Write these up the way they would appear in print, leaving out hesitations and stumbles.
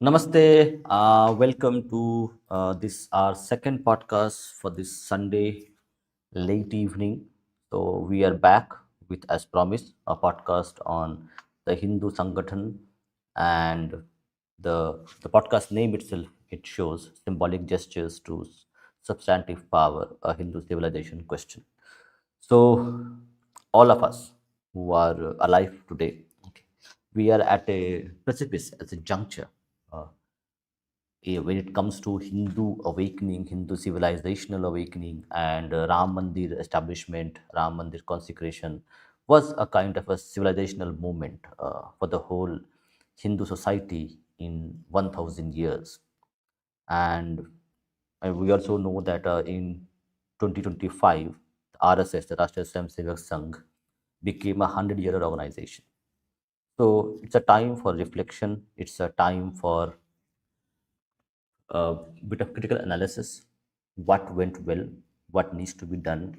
Namaste. Welcome to this our second podcast for this Sunday late evening. So we are back with, as promised, a podcast on the Hindu Sangathan, and the podcast name itself it shows symbolic gestures to substantive power, a Hindu civilization question. So, all of us who are alive today, okay, we are at a precipice, at a juncture. Uh, when it comes to Hindu awakening, Hindu civilizational awakening, and Ram Mandir establishment, Ram Mandir consecration was a kind of a civilizational movement for the whole Hindu society in 1000 years. And we also know that in 2025, the RSS, the Rashtriya Swayamsevak Sangh, became a 100-year organization. So it's a time for reflection. It's a time for a bit of critical analysis. What went well? What needs to be done?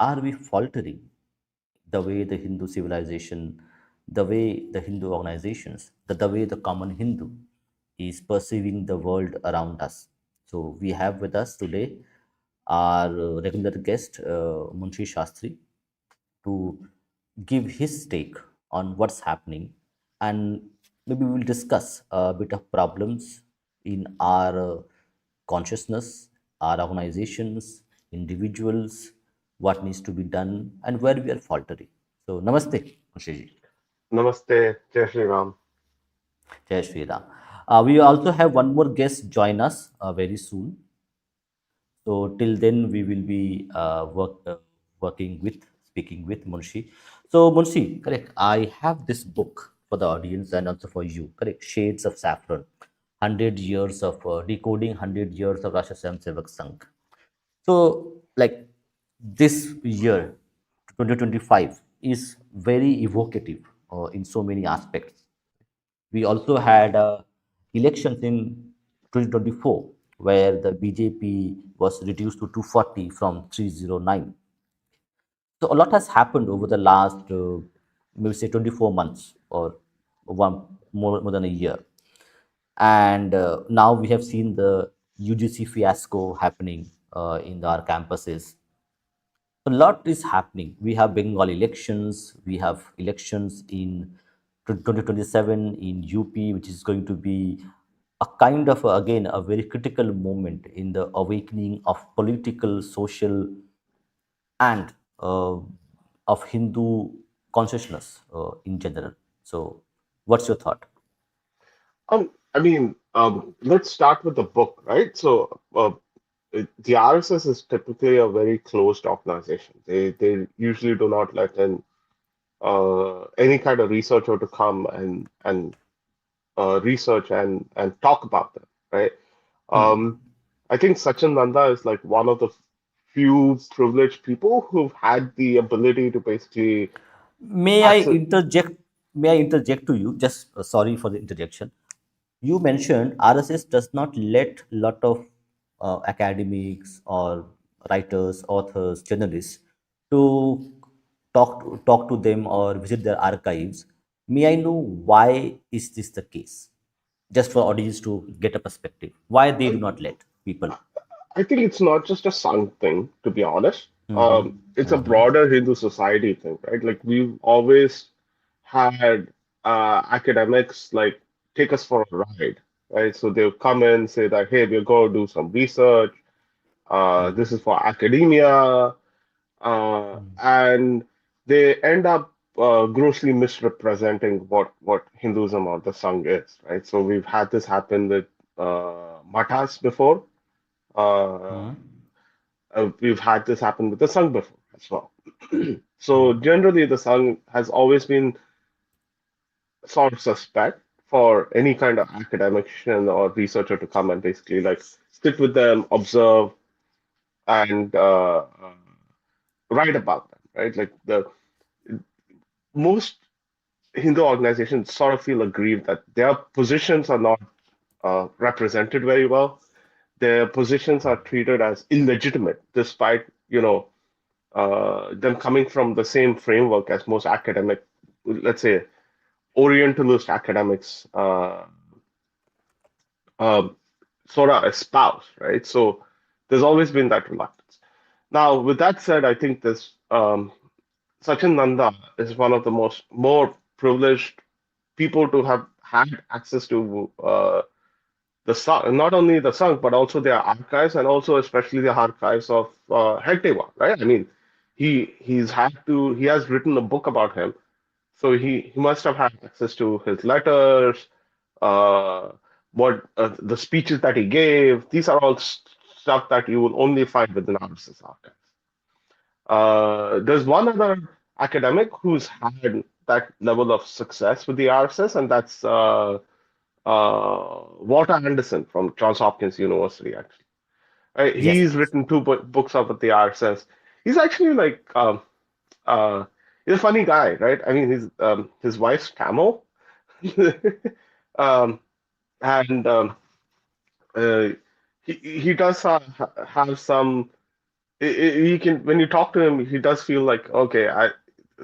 Are we faltering the way the Hindu civilization, the way the Hindu organizations, the way the common Hindu is perceiving the world around us? So we have with us today our regular guest, Munshi Shastri, to give his take on what's happening, and maybe we'll discuss a bit of problems in our consciousness, our organizations, individuals, what needs to be done, and where we are faltering. So, namaste, Mushiji. Namaste, Jai Shri Ram. Jai Shri Ram. We also have one more guest join us very soon. So till then, we will be working with, speaking with Munshi. So Munshi, correct. I have this book for the audience and also for you, correct. Shades of Saffron, 100 years of decoding, 100 years of Rasha Sevak Sangh. So like this year, 2025 is very evocative in so many aspects. We also had elections in 2024 where the BJP was reduced to 240 from 309. So a lot has happened over the last, maybe say 24 months or more than a year. And now we have seen the UGC fiasco happening in our campuses. A lot is happening. We have Bengal elections. We have elections in 2027 in UP, which is going to be a kind of, again, a very critical moment in the awakening of political, social, and of Hindu consciousness in general. So, what's your thought? Let's start with the book, right? The RSS is typically a very closed organization. They usually do not let in any kind of researcher to come and research and talk about them, right? Um, I think Sachin Nanda is like one of the few privileged people who've had the ability to basically May I access. interject? May I interject to you? Just sorry for the interjection. You mentioned RSS does not let lot of academics or writers, authors, journalists to talk to them or visit their archives. May I know why is this the case? Just for audience to get a perspective, why they do not let people. I think it's not just a Sangh thing, to be honest. It's a Mm-hmm. broader Hindu society thing, right? Like we've always had academics like take us for a ride, right? So they'll come in, say that, hey, we're going to do some research. This is for academia, and they end up grossly misrepresenting what Hinduism or the Sangh is, right? So we've had this happen with matas before. Uh, we've had this happen with the Sangh before as well. So generally, the Sangh has always been sort of suspect for any kind of academician or researcher to come and basically like sit with them, observe, and write about them, right? Like the most Hindu organizations sort of feel aggrieved that their positions are not represented very well. Their positions are treated as illegitimate, despite them coming from the same framework as most let's say, Orientalist academics um, sort of espouse, right? So there's always been that reluctance. Now, with that said, I think this Sachin Nanda is one of the more privileged people to have had access to the song, not only the song, but also their archives, and also especially the archives of Hector, right? I mean, he has written a book about him, so he must have had access to his letters, uh, what the speeches that he gave. These are all stuff that you will only find within RSS archives. There's one other academic who's had that level of success with the RSS, and that's Walter Anderson from Johns Hopkins University, actually. Yes, He's yes. written two books about the RSS. He's actually uh, he's a funny guy, right? I mean, his wife's Tamil, um, and uh, he does have some. He can when you talk to him, he does feel like okay, I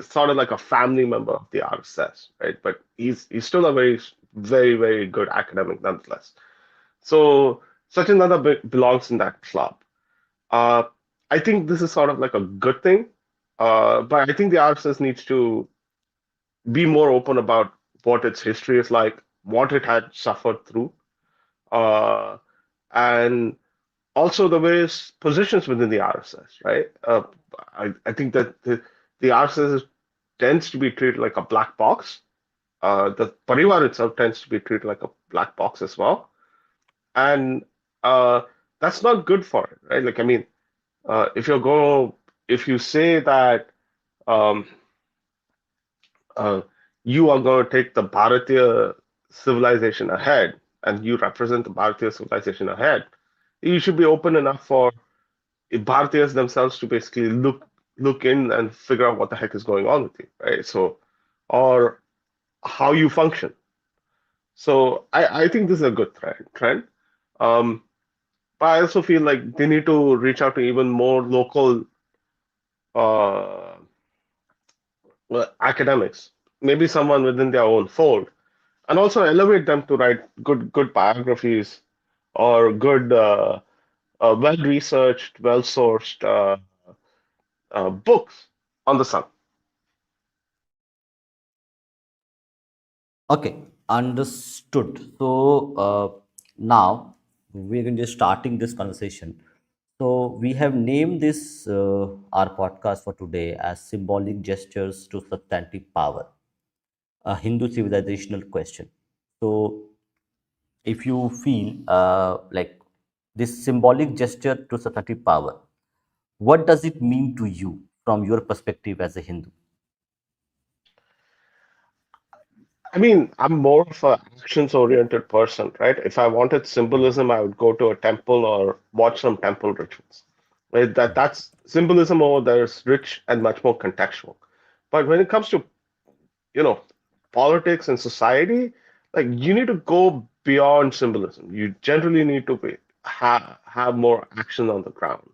sort of like a family member of the RSS, right? But he's still a very good academic nonetheless. So such another belongs in that club. Uh, I think this is sort of like a good thing, but I think the RSS needs to be more open about what its history is like, what it had suffered through, uh, and also the various positions within the RSS, right? I think that the RSS tends to be treated like a black box. The Parivar itself tends to be treated like a black box as well. And uh, that's not good for it, right? Like, I mean, if you're going, if you say that um, uh, you are going to take the Bharatiya civilization ahead and you represent the Bharatiya civilization ahead, you should be open enough for Bharatiyas themselves to basically look in and figure out what the heck is going on with you, right? So, or how you function. So I think this is a good trend. Um, but I also feel like they need to reach out to even more local uh, academics, maybe someone within their own fold, and also elevate them to write good biographies or good well researched, well sourced books on the sun. Okay, understood. So now we're going to starting this conversation. So we have named this our podcast for today as symbolic gestures to substantive power, a Hindu civilizational question. So if you feel like this symbolic gesture to substantive power, what does it mean to you from your perspective as a Hindu? I mean, I'm more of a actions-oriented person, right? If I wanted symbolism, I would go to a temple or watch some temple rituals. Right? That's symbolism over there is rich and much more contextual. But when it comes to, you know, politics and society, like you need to go beyond symbolism. You generally need to have more action on the ground,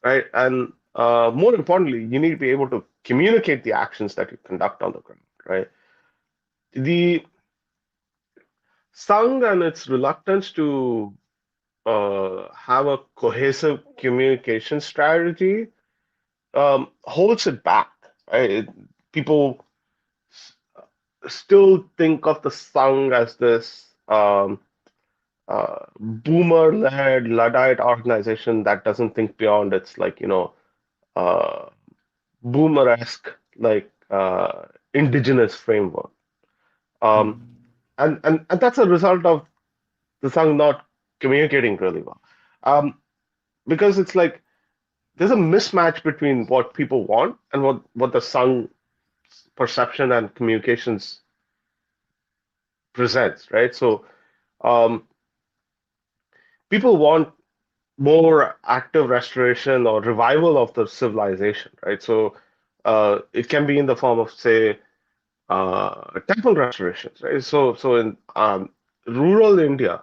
right? And more importantly, you need to be able to communicate the actions that you conduct on the ground, right? The Sung and its reluctance to have a cohesive communication strategy holds it back. Right? People still think of the Sung as this boomer-led Luddite organization that doesn't think beyond its uh, boomer-esque indigenous framework. Um, and that's a result of the Sung not communicating really well. Um, because it's like there's a mismatch between what people want and what the Sung perception and communications presents, right? So um, people want more active restoration or revival of the civilization, right? So it can be in the form of, say, temple restorations, right? So in rural India,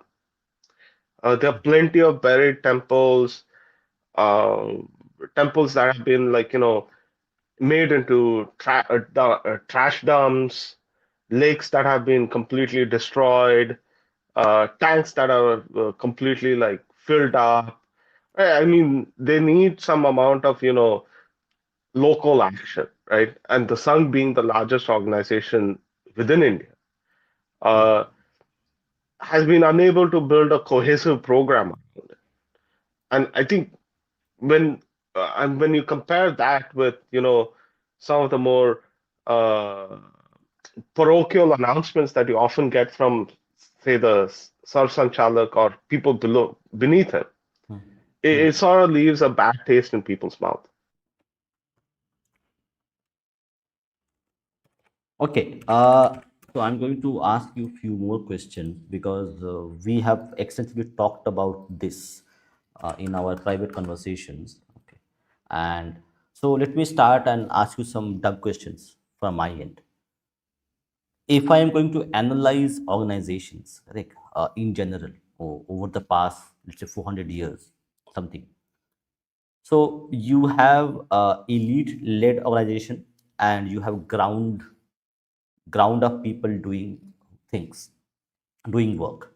there are plenty of buried temples, uh, temples that have been made into trash dumps, lakes that have been completely destroyed, tanks that are completely like filled up. I mean, they need some amount of, local action, right? And the Sangh being the largest organization within India, uh, has been unable to build a cohesive program around it. And I think when you compare that with, some of the more uh, parochial announcements that you often get from, say, the Sar Sanchalak or people beneath him, it sort of leaves a bad taste in people's mouth. Okay, so I'm going to ask you a few more questions because we have extensively talked about this in our private conversations. Okay, and so let me start and ask you some dumb questions from my end. If I am going to analyze organizations, like in general, over the past, let's say 400 years, something. So you have elite-led organization and you have ground of people doing things, doing work.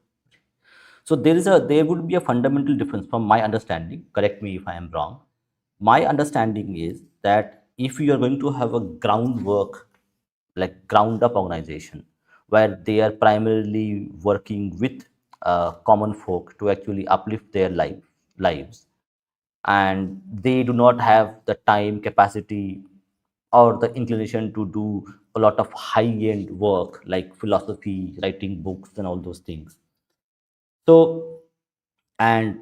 So there would be a fundamental difference from my understanding. Correct me if I am wrong. My understanding is that if you are going to have a groundwork, like ground up organization, where they are primarily working with common folk to actually uplift their lives, and they do not have the time capacity or the inclination to do a lot of high end work like philosophy, writing books and all those things. So, and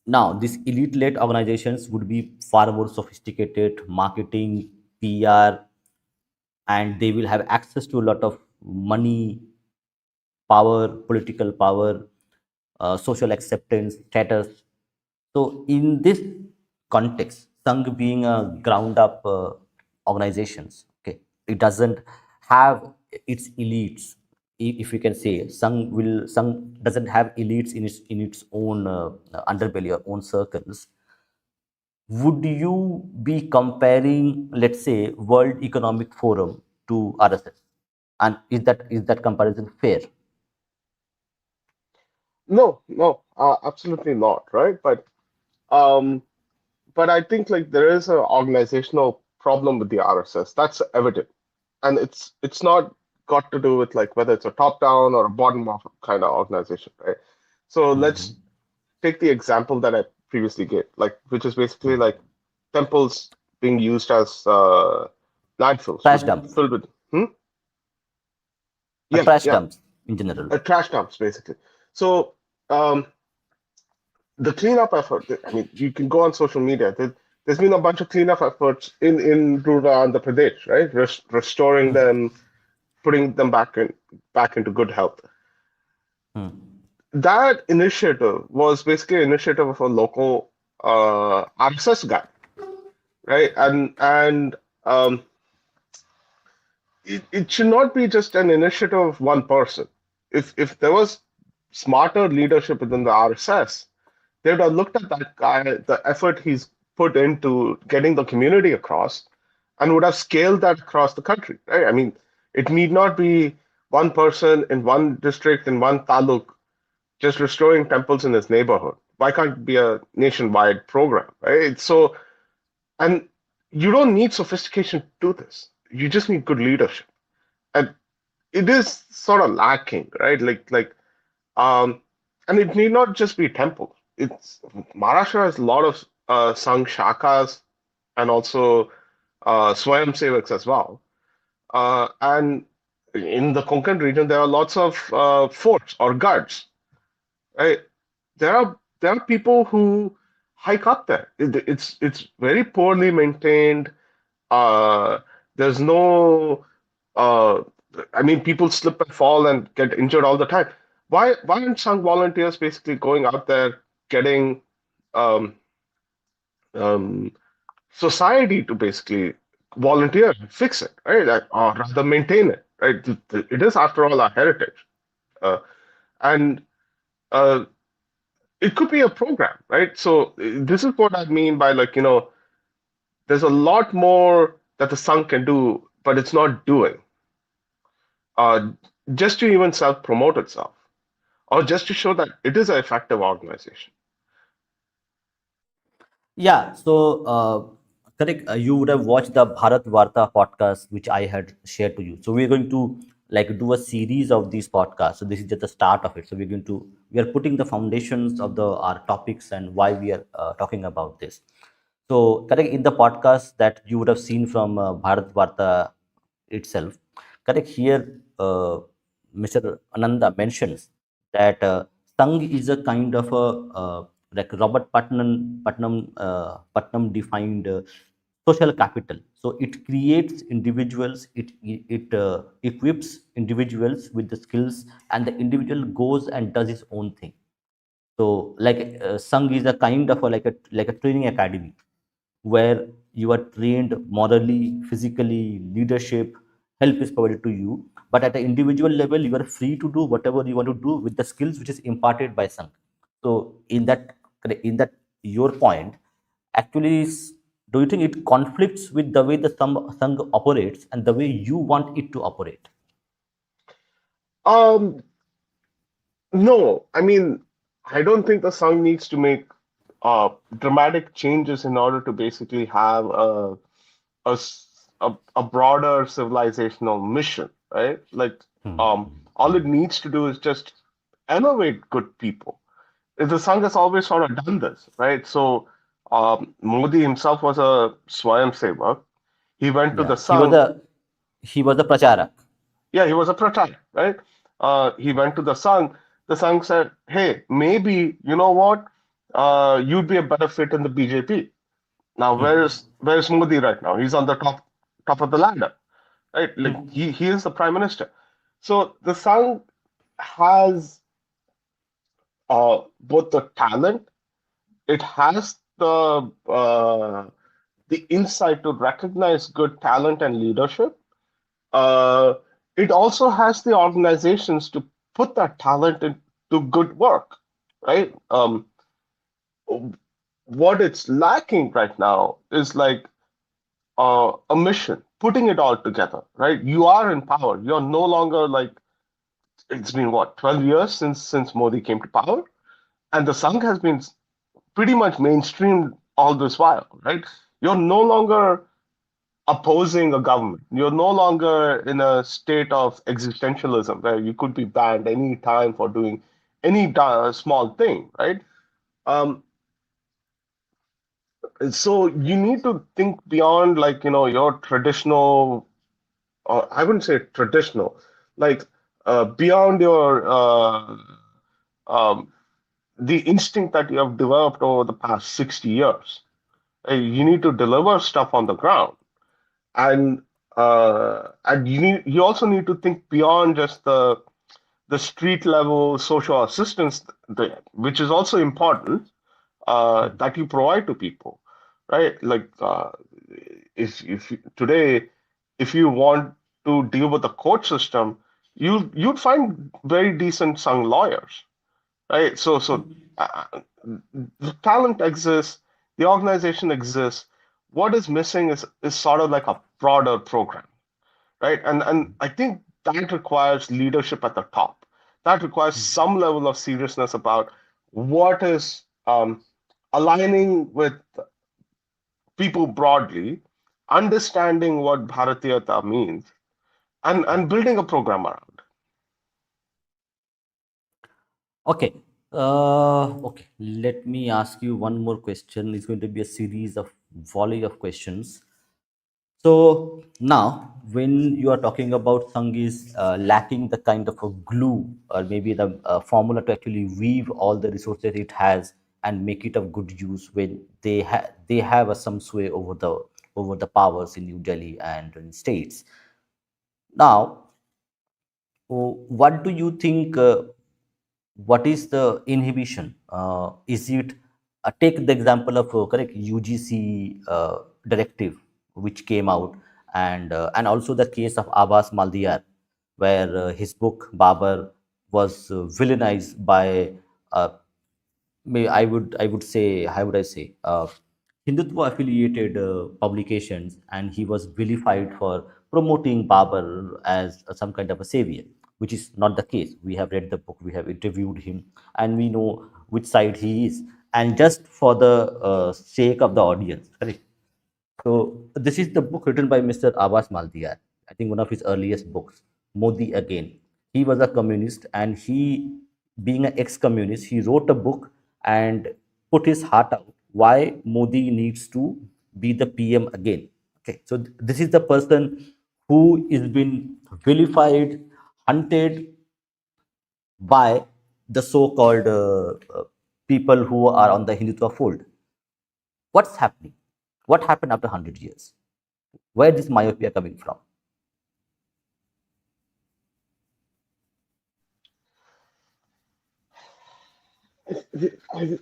now these elite led organizations would be far more sophisticated marketing, PR, and they will have access to a lot of money, power, political power, social acceptance, status. So, in this context, Sangh being a ground up organizations, okay, it doesn't have its elites. If you can say, Sangh doesn't have elites in its own underbelly or own circles. Would you be comparing, let's say, World Economic Forum to RSS? And is that comparison fair? No, no, absolutely not, right? Um, but I think like there is an organizational problem with the RSS. That's evident, and it's not got to do with like whether it's a top down or a bottom up kind of organization, right? So let's take the example that I previously gave, like which is basically like temples being used as landfills Trash dumps, filled with yeah, trash yeah, dumps in general. trash dumps basically. So um, the cleanup effort, I mean, you can go on social media. There's been a bunch of cleanup efforts in rural Andhra Pradesh, right? Restoring them, putting them back into good health. That initiative was basically an initiative of a local RSS guy, right? And um, it should not be just an initiative of one person. If there was smarter leadership within the RSS, they would have looked at that guy, the effort he's put into getting the community across, and would have scaled that across the country, right? I mean, it need not be one person in one district in one taluk just restoring temples in his neighborhood. Why can't it be a nationwide program, right? So, and you don't need sophistication to do this. You just need good leadership, and it is sort of lacking, right? Um, and it need not just be temples. It's Maharashtra has a lot of Sangh shakas and also Swayam Sevaks as well. And in the Konkan region, there are lots of forts or guards, right? There are people who hike up there. It's very poorly maintained. Uh, there's no uh, I mean, people slip and fall and get injured all the time. Why aren't some volunteers basically going out there getting um, um, society to basically volunteer and fix it, right? Or rather maintain it, right? It is, after all, our heritage. Uh, and uh, it could be a program, right? So this is what I mean by like, there's a lot more that the Sun can do, but it's not doing. Uh, just to even self-promote itself. or just to show that it is an effective organization. Yeah, so correct. You would have watched the Bharat Varta podcast, which I had shared to you. So we're going to like do a series of these podcasts. So this is just the start of it. So we are putting the foundations of the our topics and why we are talking about this. So correct, in the podcast that you would have seen from Bharat Varta itself, correct, here Mr. Ananda mentions that Sangh is a kind of a like Robert Putnam defined social capital. So it creates individuals, it equips individuals with the skills, and the individual goes and does his own thing. So like Sangh is a kind of a, like a training academy where you are trained morally, physically, leadership, help is provided to you. But at an individual level, you are free to do whatever you want to do with the skills which is imparted by Sangh. So in that your point, actually, do you think it conflicts with the way the Sangh operates and the way you want it to operate? Um, no, I mean, I don't think the Sangh needs to make dramatic changes in order to basically have a broader civilizational mission, right? Like, all it needs to do is just elevate good people. The Sangh has always sort of done this, right? So, Modi himself was a Swayamsevak. He went to the Yeah, Sangh. he was a pracharak. Yeah, he was a Pratar, right? He went to the Sangh. The Sangh said, "Hey, maybe you know what? You'd be a better fit in the BJP." Now, where's Modi right now? He's on the top of the ladder, right? Like he is the prime minister. So the Sangh has both the talent, it has the insight to recognize good talent and leadership. Uh, it also has the organizations to put that talent into good work, right? What it's lacking right now is like a mission, putting it all together, right? You are in power. You're no longer like it's been what 12 years since Modi came to power, and the Sangh has been pretty much mainstreamed all this while, right? You're no longer opposing a government. You're no longer in a state of existentialism where you could be banned any time for doing any small thing, right? Um, so you need to think beyond like your traditional, or I wouldn't say traditional, like beyond your um, the instinct that you have developed over the past 60 years. You need to deliver stuff on the ground, and you also need to think beyond just the street level social assistance, which is also important, that you provide to people, right? Like today, if you want to deal with the court system, you'd find very decent sung lawyers, right? The talent exists, the organization exists. What is missing is sort of like a broader program, right? And I think that requires leadership at the top. That requires some level of seriousness about what is aligning with people broadly, understanding what Bharatiyata means, and building a program around. Okay. Okay. Let me ask you one more question. It's going to be a series of volley of questions. So now, when you are talking about Sangis lacking the kind of a glue or maybe the formula to actually weave all the resources it has and make it of good use, when they have some sway over the powers in New Delhi and in states. Now, what do you think? What is the inhibition? Is it take the example of correct UGC directive which came out, and also the case of Abbas Maldiyar, where his book Babar was villainized by uh, I would say, how would I say, Hindutva affiliated publications, and he was vilified for promoting Babar as some kind of a savior. which is not the case. We have read the book, we have interviewed him, and we know which side he is. And just for the sake of the audience, correct? So this is the book written by Mr. Abbas Maldiar. I think one of his earliest books, Modi Again. He was a communist, and he, being an ex-communist, he wrote a book and put his heart out why Modi needs to be the PM again. Okay, so this is the person who is been vilified, hunted by the so-called people who are on the Hindutva fold. What's happening? What happened after 100 years? Where this myopia coming from?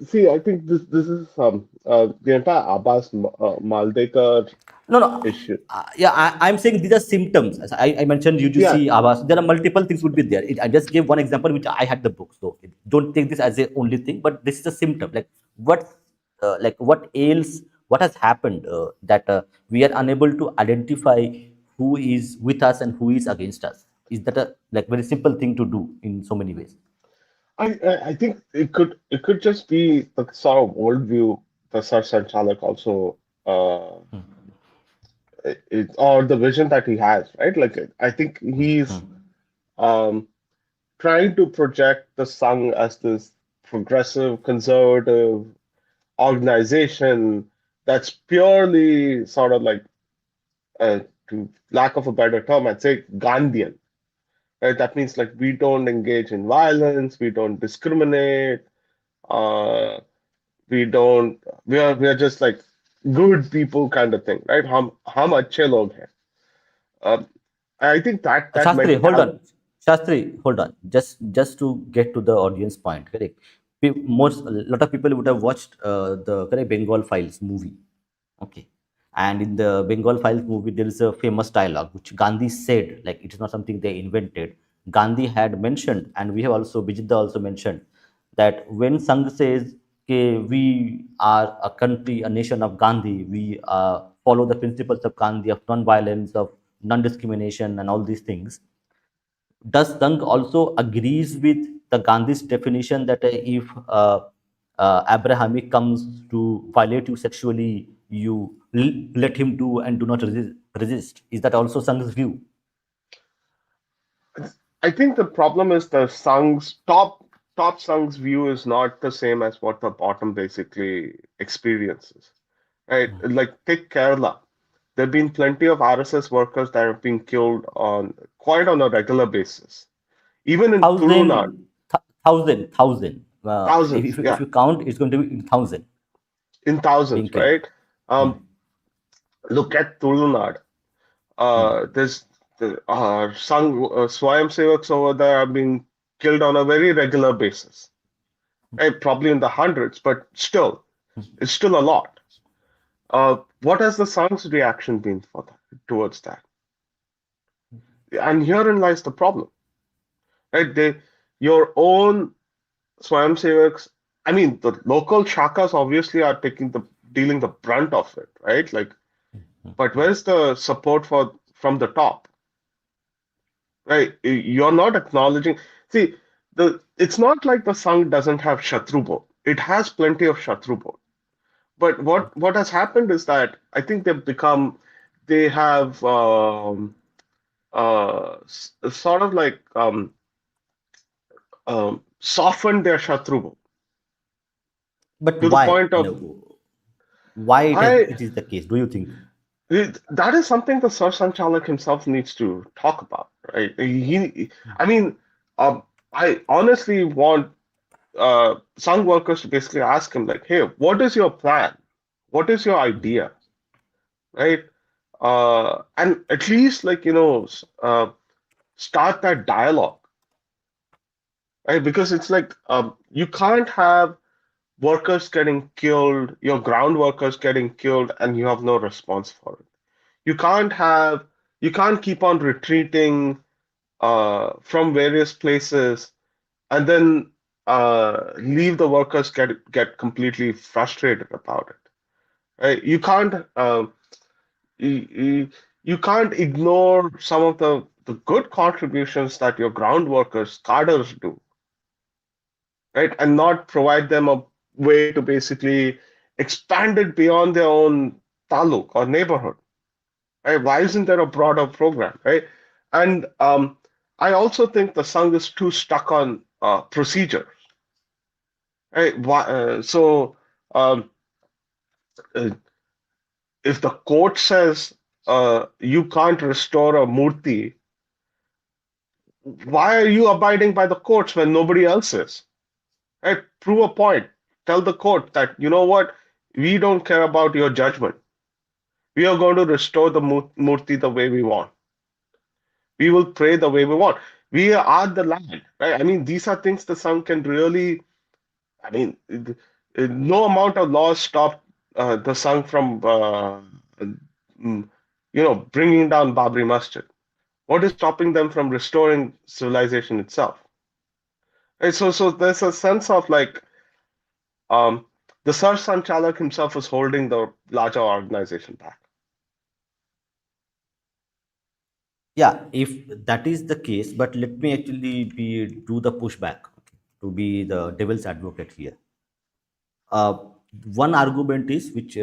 See, I think this is the entire Maldekar No, no. issue. Yeah, I'm saying these are symptoms. As I mentioned Yeah, UGC, Abbas. There are multiple things would be there. I just gave one example, which I had the book. So don't take this as the only thing, but this is a symptom. Like what ails, what has happened that we are unable to identify who is with us and who is against us. Is that a like very simple thing to do in so many ways? I think it could just be the sort of worldview the Sir Sanchalik also or the vision that he has, right? Like I think he's um trying to project the Sangh as this progressive, conservative organization that's purely sort of like, to lack of a better term, I'd say Gandhian. Right? That means like we don't engage in violence, we don't discriminate, uh, we are just like good people kind of thing, right? हम अच्छे लोग हैं. Um, I think that Shastri, hold mentality. on. Shastri, hold on. Just to get to the audience point, correct? Most a lot of people would have watched the correct Bengal Files movie. Okay. And in the Bengal Files movie, there is a famous dialogue which Gandhi said, like it is not something they invented. Gandhi had mentioned, and we have also, Bijitha also mentioned, that when Sangh says, okay, we are a country, a nation of Gandhi, we follow the principles of Gandhi, of non-violence, of non-discrimination, and all these things. Does Sangh also agrees with the Gandhi's definition that if Abrahamic comes to violate you sexually, you let him do and do not resist? Is that also Sangh's view? I think the problem is the Sang's top Sang's view is not the same as what the bottom basically experiences. Right? Like take Kerala. There have been plenty of RSS workers that have been killed on quite on a regular basis. Even in Tulunad, Thousand. thousands, If yeah, you count, it's going to be in thousand in being thousands, killed. right? Um, Look at Tulunad. There's some Swayam Sevaks over there are being killed on a very regular basis, right? Probably in the hundreds, but still, it's still a lot. What has the Sang's reaction been for that, towards that? And herein lies the problem, right? Your own Swayamsevaks, I mean, the local shakas obviously are dealing the brunt of it, right? Like, but where's the support from the top, right? You're not acknowledging. See, it's not like the Sangh doesn't have Shatrubot. It has plenty of Shatrubot. But what has happened is that I think they have sort of like softened their Shatrubot But to the why? point of Why I it is the case? Do you think? that is something the Sir Sanchalak himself needs to talk about, right? I mean, I honestly want some workers to basically ask him, like, hey, what is your plan? What is your idea, right? And at least, like, start that dialogue, right? Because it's like you can't have workers getting killed, your ground workers getting killed, and you have no response for it. You can't have, you can't keep on retreating from various places and then leave the workers get completely frustrated about it. Right? You can't ignore some of the the good contributions that your ground workers, cadres do, right? And not provide them a way to basically expand it beyond their own taluk or neighborhood, right? Why isn't there a broader program, right? And I also think the Sangh is too stuck on procedure, right? So um, uh, if the court says you can't restore a murti, why are you abiding by the courts when nobody else is? Right? Prove a point. Tell the court that, you know what, we don't care about your judgment. We are going to restore the murti the way we want. We will pray the way we want. We are the land, right? I mean, these are things the sun can really, I mean, no amount of laws stop the sun from, mm, bringing down Babri Masjid. What is stopping them from restoring civilization itself? Right? So there's a sense of like um, the Sar Sanchalak himself is holding the larger organization back. Yeah, if that is the case, but let me actually be do the pushback, okay, to be the devil's advocate here. uh, One argument is which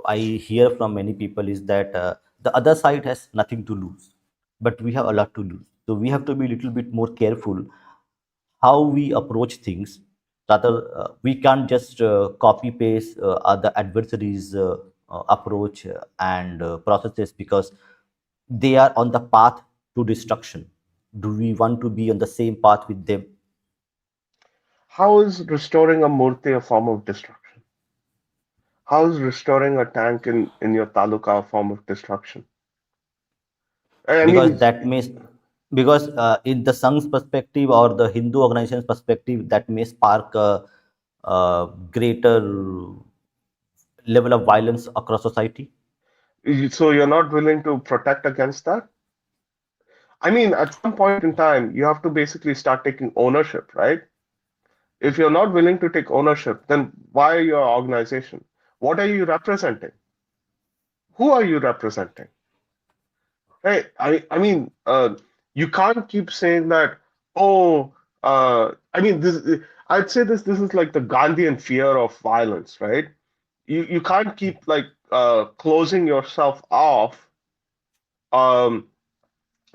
I hear from many people is that the other side has nothing to lose, but we have a lot to lose. So we have to be a little bit more careful how we approach things. Rather, we can't just copy paste other adversaries' approach and processes because they are on the path to destruction. Do we want to be on the same path with them? How is restoring a murti a form of destruction? How is restoring a tank in your taluka a form of destruction? I mean, Because that may, because in the Sangh's perspective or the Hindu organization's perspective, that may spark a greater level of violence across society. so you're not willing to protect against that? I mean, at some point in time, you have to basically start taking ownership, right? If you're not willing to take ownership, then why your organization? What are you representing? Who are you representing? Hey, I mean, you can't keep saying that, oh, I mean, I'd say this is like the Gandhian fear of violence, right? You can't keep like closing yourself off um,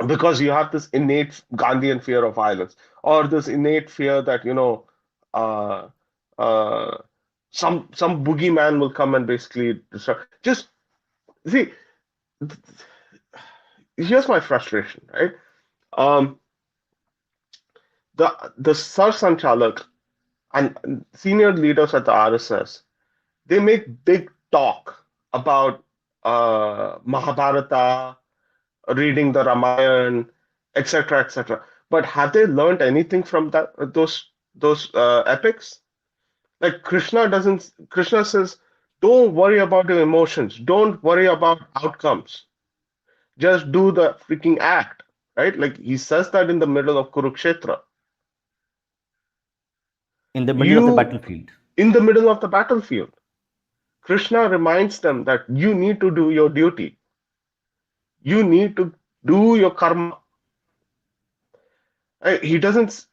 because you have this innate Gandhian fear of violence or this innate fear that, uh, uh, some boogeyman will come and basically destroy. Just see, here's my frustration, right? Um, the Sar Sanchalak and senior leaders at the RSS, they make big talk about Mahabharata, reading the Ramayana, etc., etc. But have they learned anything from those epics? Like Krishna says, don't worry about your emotions, don't worry about outcomes, just do the freaking act, right? Like he says that in the middle of Kurukshetra. In the middle of the You battlefield. in the middle of the battlefield. Krishna reminds them that you need to do your duty. You need to do your karma. He doesn't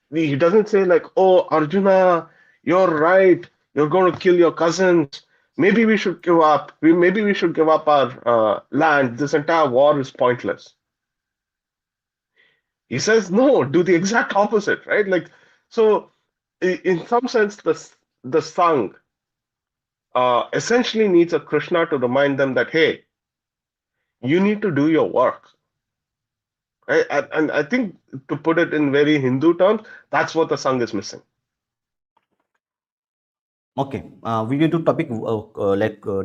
say like, "Oh, Arjuna, you're right. You're going to kill your cousins. Maybe we should give up. Maybe we should give up our land. This entire war is pointless." He says, "No, do the exact opposite, right?" Like, so in some sense, the Sangh essentially needs a Krishna to remind them that, hey, you need to do your work. Right? And I think to put it in very Hindu terms, that's what the Sangh is missing. Okay, we need to topic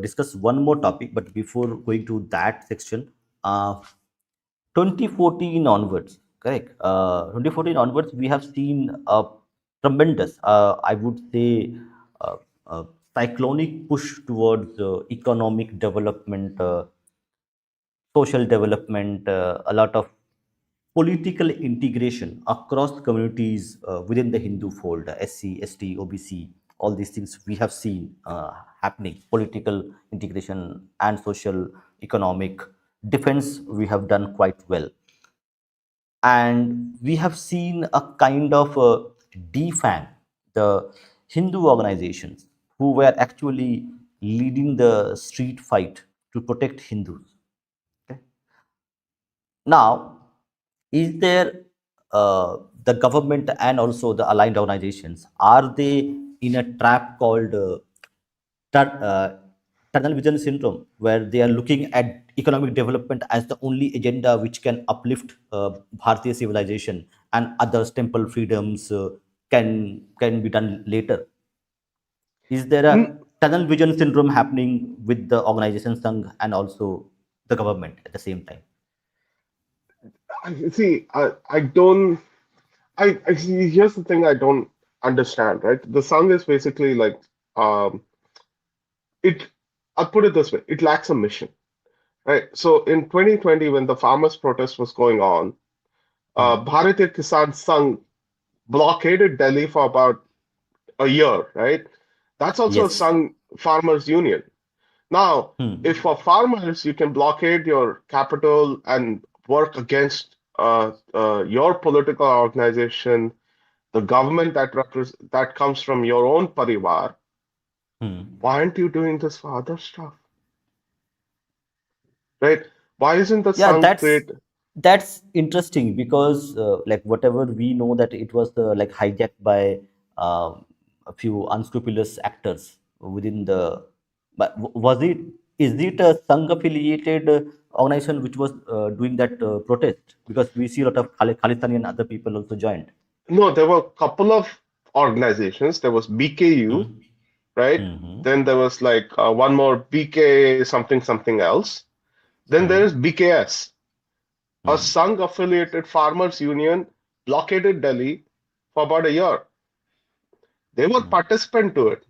discuss one more topic, but before going to that section, 2014 onwards, correct? 2014 onwards, we have seen a tremendous, I would say, uh, uh, cyclonic push towards economic development, social development, a lot of political integration across communities within the Hindu fold, SC, ST, OBC, all these things we have seen happening, political integration and social, economic, defense, we have done quite well. and we have seen a kind of defang the Hindu organizations who were actually leading the street fight to protect Hindus. Okay? Now, is there the government and also the aligned organizations, are they in a trap called tur- uh, tunnel vision syndrome, where they are looking at economic development as the only agenda which can uplift Bharatiya civilization, and others temple freedoms can be done later? Is there N- a tunnel vision syndrome happening with the organization Sangh and also the government at the same time? See, I don't. I see. Here's the thing I don't understand, right? The song is basically like it. I'll put it this way: it lacks a mission, right? So in 2020, when the farmers' protest was going on, Hmm. Bharatiya Kisan Sangh blockaded Delhi for about a year, right? That's also a Yes. Sangh farmers' union. Now, if Hmm. for farmers you can blockade your capital and work against your political organization, the government that comes from your own parivar, Hmm. why aren't you doing this for other stuff, right? Why isn't the Yeah, Sangh create? that's interesting because like whatever we know that it was like hijacked by a few unscrupulous actors within the. But was it, is it a Sangh affiliated organization which was doing that protest? Because we see a lot of Khalistani and other people also joined. No, there were a couple of organizations. There was BKU, Hmm. right? Hmm. Then there was like one more BK something something else. Then there is Hmm. BKS, a Hmm. Sangh affiliated farmers union blockaded Delhi for about a year. They were participant to it,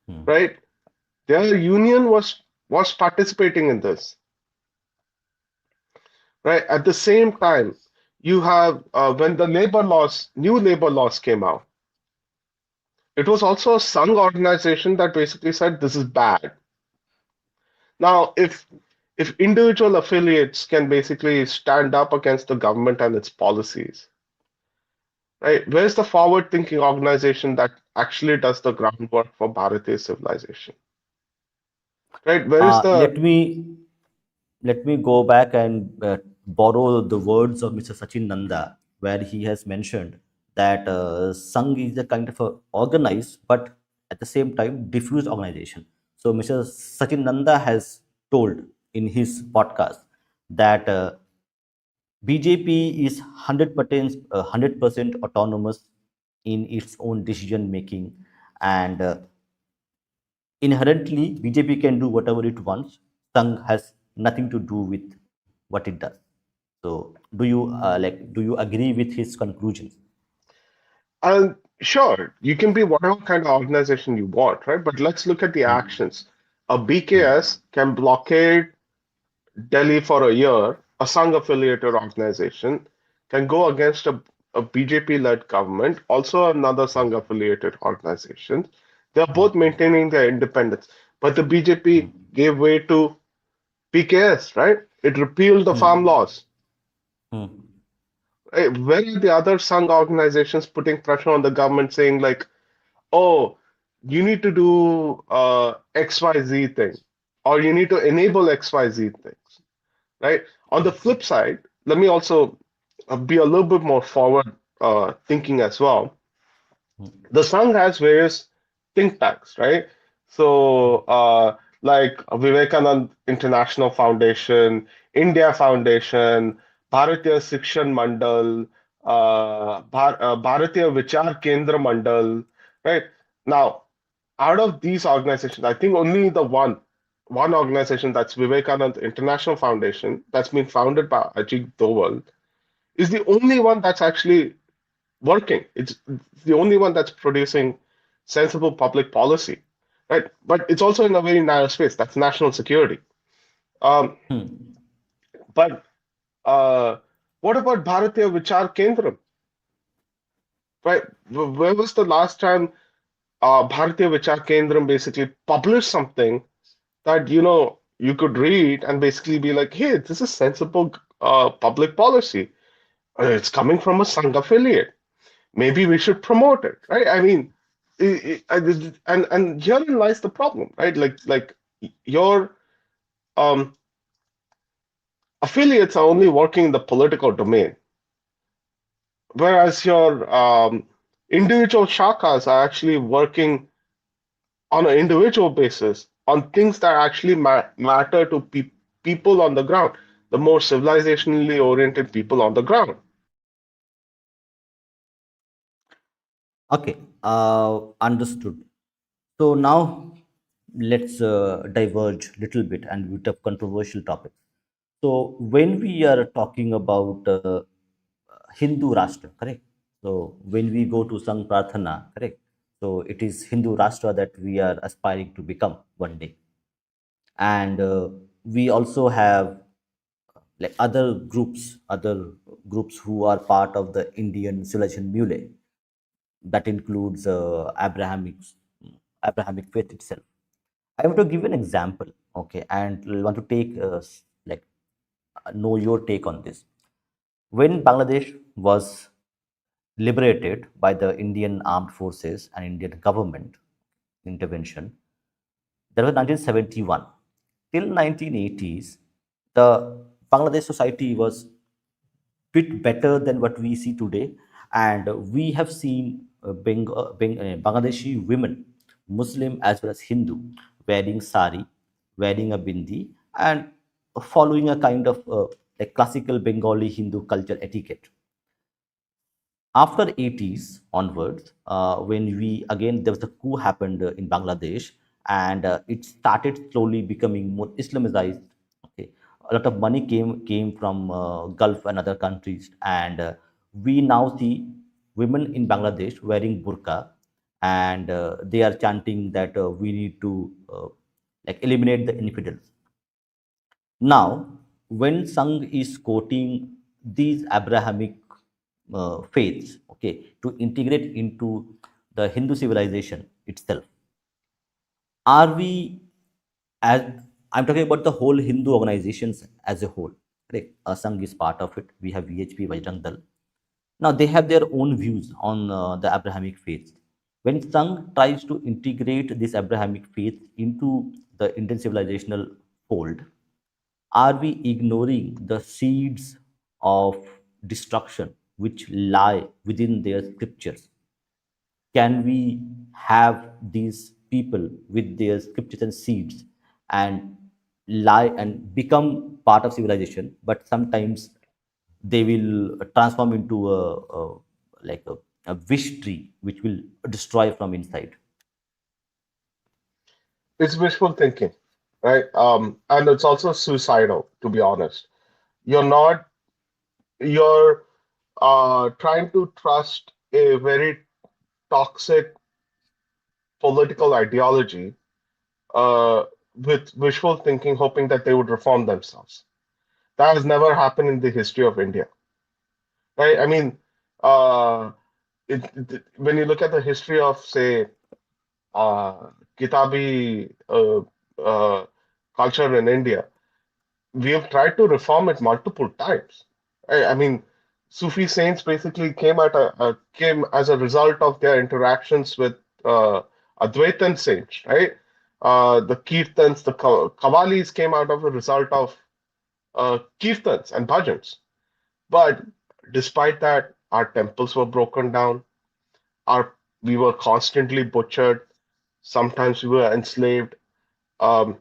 Hmm. right? Their union was participating in this, right? At the same time, you have when the new labor laws came out, it was also a Sangh organization that basically said this is bad. Now, if individual affiliates can basically stand up against the government and its policies, right? Where's the forward-thinking organization that actually does the groundwork for Bharatiya civilization, right? Where is Uh, the let me let me go back and borrow the words of Mr. Sachin Nanda, where he has mentioned that Sangh is a kind of a organized but at the same time diffused organization. So Mr. Sachin Nanda has told in his podcast that BJP is 100% autonomous in its own decision making, and inherently BJP can do whatever it wants. Sangh has nothing to do with what it does. So do you agree with his conclusions? sure, you can be whatever kind of organization you want, right? But let's look at the Hmm. actions. A Hmm. BKS can blockade Delhi for a year. A Sangh affiliated organization can go against a BJP-led government, also another Sangh affiliated organization. They're both maintaining their independence. But the BJP gave way to PKS, right? It repealed the farm Hmm. laws. Hmm. Right? Where are the other Sangh organizations putting pressure on the government saying, like, oh, you need to do XYZ thing, or you need to enable XYZ things, right? On the flip side, let me also be a little bit more forward thinking as well. The Sangh has various think tanks, right? So, like Vivekanand International Foundation, India Foundation, Bharatiya Shikshan Mandal, Bharatiya Vichar Kendra Mandal, right? Now, out of these organizations, I think only the one organization, that's Vivekanand International Foundation, that's been founded by Ajit Doval, is the only one that's actually working. It's the only one that's producing sensible public policy, right? But it's also in a very narrow space. That's national security. Um, but what about Bharatiya Vichar Kendram, right? Where was the last time Bharatiya Vichar Kendram basically published something that you could read and basically be like, hey, this is sensible public policy. It's coming from a Sangh affiliate. Maybe we should promote it, right? I mean, and herein lies the problem, right? Like your um, affiliates are only working in the political domain, whereas your individual shakas are actually working on an individual basis on things that actually matter to people on the ground, the more civilizationally oriented people on the ground. Okay, understood. So now let's diverge little bit and bit of controversial topics. So when we are talking about Hindu Rashtra, correct? So when we go to Sang Pratana, correct? So it is Hindu Rashtra that we are aspiring to become one day. And we also have like other groups who are part of the Indian civilization mule. That includes Abrahamic faith itself. I want to give an example, okay, and want to take like know your take on this. When Bangladesh was liberated by the Indian armed forces and Indian government intervention, that was 1971. Till 1980s, the Bangladesh society was bit better than what we see today. And we have seen Bangladeshi women, Muslim as well as Hindu, wearing sari, wearing a bindi, and following a kind of like classical Bengali Hindu culture etiquette. After 80s onwards, when we again there was a coup happened in Bangladesh, and it started slowly becoming more Islamized. Okay, a lot of money came from Gulf and other countries, and we now see women in Bangladesh wearing burqa, and they are chanting that we need to like eliminate the infidels. Now, when Sangh is quoting these Abrahamic faiths, okay, to integrate into the Hindu civilization itself, are we, as I'm talking about the whole Hindu organizations as a whole, correct? Sangh is part of it. We have VHP, Bajrang Dal. Now they have their own views on the Abrahamic faiths. When Sangh tries to integrate this Abrahamic faith into the Indian civilizational fold, are we ignoring the seeds of destruction which lie within their scriptures? Can we have these people with their scriptures and seeds and lie and become part of civilization, but sometimes they will transform into like a wish tree which will destroy from inside? It's wishful thinking, right? And it's also suicidal, to be honest. You're not, you're trying to trust a very toxic political ideology uh, with wishful thinking, hoping that they would reform themselves. That has never happened in the history of India, right? I mean, uh, when you look at the history of, say, Kitabi uh, culture in India, we have tried to reform it multiple times. I mean, Sufi saints basically came as a result of their interactions with Advaitin saints, right? The kirtans, the Qawwalis came out of a result of kirtans and bhajans. But despite that, our temples were broken down. Our We were constantly butchered. Sometimes we were enslaved. Um,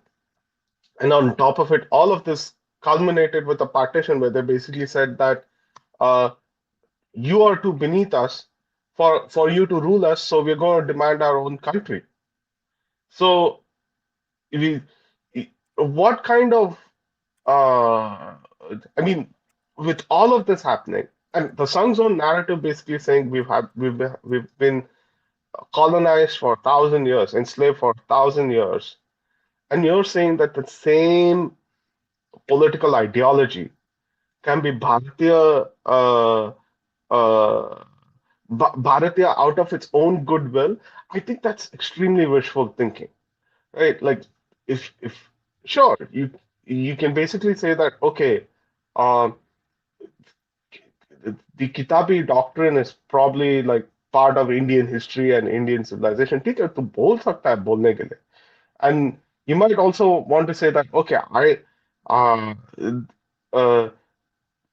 and on top of it, all of this culminated with a partition where they basically said that uh, you are too beneath us for you to rule us, so we're going to demand our own country. So we, what kind of uh, I mean, with all of this happening, and the Sung's own narrative basically saying we've been colonized for 1,000 years, enslaved for 1,000 years, and you're saying that the same political ideology can be uh, Bharatiya out of its own goodwill. I think that's extremely wishful thinking, right? Like, if sure, you can basically say that, okay, um, the Kitabi doctrine is probably like part of Indian history and Indian civilization. ठीक है तो बोल सकता है बोलने के लिए. And you might also want to say that, okay, uh, uh,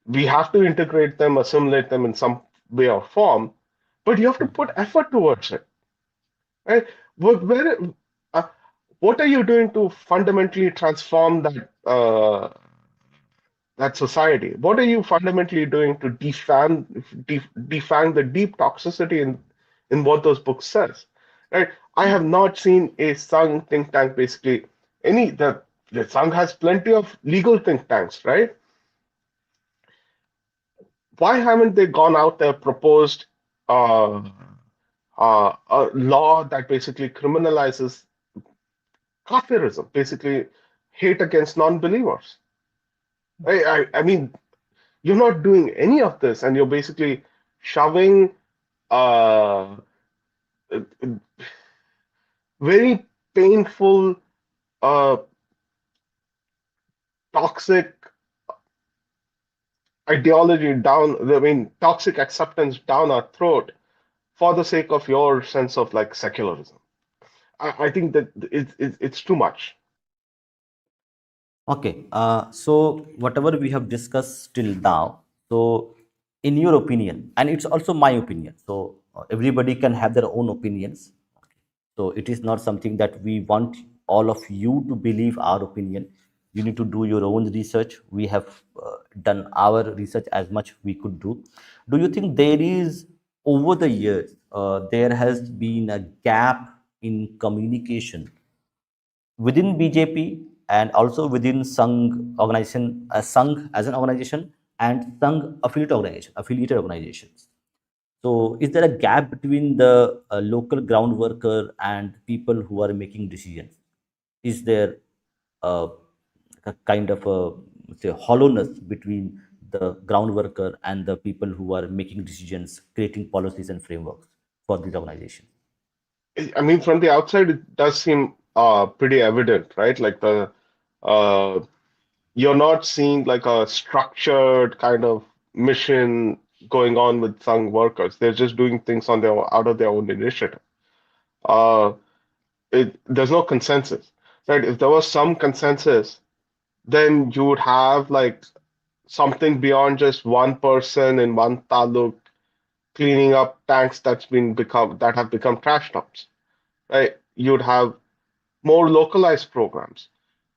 we have to integrate them, assimilate them in some way or form, but you have to put effort towards it, right? Uh, what are you doing to fundamentally transform that society? What are you fundamentally doing to defang the deep toxicity in what those books says? Right? I have not seen a Sangh think tank basically any the Sangh has plenty of legal think tanks, right? Why haven't they gone out there proposed uh, a law that basically criminalizes kafirism, basically hate against non-believers? I mean, you're not doing any of this, and you're basically shoving uh, very painful, uh, toxic ideology down, I mean, toxic acceptance down our throat for the sake of your sense of like secularism. I think that it's too much. Okay, so whatever we have discussed till now, so in your opinion, and it's also my opinion, so everybody can have their own opinions. So it is not something that we want all of you to believe our opinion. You need to do your own research. We have done our research as much we could do. Do you think there is, over the years, there has been a gap in communication within BJP and also within Sangh organization, Sangh as an organization and Sangh affiliated organizations? So, is there a gap between the local ground worker and people who are making decisions? Is there a, a kind of a, say, hollowness between the ground worker and the people who are making decisions, creating policies and frameworks for these organizations? I mean, from the outside, it does seem pretty evident, right? Like uh, you're not seeing like a structured kind of mission going on with Sangh workers. They're just doing things on their out of their own initiative. Uh, there's no consensus, right? If there was some consensus, then you would have like something beyond just one person in one taluk cleaning up tanks that have become trash dumps, right? You'd have more localized programs.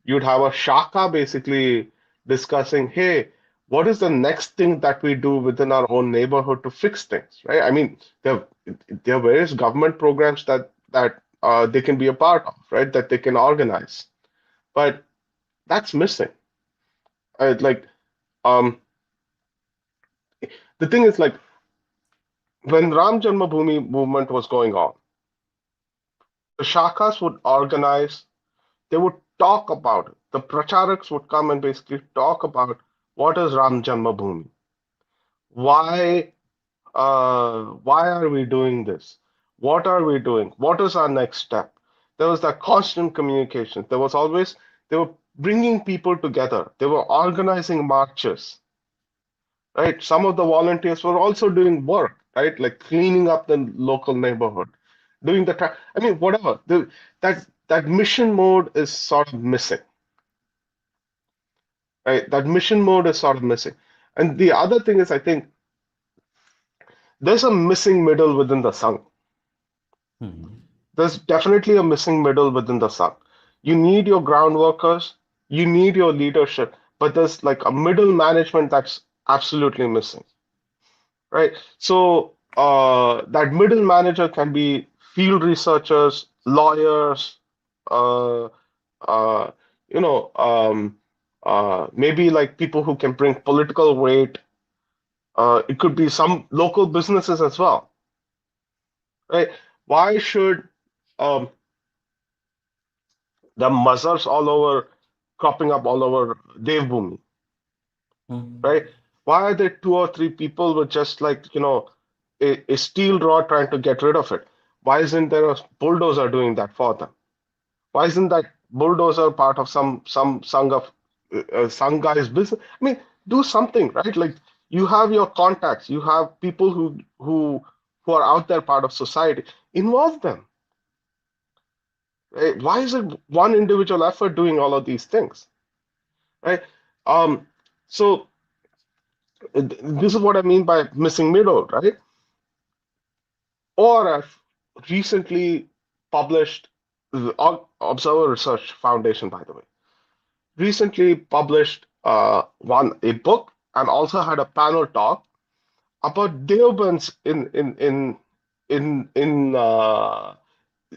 You'd have a shaka basically discussing, hey, what is the next thing that we do within our own neighborhood to fix things, right? I mean, there are various government programs that they can be a part of, right? That they can organize, but that's missing. Like um, the thing is, like when Ram Janmabhoomi movement was going on, the shakas would organize. They would talk about it. The pracharaks would come and basically talk about what is Ram Janmabhoomi, why why are we doing this? What are we doing? What is our next step? There was that constant communication. There was always, they were bringing people together. They were organizing marches, right? Some of the volunteers were also doing work, right? Like cleaning up the local neighborhood, doing I mean, whatever. That mission mode is sort of missing, right? That mission mode is sort of missing. And the other thing is, I think there's a missing middle within the Sangh. There's definitely a missing middle within the Sangh. You need your ground workers, you need your leadership, but there's like a middle management that's absolutely missing, right? So that middle manager can be field researchers, lawyers, uh, uh, you know, maybe like people who can bring political weight. It could be some local businesses as well, right? Why should um, the mazars all over cropping up all over Devbhumi, right? Why are there two or three people with just like, a steel rod trying to get rid of it? Why isn't there a bulldozer doing that for them? Why isn't that bulldozer part of some Sangh guy's business? I mean, do something, right? Like You have your contacts, you have people who are out there part of society. Involve them. Right? Why is it one individual effort doing all of these things? Right? Um, so this is what I mean by missing middle, right? Or I've recently published the Observer Research Foundation, by the way, recently published one a book and also had a panel talk about Deoband's in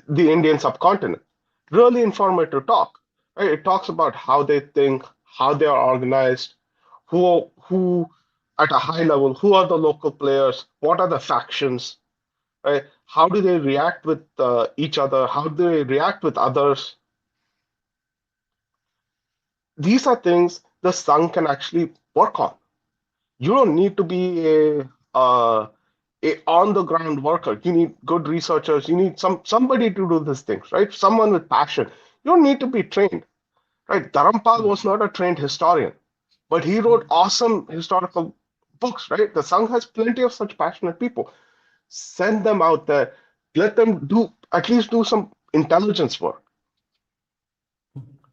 the Indian subcontinent. Really informative talk. Right? It talks about how they think, how they are organized, who at a high level, who are the local players, what are the factions, right? How do they react with each other? How do they react with others? These are things the Sun can actually work on. You don't need to be a on the ground worker. You need good researchers. You need somebody to do these things, right? Someone with passion. You don't need to be trained, right? Dharampal was not a trained historian, but he wrote awesome historical books, right? The Sangh has plenty of such passionate people. Send them out there. Let them do at least do some intelligence work,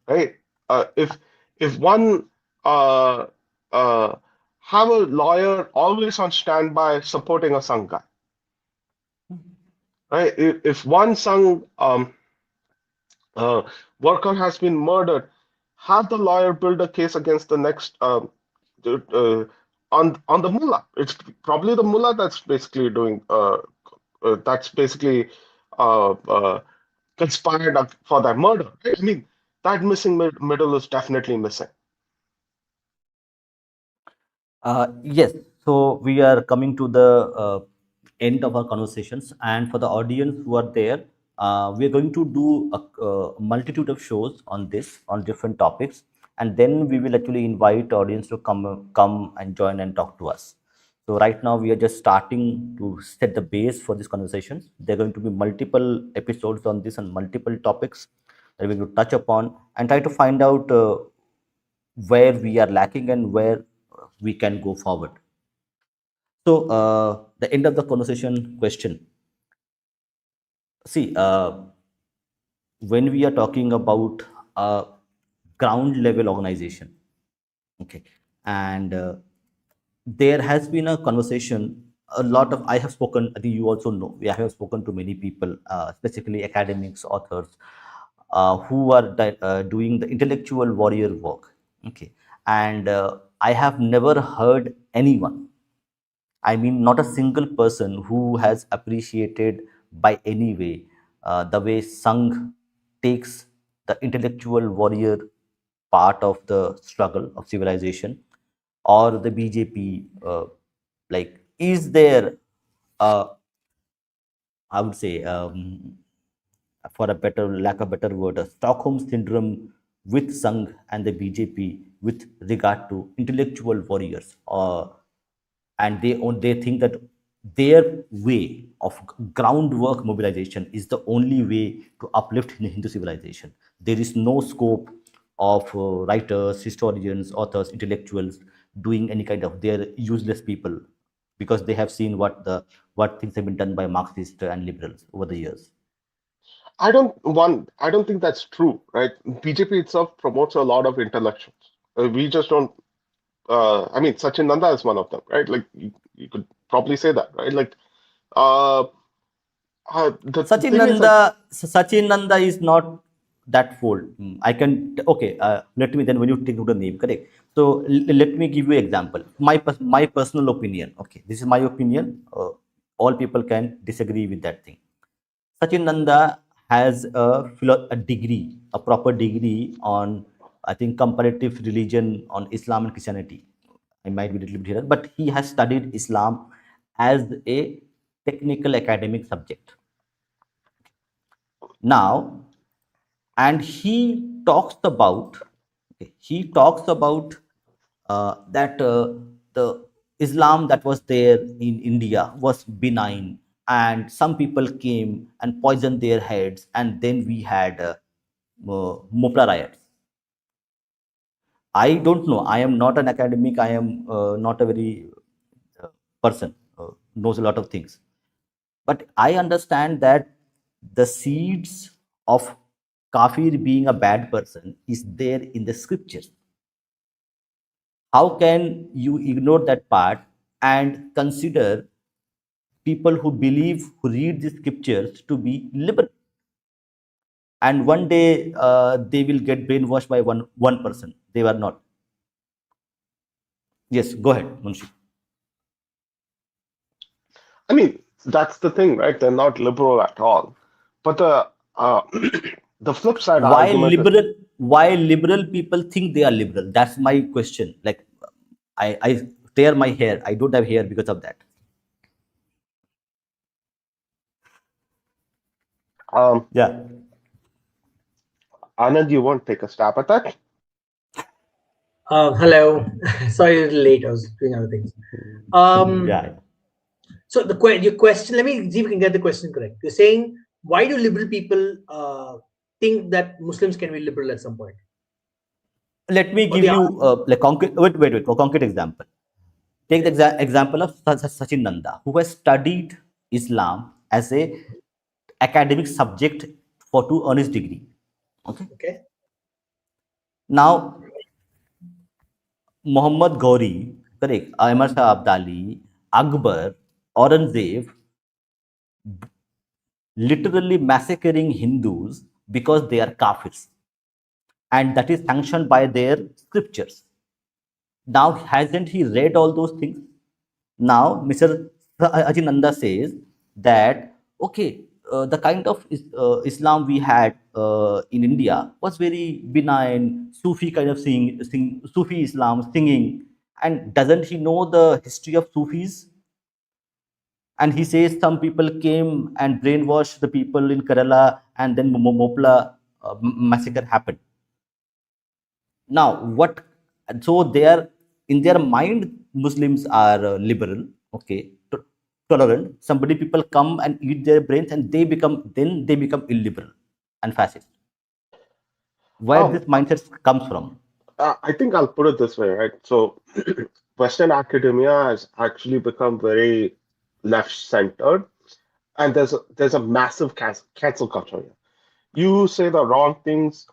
right? If one uh, uh, have a lawyer always on standby supporting a Sangh guy, right? If one Sangh uh, worker has been murdered, have the lawyer build a case against the next uh, on the mullah. It's probably the mullah that's basically doing that's basically conspired for that murder. Right? I mean, that missing middle is definitely missing. Yes, so we are coming to the end of our conversations, and for the audience who are there, we are going to do a multitude of shows on this, on different topics, and then we will actually invite audience to come and join and talk to us. So right now we are just starting to set the base for this conversation. There are going to be multiple episodes on this and multiple topics that we're going to touch upon and try to find out where we are lacking and where we can go forward. So, the end of the conversation question. See, when we are talking about a ground level organization, okay, and there has been a conversation. A lot of I have spoken. I think you also know. I have spoken to many people, specifically academics, authors, who are doing the intellectual warrior work. Okay, and I have never heard anyone, I mean, not a single person who has appreciated by any way the way Sangh takes the intellectual warrior part of the struggle of civilization, or the BJP. Like, is there, I would say, for a better lack of better word, a Stockholm syndrome with Sangh and the BJP with regard to intellectual warriors, and they think that their way of groundwork mobilization is the only way to uplift Hindu civilization. There is no scope of writers, historians, authors, intellectuals doing any kind of, they're useless people because they have seen what things have been done by Marxists and liberals over the years. I don't think that's true, right? BJP itself promotes a lot of intellectuals. We just don't. I mean, Sachin Nanda is one of them, right? Like you could probably say that, right? Like uh, the Sachin thing is like Nanda, Sachin Nanda is not that fold. I can, okay. Let me then, when you take to the name, correct. So let me give you example. My personal opinion. Okay, this is my opinion. All people can disagree with that thing. Sachin Nanda has a degree, a proper degree on, I think, comparative religion on Islam and Christianity. I might be a little bit here, but he has studied Islam as a technical academic subject. Now, and he talks about that the Islam that was there in India was benign, and some people came and poisoned their heads, and then we had Mopla riots. I don't know. I am not an academic. I am not a very. person, knows a lot of things. But I understand that the seeds of kafir being a bad person is there in the scriptures. How can you ignore that part and consider people who believe, who read the scriptures to be liberal? And one day they will get brainwashed by one person. They were not. Yes, go ahead, Munshi. I mean, that's the thing, right? They're not liberal at all. But the the flip side Why argument is, liberal? Why liberal people think they are liberal? That's my question. Like, I tear my hair. I don't have hair because of that. um, Yeah. Anand, you won't take a stab at that? Hello. Sorry, a little late. I was doing other things. Um, Yeah. so your question. Let me see if we can get the question correct. You're saying why do liberal people think that Muslims can be liberal at some point? Let me Or give the you like concrete. Wait. For concrete example, take the example of Sachin Nanda, who has studied Islam as a academic subject for to earn his degree. Okay. okay, Now, Muhammad Ghori, correct, Ahmad Shah Abdali, Akbar, Aurangzeb, literally massacring Hindus because they are kafirs, and that is sanctioned by their scriptures. Now, hasn't he read all those things? Now, Mr. Ajinanda says that, okay, the kind of Islam we had in India was very benign, Sufi kind of Sufi Islam singing. And doesn't he know the history of Sufis? And he says some people came and brainwashed the people in Kerala, and then Mopla massacre happened. Now what? So they are, in their mind, Muslims are liberal, okay, tolerant. Somebody people come and eat their brains, and they become illiberal and fascist. Where Um, this mindset comes from? I think I'll put it this way, right? So, Western academia has actually become very left-centered, and there's a massive cancel culture here. You say the wrong things,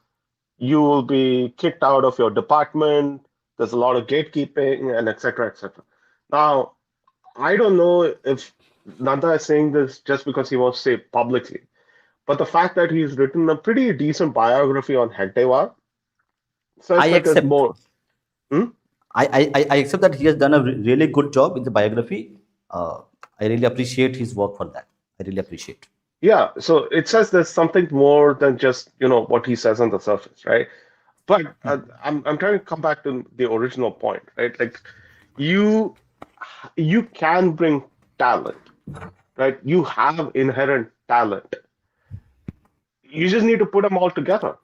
you will be kicked out of your department. There's a lot of gatekeeping and etc. etc. Now, I don't know if Nanda is saying this just because he wants to say it publicly, but the fact that he's written a pretty decent biography on Hedgewa I says that there's accept. more. Hmm? I accept that he has done a really good job in the biography. I really appreciate his work for that. I really appreciate. Yeah, so it says there's something more than just, what he says on the surface, right? But I'm trying to come back to the original point, right? Like you you can bring talent, right? You have inherent talent. You just need to put them all together.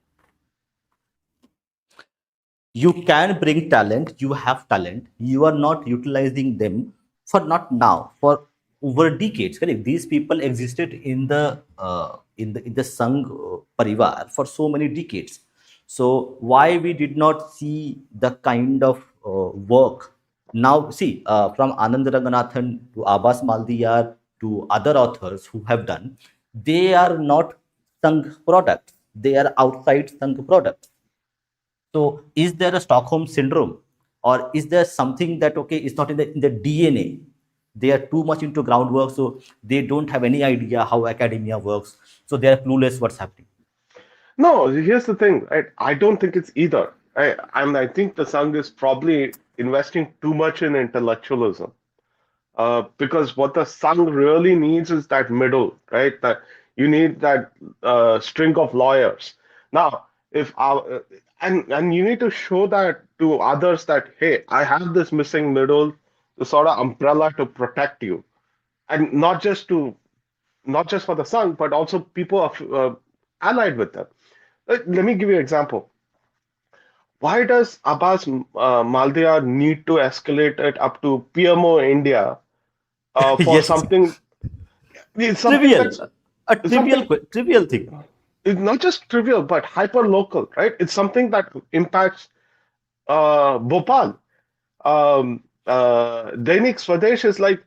You can bring talent, you have talent, you are not utilizing them, for not now, for over decades, correct? These people existed in the Sangh parivar for so many decades. So why we did not see the kind of work now? See, from Anand Ranganathan to Abbas Maldiyar to other authors who have done, they are not Sangh products, they are outside Sangh products. So, is there a Stockholm syndrome, or is there something that, okay, it's not in the DNA? They are too much into groundwork, so they don't have any idea how academia works. So they are clueless what's happening. No, here's the thing, right? I don't think it's either. I think the Sangh is probably investing too much in intellectualism. Because what the Sangh really needs is that middle, right? That you need that string of lawyers. Now, if our and you need to show that to others that hey, I have this missing middle, the sort of umbrella to protect you, and not just for the Sangh, but also people allied with them. Let me give you an example. Why does Abbas Maldia need to escalate it up to PMO India for Yes, something? It's something trivial, that's a it's something trivial thing. it's not just trivial but hyper local, right? It's something that impacts Bhopal. Dainik Swadesh is like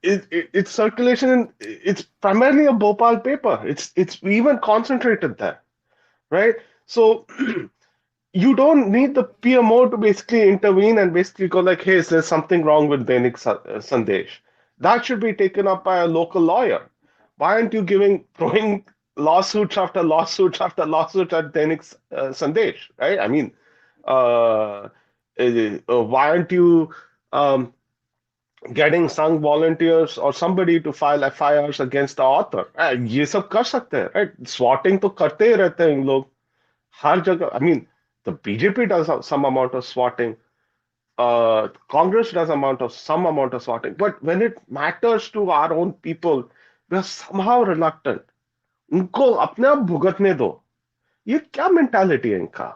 its circulation, it's primarily a Bhopal paper. It's even concentrated there, right? So you don't need the PMO to basically intervene and basically go like, hey, there's something wrong with Sandesh. That should be taken up by a local lawyer. Why aren't you throwing lawsuits after lawsuits after lawsuits at Dainik Sandesh, right? I mean, why aren't you um, getting some volunteers or somebody to file FIRs against the author? ये सब कर सकते हैं, right? Swatting तो करते ही रहते हैं इन लोग हर जगह. I mean, the BJP does some amount of swatting. Congress does some amount of swatting. But when it matters to our own people, we are somehow reluctant. उनको अपने आप भुगतने दो. ये क्या mentality है इनका?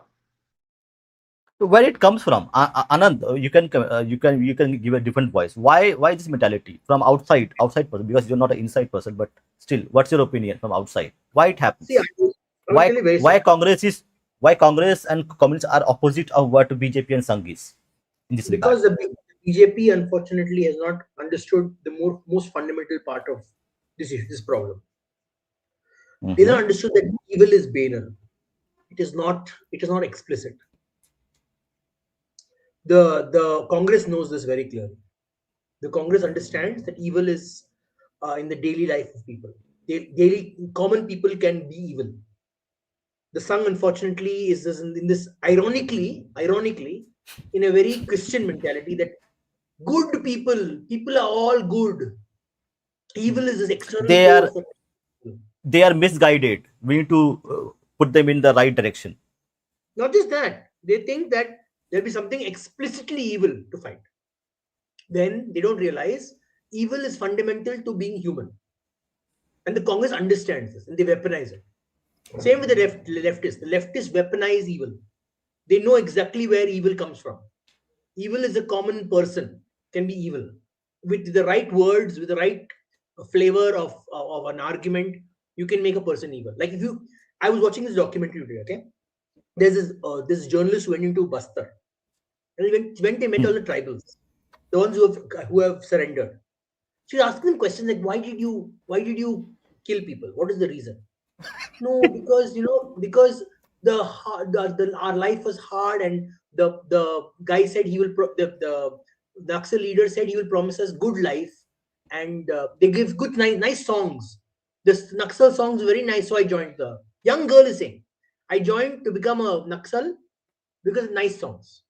So where it comes from, Anand, you can give a different voice. Why this mentality from outside person? Because you're not an inside person, but still, what's your opinion from outside? Why it See, happens? I will Why tell you very why simple. Congress is why Congress and communists are opposite of what BJP and Sangh is in this regard? Because the BJP unfortunately has not understood the most fundamental part of this problem. They Mm-hmm. don't understood that evil is banal. It is not explicit. The Congress knows this very clearly. The Congress understands that evil is in the daily life of people. Daily common people can be evil. The Sangh, unfortunately, is this in this ironically, in a very Christian mentality that good people are all good. Evil is this external They force. are they are misguided. We need to put them in the right direction. Not just that, they think that there'll be something explicitly evil to fight. Then they don't realize evil is fundamental to being human. And the Congress understands this and they weaponize it. Same with the leftists. The leftists weaponize evil. They know exactly where evil comes from. Evil is a common person, can be evil. With the right words, with the right flavor of an argument, you can make a person evil. Like if you, I was watching this documentary today, okay? There's this journalist who went into Bastar. And he went and met all the tribals, the ones who have surrendered. She was asking them questions like, why did you kill people? What is the reason? No, because because our life was hard, and the guy said he will the Naxal leader said he will promise us good life, and they give good nice songs. This Naxal songs very nice, so I joined. The young girl is saying, I joined to become a Naxal because nice songs,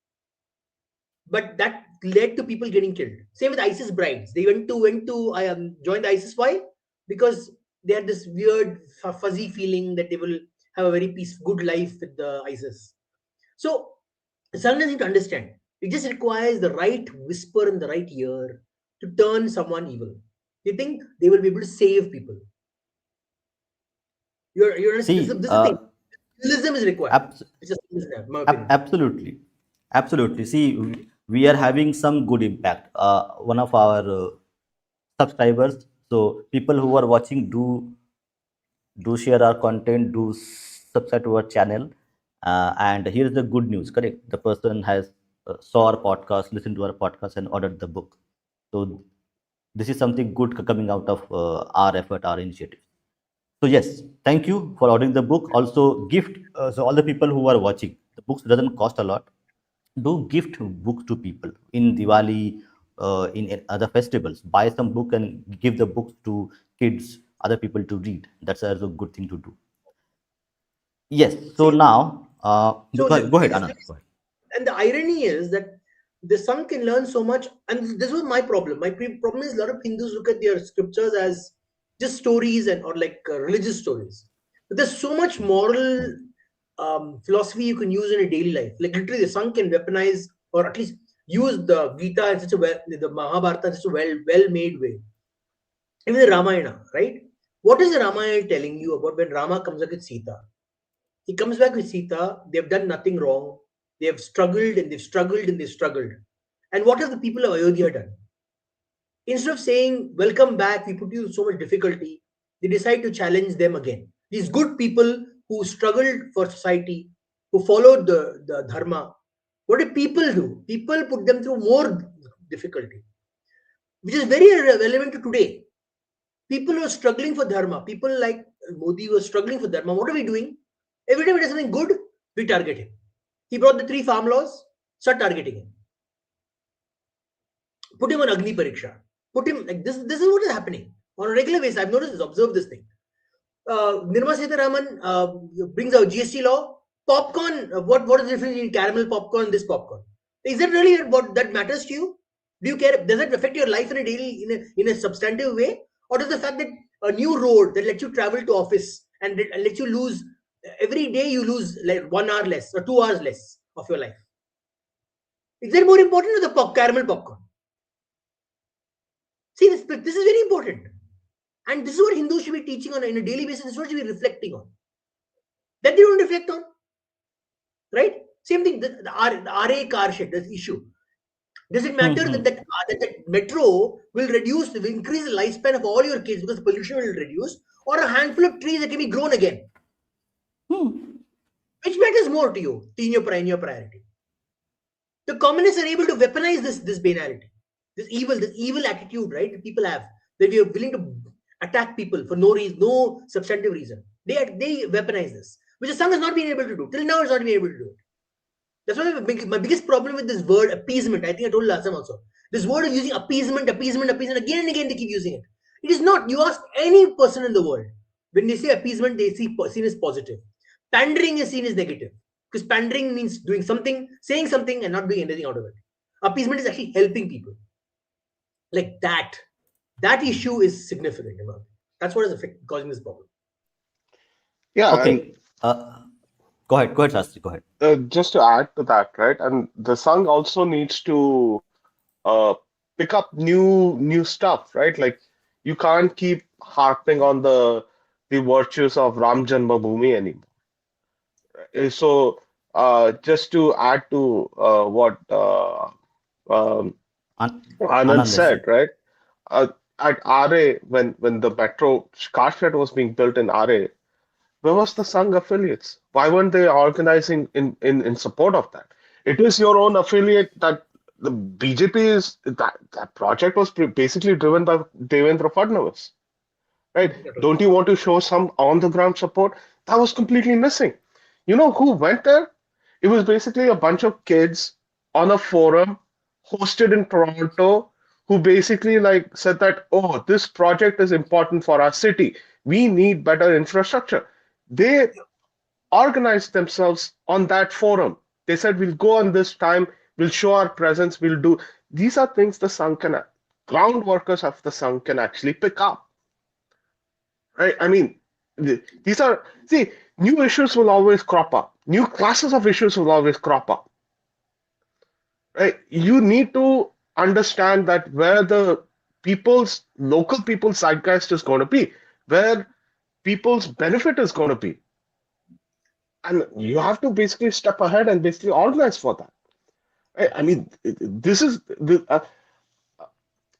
but that led to people getting killed. Same with ISIS brides. They went to I joined the ISIS. Why? Because they had this weird fuzzy feeling that they will have a very peaceful, good life with the ISIS. So sometimes you need to understand. It just requires the right whisper in the right ear to turn someone evil. They think they will be able to save people. You're See, this is the thing. Realism is required. abs- It's just in my opinion. absolutely, absolutely. See, we are having some good impact. One of our subscribers, so people who are watching, do share our content, do subscribe to our channel. And here's the good news, correct? The person has saw our podcast, listened to our podcast, and ordered the book. So this is something good coming out of our effort, our initiative. So yes, thank you for ordering the book. Also, gift. So all the people who are watching, the books doesn't cost a lot. Do gift books to people in Diwali, in other festivals. Buy some book and give the books to kids, other people to read. That's also a good thing to do. Yes. So See, now, so go ahead, it is Anand. very, Go ahead. and the irony is that the son can learn so much, and this was my problem. My problem is a lot of Hindus look at their scriptures as just stories and or like religious stories, but there's so much moral philosophy you can use in a daily life. Like literally the son can weaponize or at least use the Gita in such a the Mahabharata in such a well made way. Even the Ramayana, right? What is the Ramayana telling you about when Rama comes back with Sita? He comes back with Sita. They've done nothing wrong. They have struggled and they've struggled and they've struggled. And what have the people of Ayodhya done? Instead of saying, welcome back, we put you in so much difficulty, they decide to challenge them again. These good people who struggled for society, who followed the dharma, what did people do? People put them through more difficulty. which is very relevant to today. People who are struggling for dharma, people like Modi who are struggling for dharma, what are we doing? Every time we do something good, we target him. He brought the 3 farm laws, start targeting him. Put him on Agni Pariksha. Put him like this. This is what is happening on a regular basis. I've noticed this, observed this thing. Nirmala Sitharaman brings out GST law. Popcorn, what is the difference between caramel popcorn and this popcorn? Is that really what that matters to you? Do you care? Does it affect your life in a daily, in a substantive way? Or does the fact that a new road that lets you travel to office and lets you lose every day you lose like 1 hour less or 2 hours less of your life? Is that more important than the caramel popcorn? See, this is very important. And this is what Hindus should be teaching on a daily basis. This is what should be reflecting on. That they don't reflect on. Right? Same thing, the RA car shed, the issue. Does it matter Hmm. that metro will increase the lifespan of all your kids because pollution will reduce, or a handful of trees that can be grown again? Hmm. Which matters more to you in your priority? The communists are able to weaponize this banality, this evil attitude, right? That people have, that we are willing to attack people for no reason, no substantive reason. They weaponize this, which the Sangh has not been able to do till now. It's not been able to do it. That's why my biggest problem with this word appeasement. I think I told last time also. This word of using appeasement again and again. They keep using it. It is not. You ask any person in the world, when they say appeasement, they see seen as positive. Pandering is seen as negative because pandering means doing something, saying something, and not doing anything out of it. Appeasement is actually helping people like that. That issue is significant. That's what is causing this problem. Yeah, and Okay. Go ahead, Shastri. Go ahead. just to add to that, right? And the song also needs to uh, pick up new stuff, right? Like you can't keep harping on the virtues of Ram Janmabhoomi anymore. So just to add to what um, Anand Anand has said, said. right? Uh, at RA, when the metro car shed was being built in RA, where was the Sangh affiliates? Why weren't they organizing in support of that? It is your own affiliate that the BJP is that project was basically driven by Devendra Fadnavis, right? Don't you want to show some on the ground support? That was completely missing. You know who went there? It was basically a bunch of kids on a forum hosted in Toronto who basically like said that, oh, this project is important for our city. We need better infrastructure. They organized themselves on that forum. They said, we'll go on this time, we'll show our presence, we'll do. These are things the Sangh can, ground workers of the Sangh can actually pick up, right? I mean, these are, see, new issues will always crop up. New classes of issues will always crop up, right? You need to understand that where the local people's zeitgeist is going to be, where people's benefit is going to be. And you have to basically step ahead and basically organize for that. Right? I mean, this is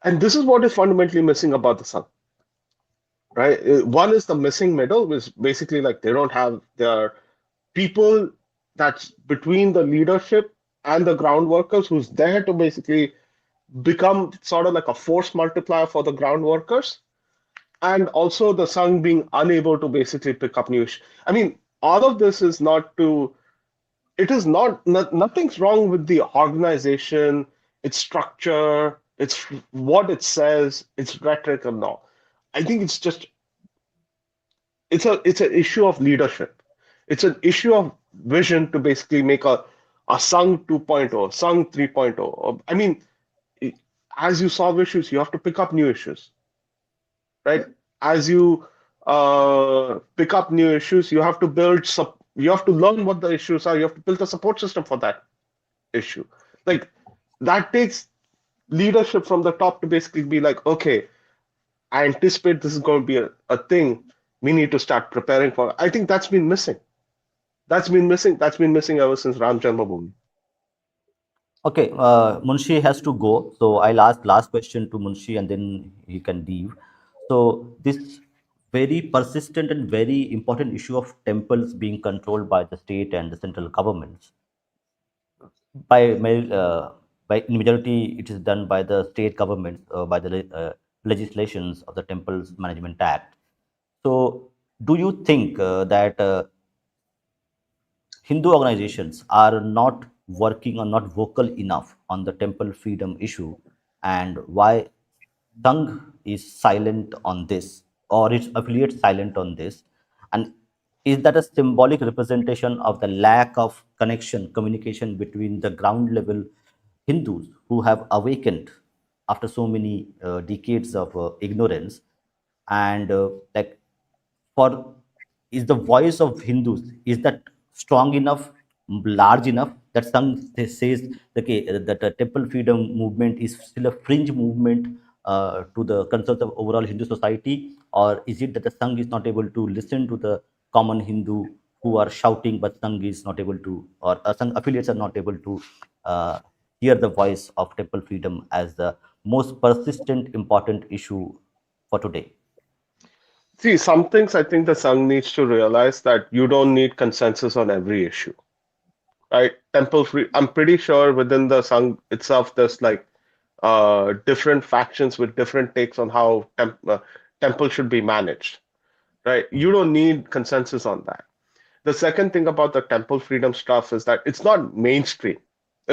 and this is what is fundamentally missing about the Sun, right? One is the missing middle, which basically like they don't have their people that's between the leadership and the ground workers who's there to basically become sort of like a force multiplier for the ground workers, and also the Sun being unable to basically pick up new. I mean, all of this is not to it is nothing's wrong with the organization, its structure, its what it says, its rhetoric and all. I think it's just it's an issue of leadership. It's an issue of vision to basically make a Sung 2.0, Sung 3.0. I mean, as you solve issues, you have to pick up new issues, right? As you pick up new issues, you have to you have to learn what the issues are. You have to build a support system for that issue. Like that takes leadership from the top to basically be like, okay, I anticipate this is going to be a thing. We need to start preparing for it. I think that's been missing. That's been missing. That's been missing ever since Ram Janmabhoomi. Okay, Munshi has to go, so I'll ask last question to Munshi, and then he can leave. So this very persistent and very important issue of temples being controlled by the state and the central governments by by in majority it is done by the state governments, by the legislations of the Temples Management Act. So, do you think that Hindu organizations are not working or not vocal enough on the temple freedom issue, and why Sangh is silent on this, or its affiliates silent on this? And is that a symbolic representation of the lack of connection, communication between the ground level Hindus who have awakened after so many decades of ignorance, and like, for, is the voice of Hindus, is that strong enough, large enough, that some says okay, that the temple freedom movement is still a fringe movement to the concerns of overall Hindu society, or is it that the Sangh is not able to listen to the common Hindu who are shouting, but Sangh is not able to, or Sangh affiliates are not able to uh, hear the voice of temple freedom as the most persistent, important issue for today? See, some things I think the Sangh needs to realize that you don't need consensus on every issue, right? Temple free. I'm pretty sure within the Sangh itself, there's like different factions with different takes on how temple should be managed, right? You don't need consensus on that. The second thing about the temple freedom stuff is that it's not mainstream.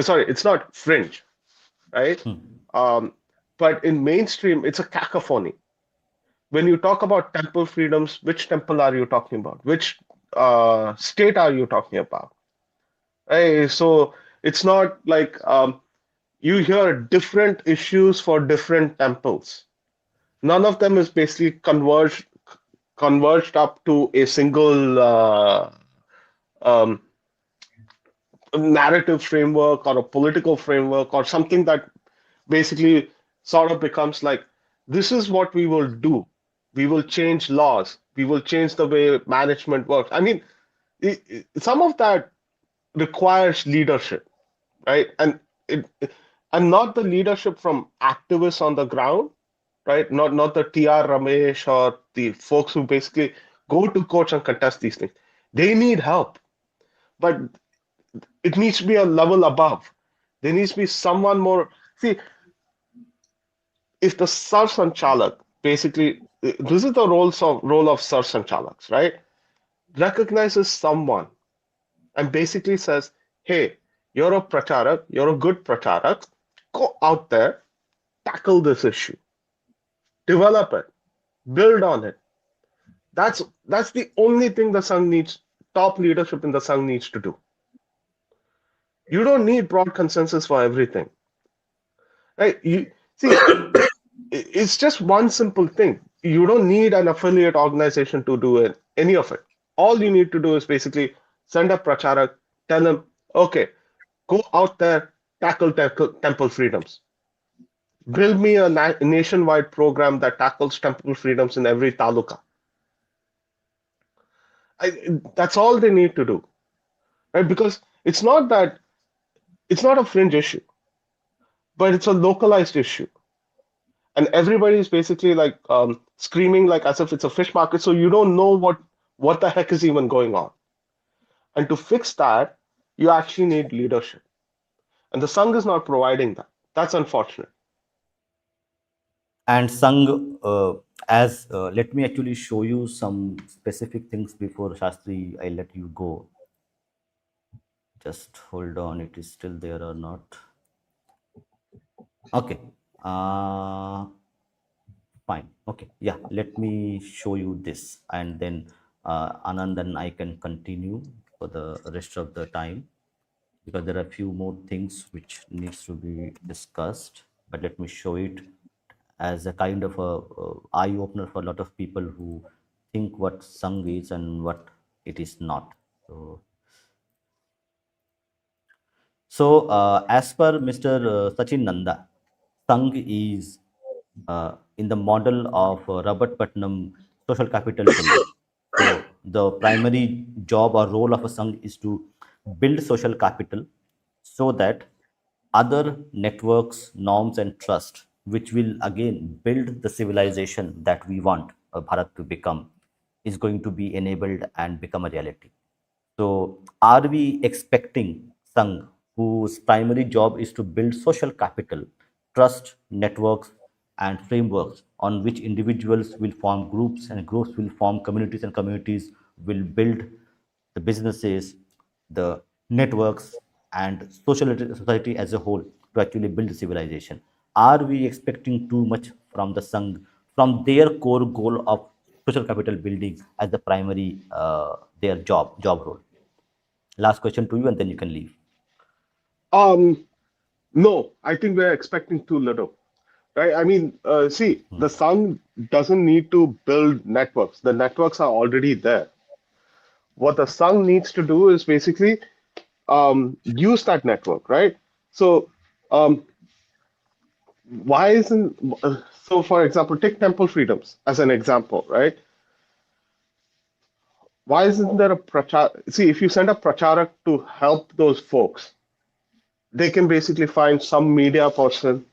Sorry, it's not fringe, right? Um, but in mainstream, it's a cacophony. When you talk about temple freedoms, which temple are you talking about? Which state are you talking about? So it's not like you hear different issues for different temples. None of them is basically converged up to a single um, narrative framework or a political framework or something that basically sort of becomes like this is what we will do. We will change laws. We will change the way management works. I mean, some of that requires leadership, right? And not the leadership from activists on the ground, right? Not the TR Ramesh or the folks who basically go to courts and contest these things. They need help, but it needs to be a level above. There needs to be someone more. See, if the Sar Sanchalak basically, this is the role of Sar Sanchalaks, right? Recognizes someone and basically says, hey, you're a pracharak, you're a good pracharak, go out there, tackle this issue, develop it, build on it. That's the only thing the Sangh needs, top leadership in the Sangh needs to do. You don't need broad consensus for everything, right? You see, it's just one simple thing. You don't need an affiliate organization to do it, any of it. All you need to do is basically send a pracharak, tell them, okay, go out there, tackle temple freedoms. Build me a nationwide program that tackles temple freedoms in every taluka. That's all they need to do, right? Because it's not a fringe issue, but it's a localized issue, and everybody is basically like screaming like as if it's a fish market. So you don't know what the heck is even going on. And to fix that, you actually need leadership, and the Sangh is not providing that. That's unfortunate. And Sangh, as let me actually show you some specific things before Shastri, I let you go. Just hold on, it is still there or not. Okay. Uh, Fine. Okay. Yeah. Let me show you this, and then Anand and I can continue for the rest of the time, because there are a few more things which needs to be discussed. But let me show it as a kind of a eye opener for a lot of people who think what Sangh is and what it is not. So, as per Mr. Sachin Nanda, Sangh is in the model of Robert Putnam social capital pillar. So, the primary job or role of a Sangh is to build social capital so that other networks, norms, and trust, which will again build the civilization that we want Bharat to become, is going to be enabled and become a reality. So, are we expecting Sangh, whose primary job is to build social capital, trust, networks, and frameworks on which individuals will form groups, and groups will form communities, and communities will build the businesses, the networks, and social society as a whole to actually build the civilization. Are we expecting too much from the Sangh, from their core goal of social capital building as the primary their job role? Last question to you, and then you can leave. Um, no, I think we're expecting too little, right? I mean, see, the sun doesn't need to build networks. The networks are already there. What the sun needs to do is basically use that network, right? So, um, why isn't so? For example, take temple freedoms as an example, right? Why isn't there a prachar? See, if you send a pracharak to help those folks, they can basically find some media person.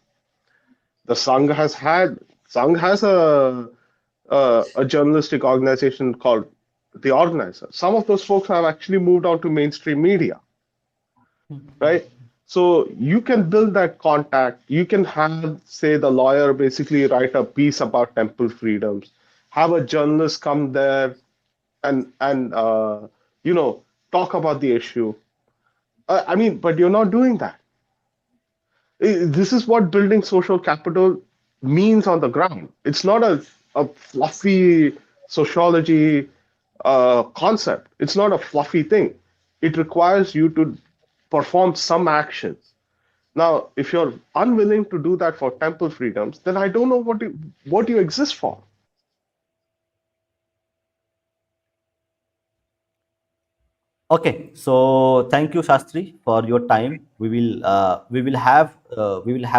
The Sangh has a journalistic organization called the Organizer. Some of those folks have actually moved on to mainstream media, right? So you can build that contact. You can have, say, the lawyer basically write a piece about temple freedoms, have a journalist come there and you know talk about the issue. I mean, but you're not doing that. This is what building social capital means on the ground. It's not a fluffy sociology concept. It's not a fluffy thing. It requires you to perform some actions. Now, if you're unwilling to do that for temple freedoms, then I don't know what you exist for. Okay, so thank you, Shastri, for your time. We will have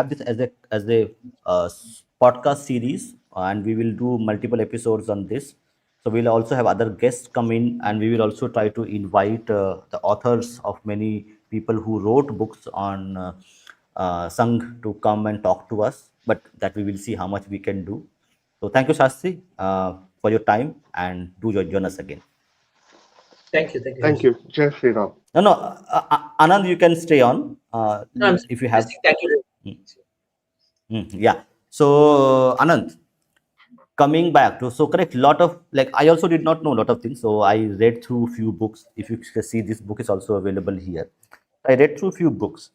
this as a podcast series, and we will do multiple episodes on this. So we'll also have other guests come in, and we will also try to invite the authors of many people who wrote books on Sangh to come and talk to us. But that we will see how much we can do. So thank you, Shastri, for your time, and do join us again. Thank you, Thank Shashi. you, Jai Shri Ram. No, no, Anand, you can stay on. No, I'm If you just have, saying thank you. yeah. So, Anand, coming back to, so correct, lot of, like, I also did not know a lot of things. So I read through few books. If you can see, this book is also available here. I read through few books.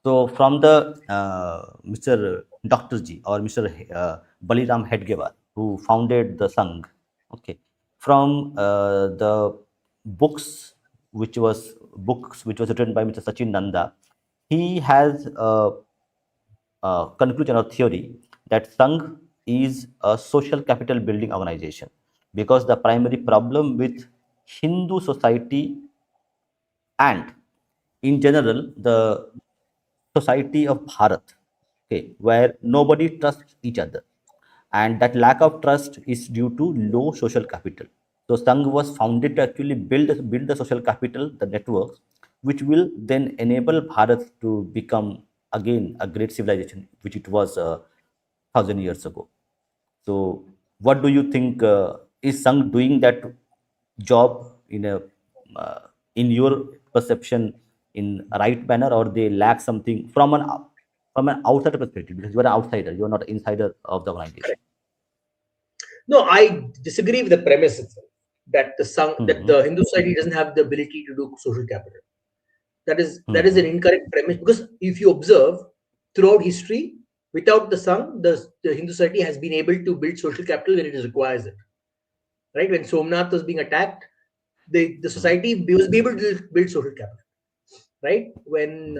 So from the Mr. Dr. G or Mr. Baliram Hedgewar, who founded the Sangh, okay, from the books which was written by Mr. Sachin Nanda, he has a conclusion or theory that Sangh is a social capital building organization, because the primary problem with Hindu society and in general the society of Bharat, okay, where nobody trusts each other, and that lack of trust is due to low social capital. So Sangh was founded to actually build the social capital, the networks, which will then enable Bharat to become again a great civilization, which it was 1,000 years ago. So, what do you think? Is Sangh doing that job uh, in your perception in a right manner, or they lack something from an outsider perspective? Because you are an outsider, you are not an insider of the organization. No, I disagree with the premise itself that that Mm-hmm. the Hindu society doesn't have the ability to do social capital. That is an Mm-hmm. incorrect premise, because if you observe throughout history, without the Sangh, the Hindu society has been able to build social capital when it requires it. Right, when Somnath was being attacked, the society was able to build social capital. Right, when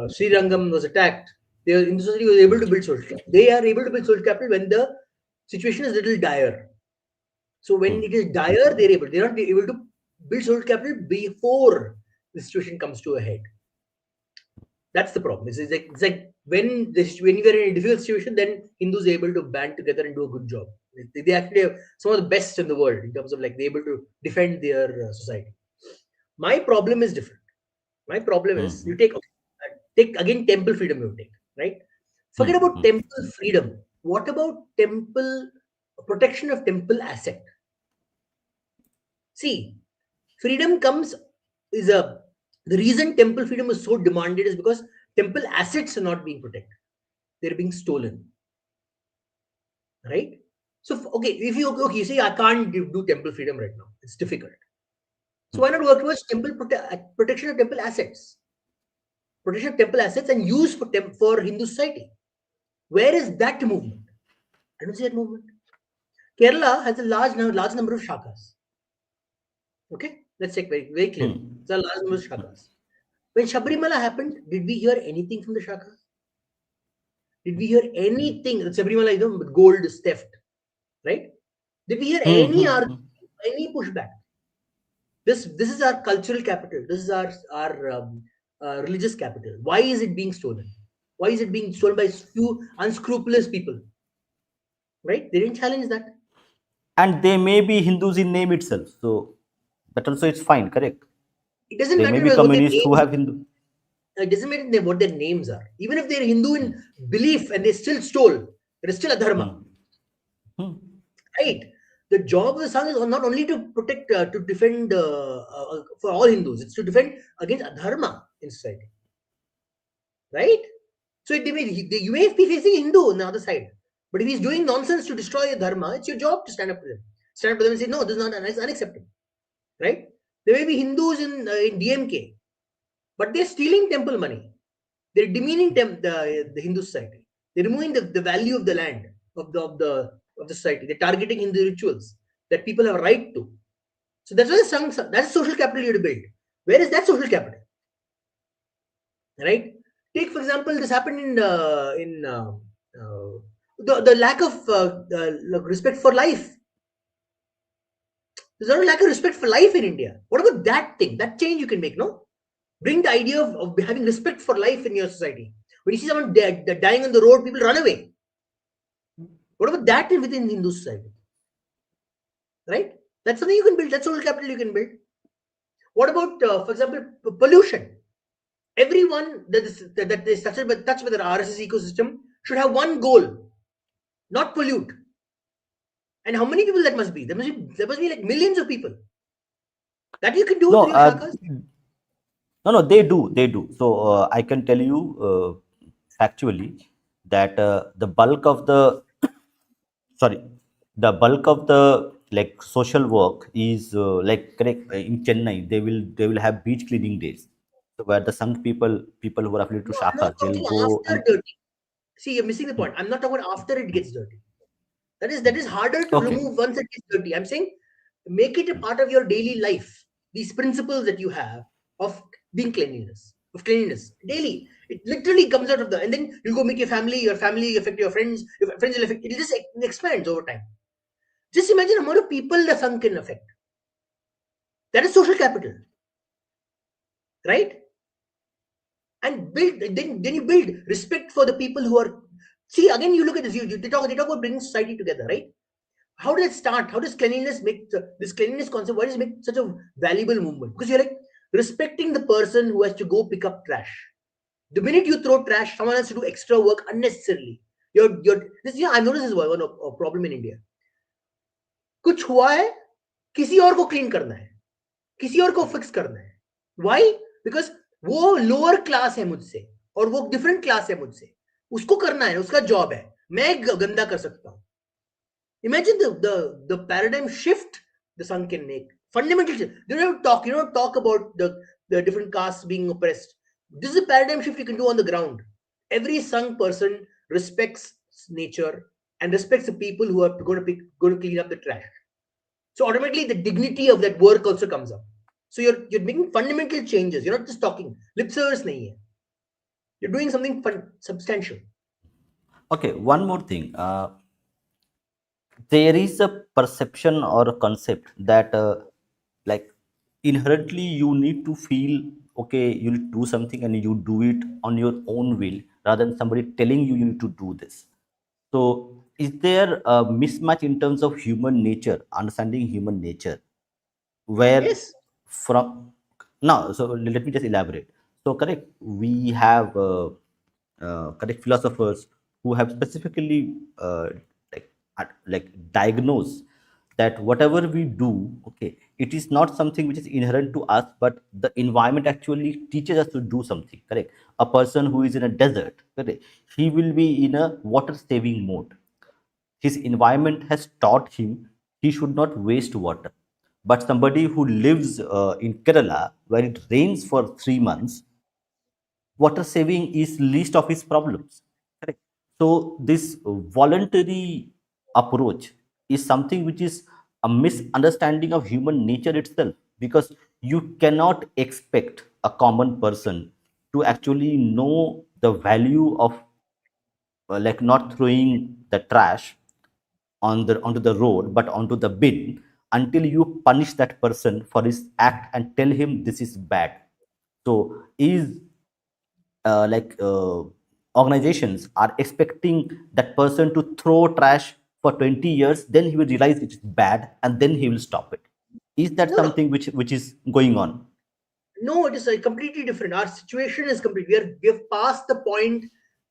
Sri Rangam was attacked, the Hindu society was able to build social capital. They are able to build social capital when the situation is little dire. So when it is dire, they're not able to build social capital before the situation comes to a head. That's the problem. It's like when you are in a difficult situation, then Hindus are able to band together and do a good job. They actually have some of the best in the world in terms of like they're able to defend their society. My problem is different. My problem is Mm-hmm. you take again temple freedom. You take, right. Forget about Mm-hmm. temple freedom. What about temple protection of temple asset? See, freedom comes is a The reason temple freedom is so demanded is because temple assets are not being protected; they're being stolen, right? So, okay, if you okay, you say I can't do temple freedom right now; it's difficult. So why not work towards protection of temple assets, protection of temple assets, and use for Hindu society? Where is that movement? I don't see that movement. Kerala has a large number of shakas. Okay, let's take very clearly. Hmm. It's a large number of shakas. When Shabrimala happened, did we hear anything from the shakas? Did we hear anything? Sabrimala, gold is theft, right? Did we hear Hmm. any Hmm. argument, any pushback? This is our cultural capital. This is our religious capital. Why is it being stolen? Why is it being stolen by few unscrupulous people? Right? They didn't challenge that. And they may be Hindus in name itself. So that also is fine, correct? It doesn't They may matter be what their communists who names have are. Hindu. It doesn't matter what their names are. Even if they're Hindu in belief and they still stole, it is still a dharma, Hmm. Hmm. right? The job of the Sangh is not only to protect, to defend for all Hindus. It's to defend against adharma in society, right? So you may be facing Hindu on the other side, but if he's doing nonsense to destroy your dharma, it's your job to stand up to them. Stand up to them and say, no, this is not unacceptable, right? There may be Hindus in DMK, but they're stealing temple money. They're demeaning the Hindu society. They're removing the value of the land of the society. They're targeting Hindu rituals that people have a right to. So that's why that's social capital you have to build. Where is that social capital? Right? Take for example, this happened uh, the lack of respect for life. There's not a lack of respect for life in India. What about that thing? That change you can make, no? Bring the idea of having respect for life in your society. When you see someone dead, dying on the road, people run away. What about that within Hindu society? Right? That's something you can build. That's social capital you can build. What about, for example, pollution? Everyone that is touched with the RSS ecosystem should have one goal: not pollute. And how many people that must be? There must be like millions of people that you can do No, through your shakas. no, they do. So I can tell you factually that sorry, the bulk of the like social work is like correct in Chennai. They will have beach cleaning days, so where the Sangh people who are affiliated to No, I'm not Shakhas, they'll talking go after and dirty. See, you're missing the point. I'm not talking about after it gets dirty. That is harder to okay. remove once it gets dirty. I'm saying make it a part of your daily life. These principles that you have of cleanliness daily. It literally comes out of and then you go make your family affect your friends will affect. It just expands over time. Just imagine the amount of people the sun can affect. That is social capital, right? And then you build respect for the people who are. See, again, you look at this. They talk about bringing society together, right? How does it start? How does cleanliness make this cleanliness concept? Why does it make such a valuable movement? Because you're like respecting the person who has to go pick up trash. The minute you throw trash, someone has to do extra work unnecessarily. I've noticed this one a problem in India. कुछ हुआ है, किसी और को clean करना है, किसी और को फिक्स करना है. वाई? बिकॉज वो लोअर क्लास है मुझसे और वो डिफरेंट क्लास है मुझसे. उसको करना है, उसका जॉब है. मैं गंदा कर सकता हूं. Imagine the paradigm shift the sun can make. Fundamental shift. You don't talk about the different castes being oppressed. This is a paradigm shift you can do on the ground. Every Sangh person respects nature and respects the people who are going to clean up the trash. So automatically the dignity of that work also comes up. So you're making fundamental changes. You're not just talking. Lip service nahi hai. You're doing something substantial. Okay, one more thing. There is a perception or a concept that like inherently you need to feel okay, you need to do something and you do it on your own will rather than somebody telling you you need to do this. So is there a mismatch in terms of human nature, understanding human nature, where Yes. from now, so let me just elaborate. So correct, we have correct philosophers who have specifically like like diagnosed that whatever we do, okay, it is not something which is inherent to us, but the environment actually teaches us to do something, correct? A person who is in a desert, correct, he will be in a water saving mode. His environment has taught him he should not waste water. But somebody who lives in Kerala, where it rains for 3 months, water saving is least of his problems. Correct. So this voluntary approach is something which is a misunderstanding of human nature itself, because you cannot expect a common person to actually know the value of like not throwing the trash on the onto the road but onto the bin until you punish that person for his act and tell him this is bad. So is like organizations are expecting that person to throw trash for 20 years, then he will realize it's bad and then he will stop it. Is that No, no, something which is going on? no. It is completely different. Our situation is complete. We have passed the point.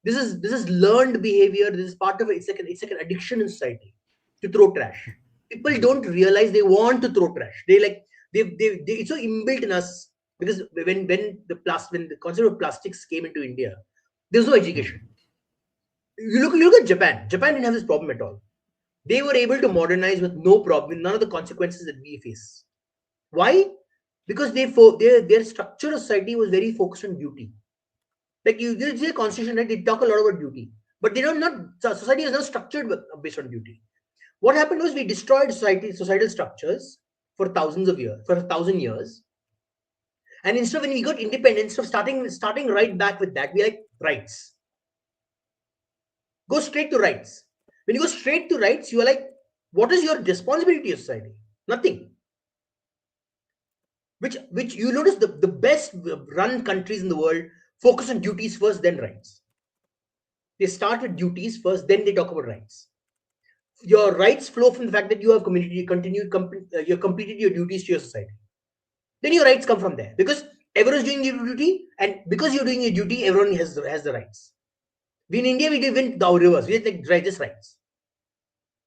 This is learned behavior. This is part of it. It's like an addiction in society to throw trash. People don't realize they want to throw trash. They it's so inbuilt in us, because when the concept of plastics came into India, there's no education. You look at Japan. Japan didn't have this problem at all. They were able to modernize with no problem, none of the consequences that we face. Why? Because their structure of society was very focused on duty. Like you see a constitution, right? They talk a lot about duty, but they don't not society is not structured based on duty. What happened was we destroyed societal structures for thousands of years, for 1,000 years, and instead of when we got independence, of starting right back with that, we like rights. Go straight to rights. When you go straight to rights, you are like, what is your responsibility to society? Nothing. Which you notice the best run countries in the world focus on duties first, then rights. They start with duties first, then they talk about rights. Your rights flow from the fact that you have you completed your duties to your society. Then your rights come from there, because everyone is doing your duty, and because you're doing your duty, everyone has the rights. We in India we did the reverse. We had like just rights,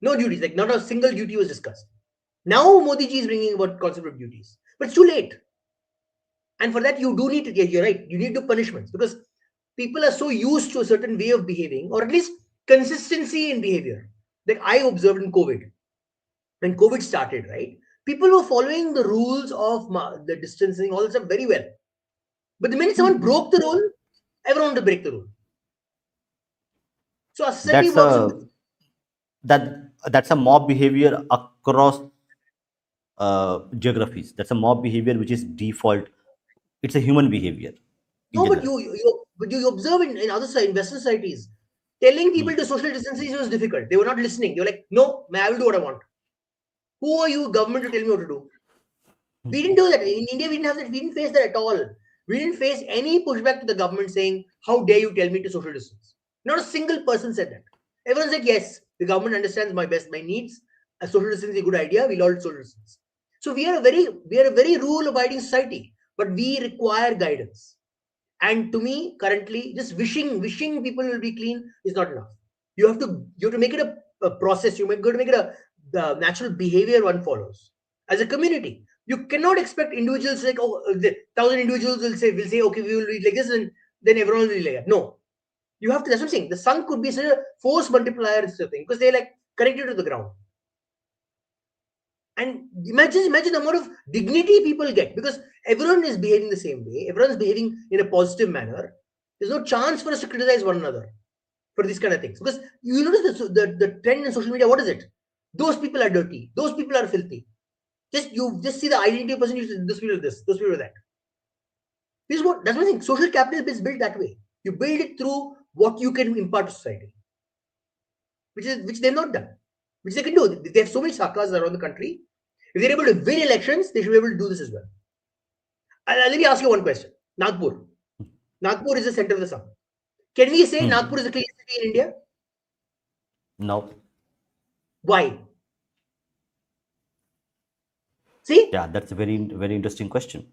no duties. Like not a single duty was discussed. Now Modi ji is bringing about concept of duties, but it's too late. And for that, you do need to, yeah, you're right, you need to punishments, because people are so used to a certain way of behaving, or at least consistency in behavior. Like I observed in COVID, when COVID started, right? People were following the rules of the distancing, all that stuff very well. But the minute someone broke the rule, everyone wanted to break the rule. So our society That's works on a that's a mob behavior across geographies. That's a mob behavior which is default. It's a human behavior in no, but general. you observe in other side, in Western societies, telling Hmm. people to social distancing was difficult. They were not listening. They were like, no, man, I will do what I want. Who are you, government, to tell me what to do? We didn't do that. In India, we didn't have that. We didn't face that at all. We didn't face any pushback to the government saying, how dare you tell me to social distance? Not a single person said that. Everyone said, yes, the government understands my needs. A social distance is a good idea. We'll all social distance. So we are a very rule abiding society, but we require guidance. And to me, currently, just wishing people will be clean is not enough. You have to make it a process. Got to make it the natural behavior one follows as a community. You cannot expect individuals like, oh, 1,000 individuals will say okay, we will be like this, and then everyone will be like that. No, you have to. That's what I'm saying. The sun could be such a force multiplier instead of thing, because they're like connected to the ground. And imagine the amount of dignity people get, because everyone is behaving the same way. Everyone's behaving in a positive manner. There's no chance for us to criticize one another for these kind of things, because you notice the trend in social media. What is it? Those people are dirty. Those people are filthy. You just see the identity of person. You say, those people are this. Those people are that. This is what that's what I think. Social capital is built that way. You build it through what you can impart to society, which they've not done, which they can do. They have so many sakas around the country. If they're able to win elections, they should be able to do this as well. Let me ask you one question. Nagpur. Nagpur is the center of the sun. Can we say Hmm. Nagpur is the cleanest city in India? No. Why? See, Yeah, that's a very interesting question.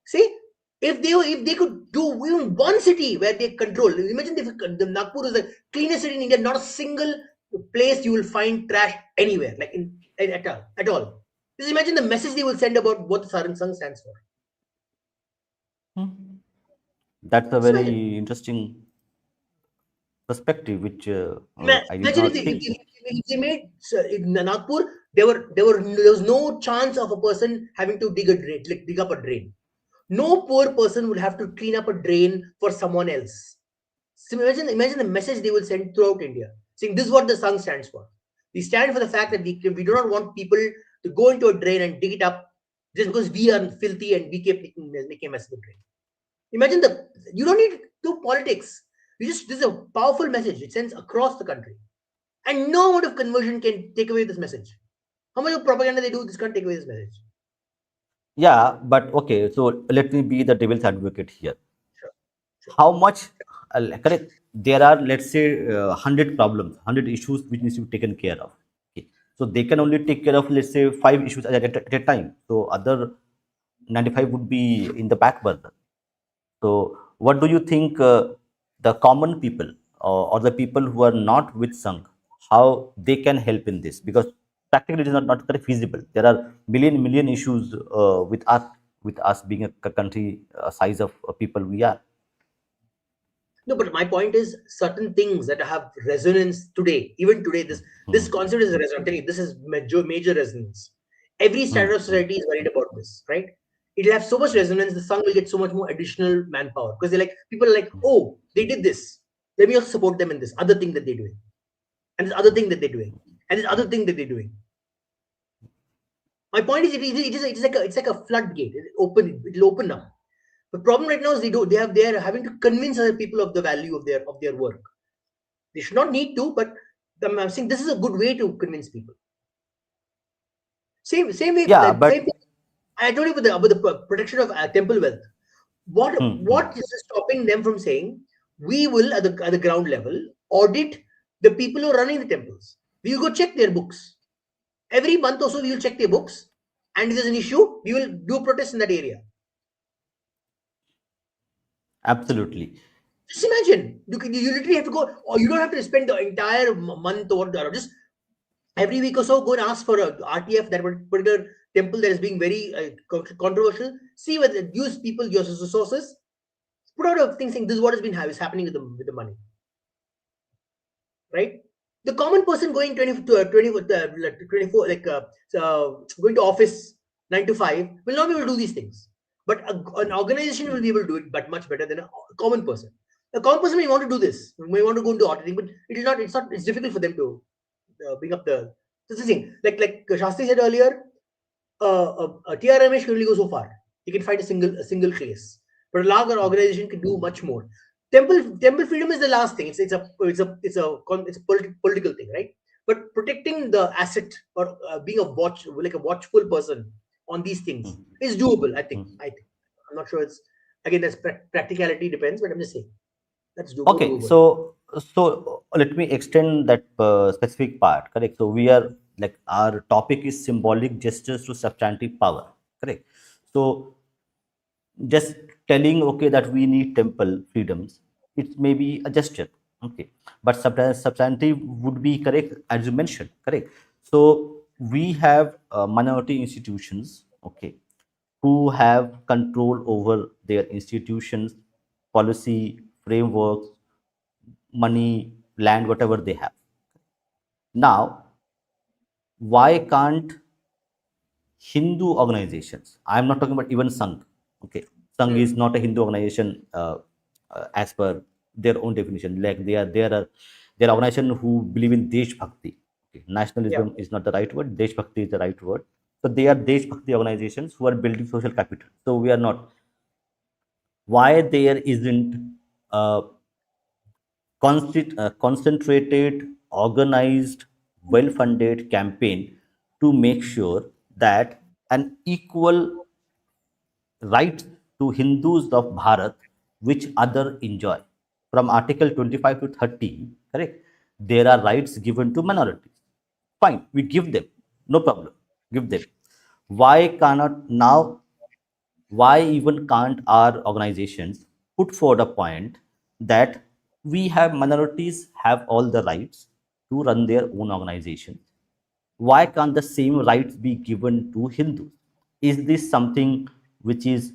see, if they could do even one city where they control. Imagine if the Nagpur is the cleanest city in India. Not a single place you will find trash anywhere. Like in at all. Just imagine the message they will send about what the Saran Sangh stands for. That's a Just imagine. very interesting perspective, which I did Imagine not think. if they made in Nagpur, there was no chance of a person having to dig a drain, like dig up a drain. No poor person would have to clean up a drain for someone else. So imagine the message they will send throughout India, saying this is what the Sangh stands for. We stand for the fact that we do not want people to go into a drain and dig it up just because we are filthy and we keep making a mess of the drain. Imagine you don't need to politics. This is a powerful message. It sends across the country. And no amount of conversion can take away this message. How much of propaganda they do, this can't take away this message. Yeah, but okay. So let me be the devil's advocate here. Sure, sure. How much? Correct. There are, let's say, 100 problems, 100 issues which needs to be taken care of. Okay. So they can only take care of, let's say, 5 issues at a time. So other 95 would be in the back burner. So, what do you think the common people or the people who are not with Sangh, how they can help in this? Because practically it is not very feasible. There are million issues with us being a country size of people we are. No, but my point is certain things that have resonance today, even today, this Hmm. concept is a resonance. I'm telling you, this is major resonance. Every Hmm. standard of society is worried about this, right? It'll have so much resonance, the Sangh will get so much more additional manpower. Because they're like, people are like, oh, they did this. Let me also support them in this other thing that they're doing. And this other thing that they're doing. And this other thing that they're doing. My point is, it's like a floodgate. It'll open up. The problem right now is they are having to convince other people of the value of their work. They should not need to, but I'm saying this is a good way to convince people. Same way, Yeah, like, same but thing. I told you about the protection of temple wealth. hmm. What is stopping them from saying we will at the ground level audit the people who are running the temples? We will go check their books every month or so. We will check their books, and if there's an issue, we will do protest in that area. Absolutely. Just imagine you literally have to go, or you don't have to spend the entire month or just every week or so go and ask for a RTF that particular temple that is being very controversial. See whether use people your resources. Put out a thing saying this is what has been is happening with the money, right? The common person going 20 to 20 like 24 going to office 9 to 5 will not be able to do these things, but an organization will be able to do it but much better than a common person. A common person may want to do this, may want to go into auditing, but it's difficult for them to bring up the thing. Like Shastri said earlier, a TRMH can only go so far. He can fight a single case, but a larger organization can do much more. Temple freedom is the last thing. It's a political thing, right? But protecting the asset or being a watchful person on these things is doable. I think. I'm not sure. It's again that's practicality depends, but I'm just saying that's more Okay, doable. so let me extend that specific part. Correct. So we are like our topic is symbolic gestures to substantive power. Correct. So just telling okay that we need temple freedoms, it may be a gesture. Okay, but sometimes substantive would be correct as you mentioned. Correct. So we have minority institutions. Okay, who have control over their institutions, policy frameworks, money, land, whatever they have. Now, why can't Hindu organizations? I'm not talking about even Sangh. Okay, Sangh Hmm. is not a Hindu organization as per their own definition. Like they are organization who believe in Desh Bhakti. Okay. Yeah. Nationalism is not the right word. Desh Bhakti is the right word. So they are Desh Bhakti organizations who are building social capital. So we are not. Why there isn't uh, concentrated, organized, well funded campaign to make sure that an equal right to Hindus of Bharat, which other enjoy. From Article 25 to 30, correct? There are rights given to minorities. Fine, we give them, no problem, give them. Why cannot now why even can't our organizations put forward a point that we have minorities have all the rights to run their own organization, Why can't the same rights be given to Hindus? Is this something which is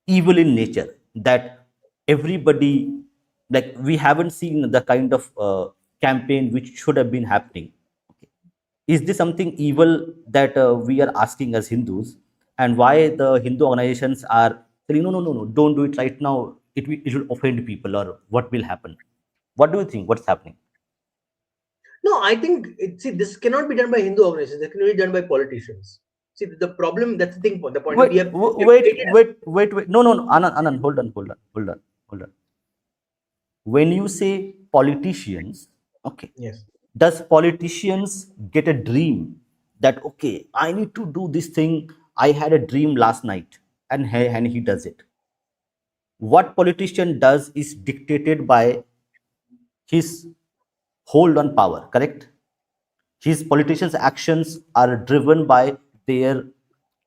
evil in nature, that everybody, like, we haven't seen the kind of campaign which should have been happening? Okay. Is this something evil that we are asking as Hindus, and why the Hindu organizations are saying no, no, no, no, don't do it right now, it will offend people, or what will happen? What do you think, what's happening? No, I think see, this cannot be done by Hindu organizations. This can be done by politicians. See, the problem, that's the thing. The point is Wait, we have wait, created. wait. No, no, no. Anand, Anand, hold on. When you say politicians, okay, Yes, does politicians get a dream that, okay, I need to do this thing? I had a dream last night, and he does it. What politician does is dictated by his hold on power, correct? His politicians' actions are driven by their yes,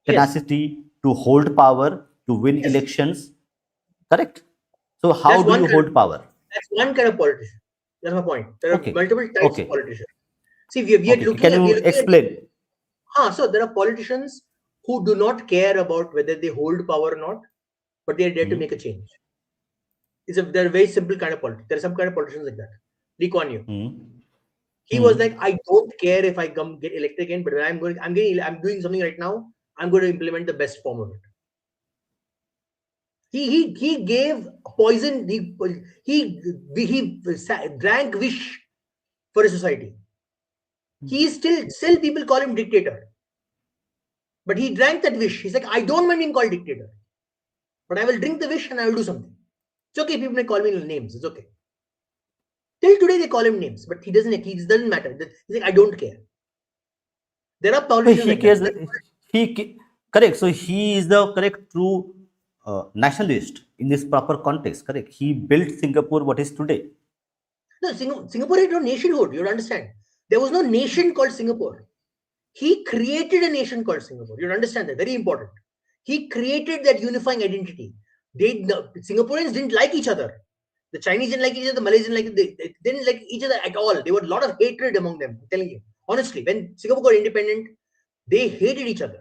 tenacity to hold power, to win yes. elections, correct? So, how That's do one you kind. hold power? That's one kind of politician. That's my point. There are Okay, multiple types of okay, politicians. See, we are okay. looking Can at you we are looking at. explain? So there are politicians who do not care about whether they hold power or not, but they are there to make a Hmm, change. They're a very simple kind of politics. There are some kind of politicians like that. Lee Kuan Yew. hmm, He was like, hmm. I don't care if I come get elected again, but when I'm doing something right now. I'm going to implement the best form of it. He gave poison. He drank wish for a society. He still people call him dictator, but he drank that wish. He's like, I don't mind being called dictator, but I will drink the wish and I will do something. It's okay. People may call me names. It's okay. Till today they call him names, but he doesn't. He doesn't matter. He's like, I don't care. There are So politicians he like that. cares. Correct. So he is the correct true nationalist in this proper context. Correct. He built Singapore what is today. No, Singapore had no nationhood. You understand? There was no nation called Singapore. He created a nation called Singapore. You understand that? Very important. He created that unifying identity. Singaporeans didn't like each other. The Chinese didn't like each other. The Malaysians didn't like they didn't like each other at all. There were a lot of hatred among them. I'm telling you honestly. When Singapore got independent, they hated each other.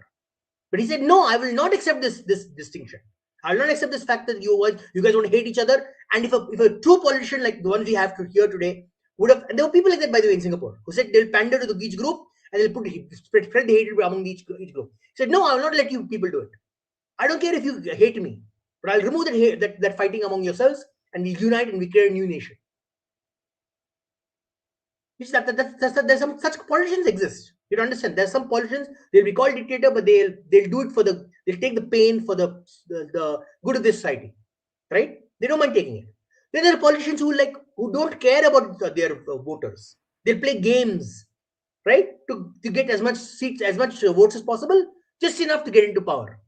But he said, "No, I will not accept this distinction. I will not accept this fact that you guys want to hate each other." And if a true politician like the ones we have to hear today would have, and there were people like that by the way in Singapore who said they'll pander to each group and they'll spread the hatred among each group. He said, "No, I will not let you people do it. I don't care if you hate me, but I'll remove that fighting among yourselves and we'll unite and we create a new nation." Which there's some such politicians exist. You don't understand. There's some politicians they'll be called dictator, but they'll do it they'll take the pain for the good of this society, right? They don't mind taking it. Then there are politicians who don't care about their voters. They'll play games, right, to get as much seats, as much votes as possible, just enough to get into power.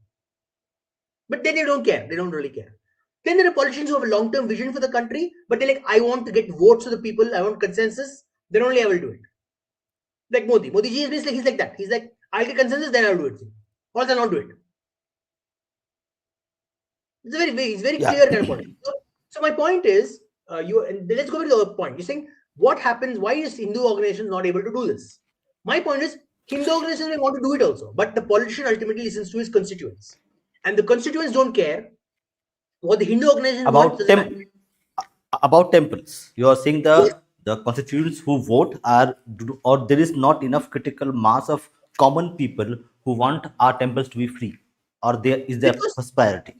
But then they don't care. They don't really care. Then there are politicians who have a long-term vision for the country, but they're like, I want to get votes of the people. I want consensus. Then only I will do it. Like Modi. Modi ji is basically he's like that. He's like, I'll get consensus, then I'll do it. Or else I'll not do it. It's very Yeah. clear kind of politics. So my point is, let's go to the other point. You're saying what happens? Why is Hindu organizations not able to do this? My point is, Hindu organizations may want to do it also, but the politician ultimately listens to his constituents, and the constituents don't care what the Hindu organization wants. about Doesn't matter. tem- about temples, you are saying Yes, the constituents who vote are, or there is not enough critical mass of common people who want our temples to be free, or there is there because prosperity?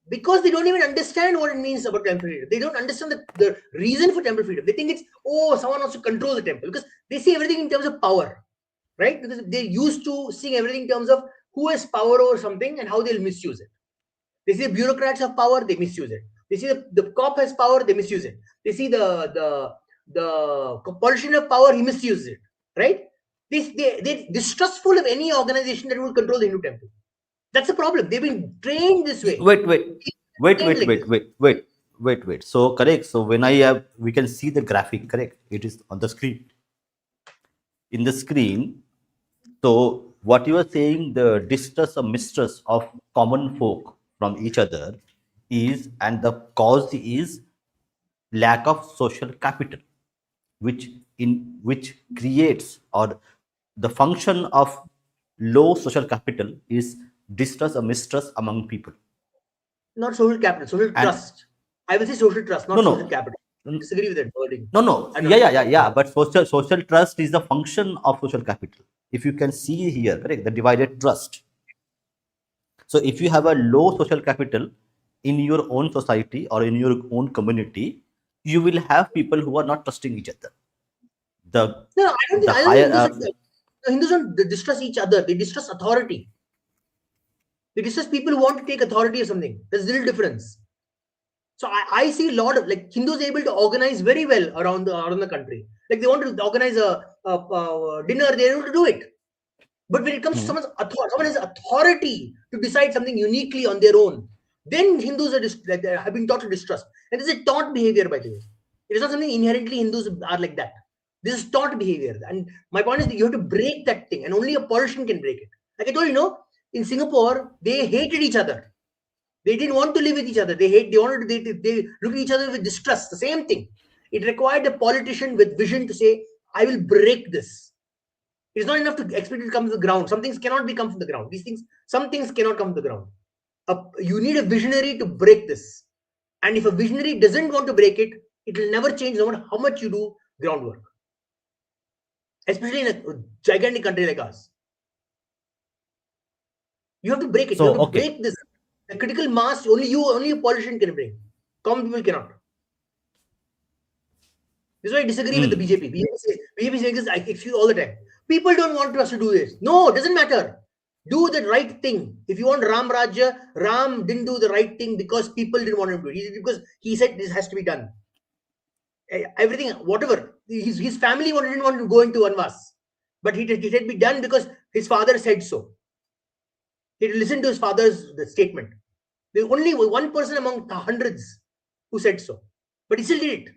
because they don't even understand what it means about temple freedom. They don't understand the reason for temple freedom. They think it's, oh, someone wants to control the temple because they see everything in terms of power, right? Because they're used to seeing everything in terms of who has power over something and how they'll misuse it. They see the bureaucrats have power, they misuse it. They see the cop has power, they misuse it. They see the politician of power, he misuses it, right? They're distrustful of any organization that will control the Hindu temple. That's the problem. They've been trained this way. Wait, wait, wait, Trained wait, like wait, this. wait, wait, wait. So correct. So when I have, we can see the graphic. Correct. It is on the screen. In the screen. So what you are saying, the distrust or mistrust of common folk from each other is, and the cause is lack of social capital, which creates or the function of low social capital is distrust or mistrust among people. Not social capital, social And trust. I will say social trust, no, not social no, capital. n- Disagree with that wording. no, no. I don't Yeah, know. yeah, yeah, yeah. But social trust is the function of social capital. If you can see here, correct, the divided trust. So if you have a low social capital in your own society or in your own community, you will have people who are not trusting each other. The No, the I don't think higher Hindus, Hindus don't distrust each other. They distrust authority. They distrust people who want to take authority or something. There's a little difference. So I see a lot of like Hindus able to organize very well around the country. Like they want to organize a dinner, they're able to do it. But when it comes to Hmm. someone has authority to decide something uniquely on their own, then Hindus are like, have been taught to distrust. And this is a taught behavior, by the way. It is not something inherently Hindus are like that. This is taught behavior. And my point is that you have to break that thing, and only a politician can break it. Like I told you, in Singapore, they hated each other. They didn't want to live with each other. They wanted to, they look at each other with distrust. The same thing. It required a politician with vision to say, I will break this. It's not enough to expect it to come to the ground. Some things cannot be come from the ground. Some things cannot come to the ground. You need a visionary to break this. And if a visionary doesn't want to break it, it will never change no matter how much you do groundwork. Especially in a gigantic country like ours. You have to break it. You So have to okay. break this. The critical mass, only a politician can bring. Common people cannot. This is why I disagree with the Hmm. BJP. BJP says this, I excuse all the time. People don't want us to do this. No, it doesn't matter. Do the right thing. If you want Ram Rajya, Ram didn't do the right thing because people didn't want him to do it. Because he said this has to be done. Everything, whatever. His family didn't want to go into Vanvas. But it had to be done because his father said so. He listened to his father's statement. There was only one person among hundreds who said so. But he still did it.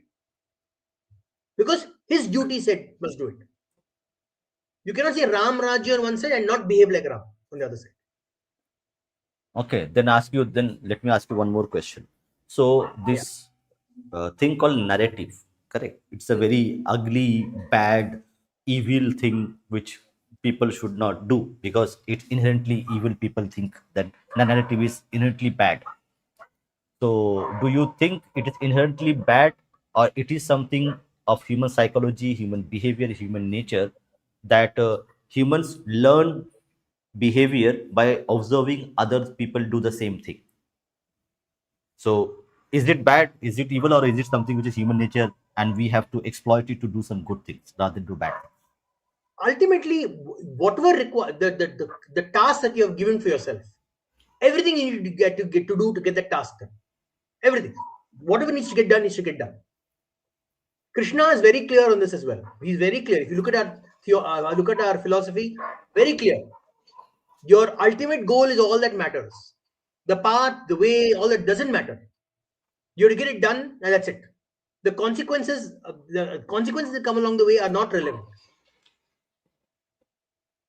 Because his duty said must do it. You cannot say Ram Rajya on one side and not behave like Ram on the other side. Okay, then ask you. Then let me ask you one more question. So Yeah. this thing called narrative, correct? It's a very ugly, bad, evil thing which people should not do because it's inherently evil. People think that the narrative is inherently bad. So, do you think it is inherently bad, or it is something of human psychology, human behavior, human nature that humans learn behavior by observing other people do the same thing? So, is it bad? Is it evil, or is it something which is human nature and we have to exploit it to do some good things rather than do bad things? Ultimately, whatever the task that you have given for yourself, everything you need to do to get that task done. Everything. Whatever needs to get done needs to get done. Krishna is very clear on this as well. He's very clear. If you look at look at our philosophy, very clear. Your ultimate goal is all that matters. The path, the way, all that doesn't matter. You have to get it done, and that's it. The consequences that come along the way are not relevant.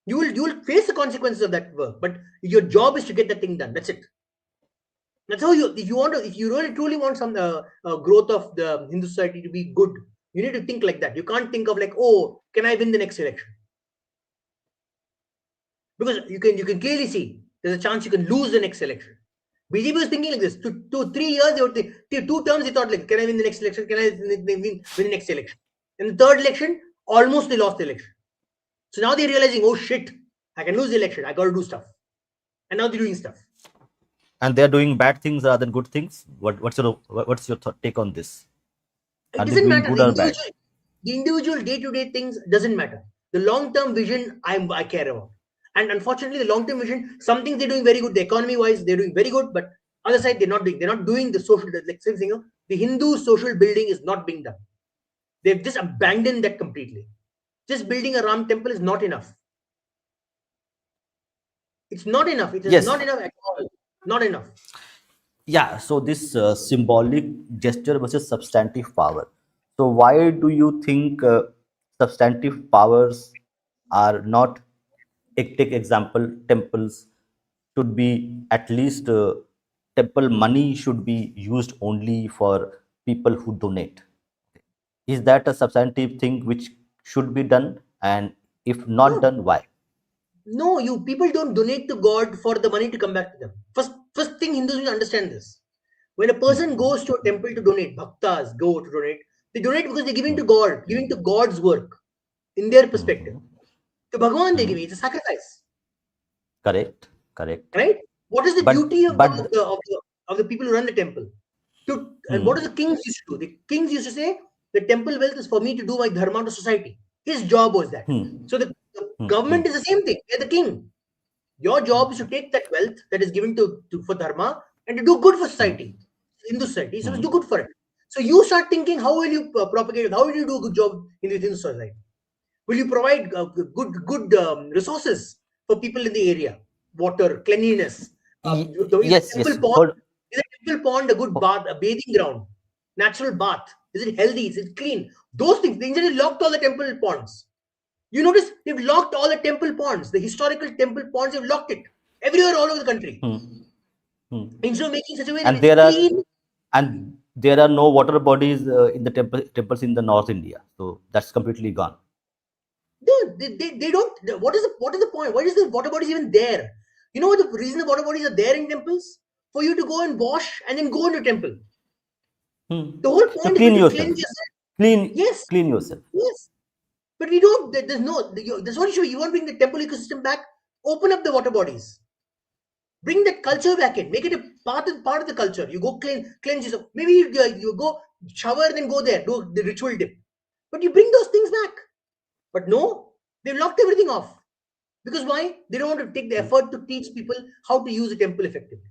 You will face the consequences of that work, but your job is to get that thing done. That's it. That's how you if you really truly want some growth of the Hindu society to be good, you need to think like that. You can't think of like, oh, can I win the next election? Because you can clearly see there's a chance you can lose the next election. BJP was thinking like this. 2 3 years, they would think, 2 terms, they thought like, can I win the next election? Can I win the next election? In the third election, almost they lost the election. So now they're realizing, oh shit, I can lose the election. I got to do stuff. And now they're doing stuff. And they are doing bad things rather than good things. What's your take on this? It Are they doesn't doing matter. good or bad? The individual day-to-day things doesn't matter. The long-term vision I care about. And unfortunately, the long-term vision, some things they're doing very good. The economy-wise, they're doing very good, but other side they're not doing. They're not doing the social, like same thing. The Hindu social building is not being done. They've just abandoned that completely. Just building a Ram temple is not enough. It's not enough. It is Yes. not enough at all. Not enough. Yeah, so this symbolic gesture versus substantive power. So why do you think substantive powers are not? Take example, temples should be at least temple money should be used only for people who donate. Is that a substantive thing which should be done? And If not No, done, why? no, you people don't donate to God for the money to come back to them. First thing Hindus will understand this. When a person Hmm. goes to a temple to donate, bhaktas go to donate, they donate because they're giving Hmm. to God, giving to God's work in their perspective. Hmm. To Bhagavan they're Hmm. giving, it's a sacrifice. Correct. Correct. Right? What is the But duty of the but of the of the, of the people who run the temple? And what hmm. does the kings used to do? The kings used to say, the temple wealth is for me to do my dharma to society. His job was that. Hmm. So the Hmm. Hmm. government is the same thing. They're the king. Your job is to take that wealth that is given to for dharma and to do good for Hmm. society. Hindu society, so do Hmm. good for it. So you start thinking, how will you propagate it? How will you do a good job in the Hindu society? Will you provide good resources for people in the area? Water, cleanliness. Is a Yes. temple Yes. pond? Hold. Is a temple pond a good ho- bath, a bathing ground, natural bath? Is it healthy? Is it clean? Those things. They engineers locked all the temple ponds. You notice they've locked all the temple ponds, the historical temple ponds. They've locked it everywhere, all over the country. Hmm. Hmm. Instead of making such a way that And it's there are clean. no water bodies in the temples in the North India. So that's completely gone. They don't. What is the point? Why is the water bodies even there? You know what the reason the water bodies are there in temples? For you to go and wash and then go into temple. Hmm. The whole To point is for clean you to yourself. cleanse yourself. Clean Yes, clean yourself. yes. But we don't. There's no. That's what you want to bring the temple ecosystem back. Open up the water bodies. Bring that culture back in. Make it a part of the culture. You go cleanse yourself. Maybe you go shower and then go there, do the ritual dip. But you bring those things back. But no, they've locked everything off. Because why? They don't want to take the effort to teach people how to use a temple effectively.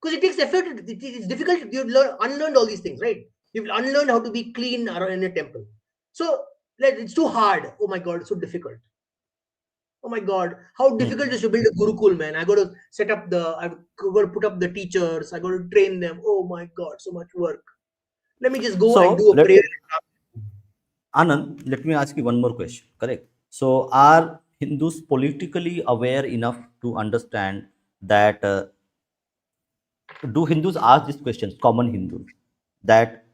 Because it takes effort. It's difficult. You've unlearned all these things, right? You've unlearned how to be clean in a temple. So it's too hard. Oh my God, it's so difficult. Oh my God, how difficult it Hmm. is to build a Gurukul, man. I got to set up I've got to put up the teachers. I got to train them. Oh my God, so much work. Let me just go and So do a prayer. Anand, let me ask you one more question. Correct. So are Hindus politically aware enough to understand that do Hindus ask these questions, common Hindus, that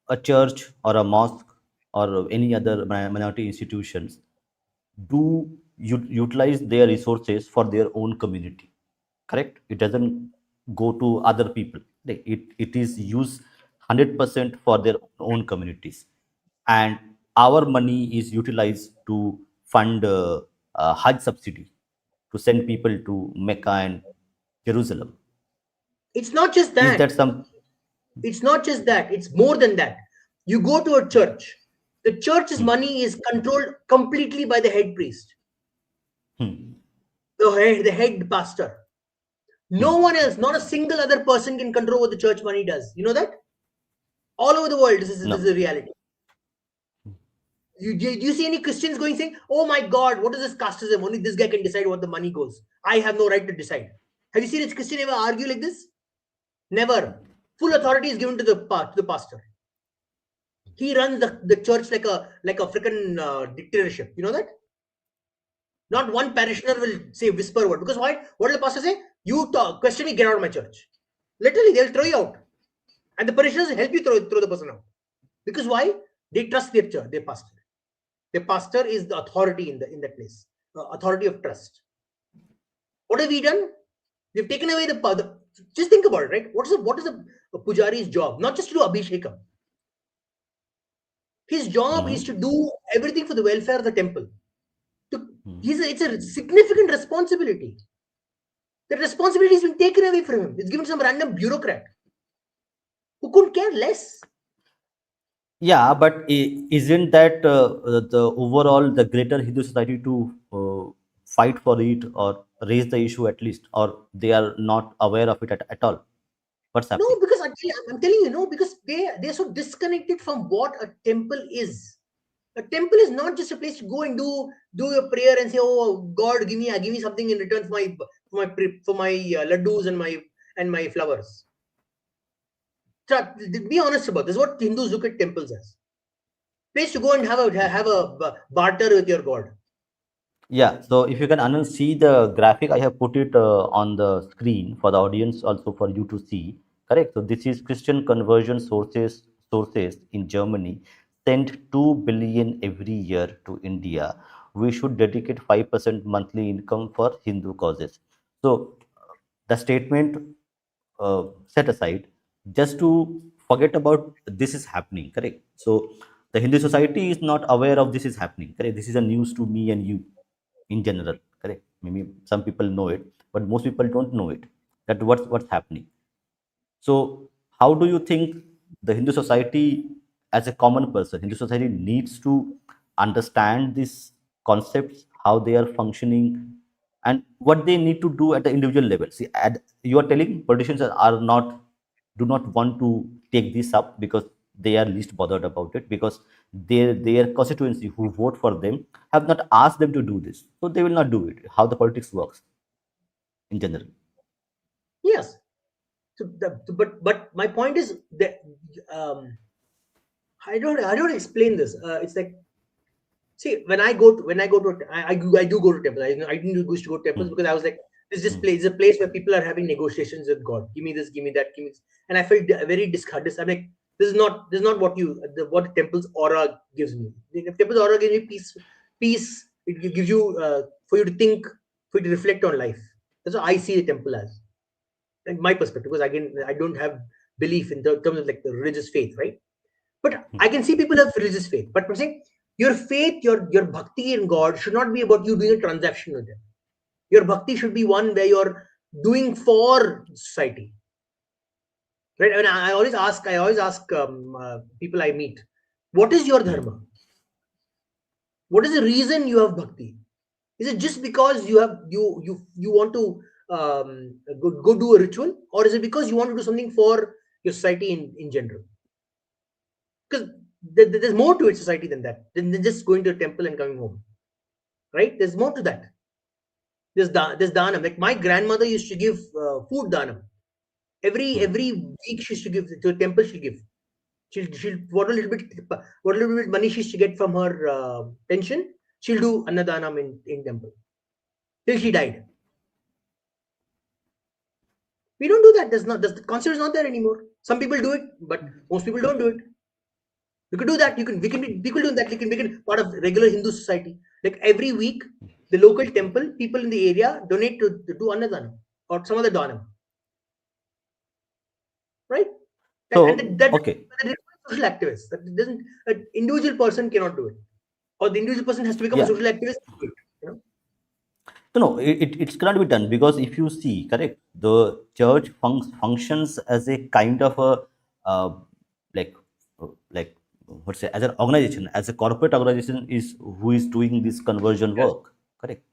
a church or a mosque or any other minority institutions do utilize their resources for their own community? Correct, it doesn't go to other people. It is used 100% for their own communities, and our money is utilized to fund hajj subsidy to send people to Mecca and Jerusalem. It's not just Is that. that some? It's not just that. It's more than that. You go to a church. The church's Hmm. money is controlled completely by the head priest, Hmm. the head pastor. No Hmm. one else, not a single other person can control what the church money does. You know that? All over the world, this is No. a reality. Do you see any Christians going saying, "Oh my God, what is this casteism? Only this guy can decide what the money goes. I have no right to decide." Have you seen a Christian ever argue like this? Never. Full authority is given to the pastor. He runs the church like a freaking dictatorship. You know that? Not one parishioner will say whisper word, because why? What will the pastor say? You talk, question me, get out of my church. Literally, they'll throw you out, and the parishioners will help you throw the person out. Because why? They trust their church, their pastor. Their pastor is the authority in that place, authority of trust. What have we done? We've taken away the. Just think about it, right? What is a pujari's job? Not just to do abhishekam. His job is to Hmm. do everything for the welfare of the temple. Hmm. It's a significant responsibility. The responsibility has been taken away from him. It's given to some random bureaucrat who couldn't care less. Yeah, but isn't that the overall the greater Hindu society to fight for it or raise the issue at least, or they are not aware of it at all? What's No, happening? because I'm telling you, no, because they're so disconnected from what a temple is. A temple is not just a place to go and do your prayer and say, "Oh God, give me something in return for my laddus and my flowers." Be honest about this. What Hindus look at temples as place to go and have a barter with your God. Yeah, so if you can Anand, see the graphic, I have put it on the screen for the audience, also for you to see. Correct. So this is Christian conversion sources in Germany send 2 billion every year to India, we should dedicate 5% monthly income for Hindu causes. So the statement set aside just to forget about this is happening, correct? So the Hindu society is not aware of this is happening, correct? This is a news to me and you in general, correct? Maybe some people know it, but most people don't know it, that what's happening. So, how do you think the Hindu society, as a common person, Hindu society needs to understand these concepts, how they are functioning, and what they need to do at the individual level? See, you are telling politicians are not do not want to take this up because they are least bothered about it, because their constituency who vote for them have not asked them to do this, so they will not do it. How the politics works in general. Yes. So but my point is that um, I don't explain this. It's like, see, I do go to temples. I didn't used to go to temples Hmm. because I was like, this Hmm. place is a place where people are having negotiations with God. Give me this, give me that, give me this. And I felt very disheartened. I'm like, this is not what what the temple's aura gives me. The temple's aura gives me peace. It gives you for you to think, for you to reflect on life. That's what I see the temple as, in my perspective. Because again, I don't have belief in terms of like the religious faith, right? But I can see people have religious faith. But I'm saying your faith, your bhakti in God should not be about you doing a transaction with Him. Your bhakti should be one where you're doing for society, right? And I always ask people I meet, what is your Hmm. dharma? What is the reason you have bhakti? Is it just because you want to go do a ritual, or is it because you want to do something for your society in general? Because there's more to it society than that, than just going to a temple and coming home, right? There's more to that. There's danam. Like my grandmother used to give food danam Hmm. every week. She used to give to a temple. She'll give. She'll what a little bit money she used to get from her pension. She'll do annadanam in temple till she died. We don't do that. The concept is not there anymore. Some people do it, but most people don't do it. You could do that. We could do that. We can make it part of regular Hindu society. Like every week, the local temple, people in the area donate to do Annadanam or some other Danam, right? And So, okay. that requires social activists. That doesn't an individual person cannot do it, or the individual person has to become a Yeah. social activist to do it. You know? No, it cannot be done because if you see, correct, the church functions as a kind of a like like what's say as an organization, as a corporate organization is who is doing this conversion Yes. work, correct,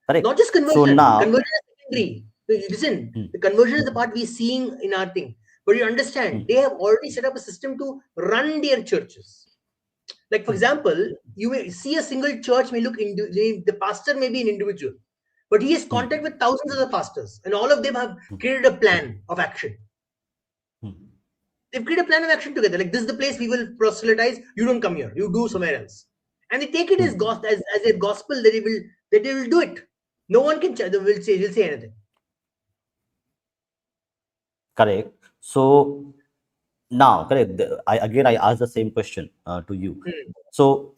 correct. Not just So conversion. now, Conversion is secondary. So listen, hmm, the conversion is the part we're seeing in our thing. But you understand, hmm, they have already set up a system to run their churches. Like, for example, you may see a single church may look the pastor may be an individual, but he has hmm, contact with thousands of the pastors, and all of them have created a plan of action. hmm, They've created a plan of action together. Like, this is the place we will proselytize. You don't come here. You do somewhere else. And they take it as hmm, as a gospel that they will do it. No one can will say anything. correct. So now, correct. I ask the same question to you. Hmm. So,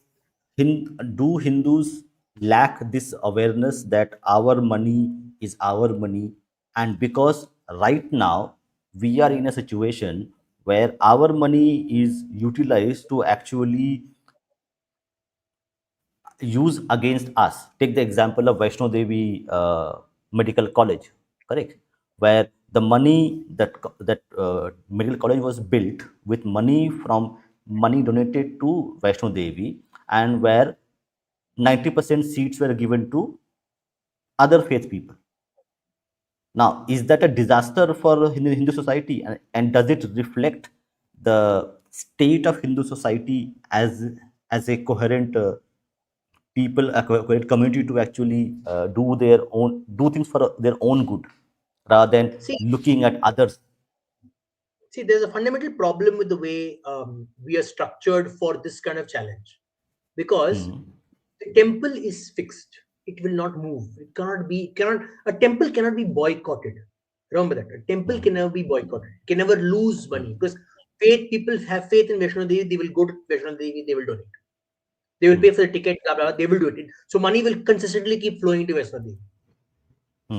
do Hindus lack this awareness that our money is our money, and because right now we are in a situation where our money is utilized to actually use against us. Take the example of Vaishno Devi Medical College, correct? Where the money that medical college was built with money from money donated to Vaishno Devi, and where 90% seats were given to other faith people. Now, is that a disaster for Hindu society, and does it reflect the state of Hindu society as a coherent people, a coherent community to actually do things for their own good rather than See, looking at others? there's a fundamental problem with the way we are structured for this kind of challenge, because Hmm. the temple is fixed. It will not move. It cannot a temple cannot be boycotted. Remember that a temple can never be boycotted. It can never lose money, because faith people have faith in Vaishno Devi. They will go to Vaishno Devi. They will donate. They will Hmm. pay for the ticket, blah, blah, blah. They will do it. So money will consistently keep flowing into Vaishnav.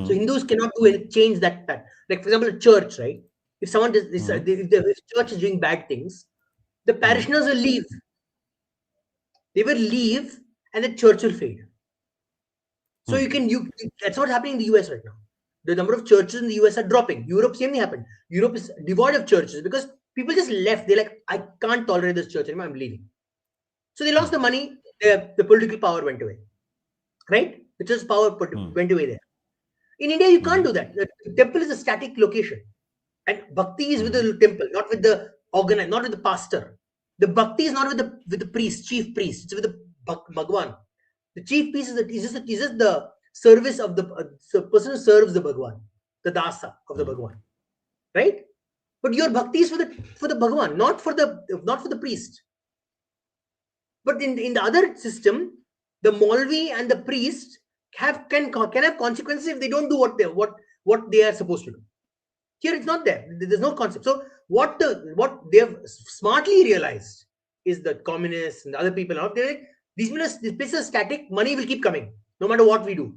So Hmm. Hindus cannot do any change that. Like for example, church, right? If someone does this, Hmm. if church is doing bad things, the Hmm. parishioners will leave. They will leave, and the church will fade. So Hmm. that's what's happening in the US right now. The number of churches in the US are dropping. Europe, same thing happened. Europe is devoid of churches because people just left. They're like, I can't tolerate this church anymore. I'm leaving. So they lost the money. The political power went away. Right? The church power Hmm. went away there. In India, you can't Hmm. do that. The temple is a static location. And bhakti is with Hmm. the temple, not with the organ, not with the pastor. The bhakti is not with the priest, chief priest. It's with the Bhagwan. The chief priest is just the service of the person who serves the Bhagwan, the dasa of the Hmm. Bhagwan, right? But your bhakti is for the Bhagwan, not for the priest. But in the other system, the Maulvi and the priest can have consequences if they don't do what they are supposed to do. Here it's not there. There's no concept. So what they have smartly realized is that communists and other people out there, these places are static. Money will keep coming no matter what we do.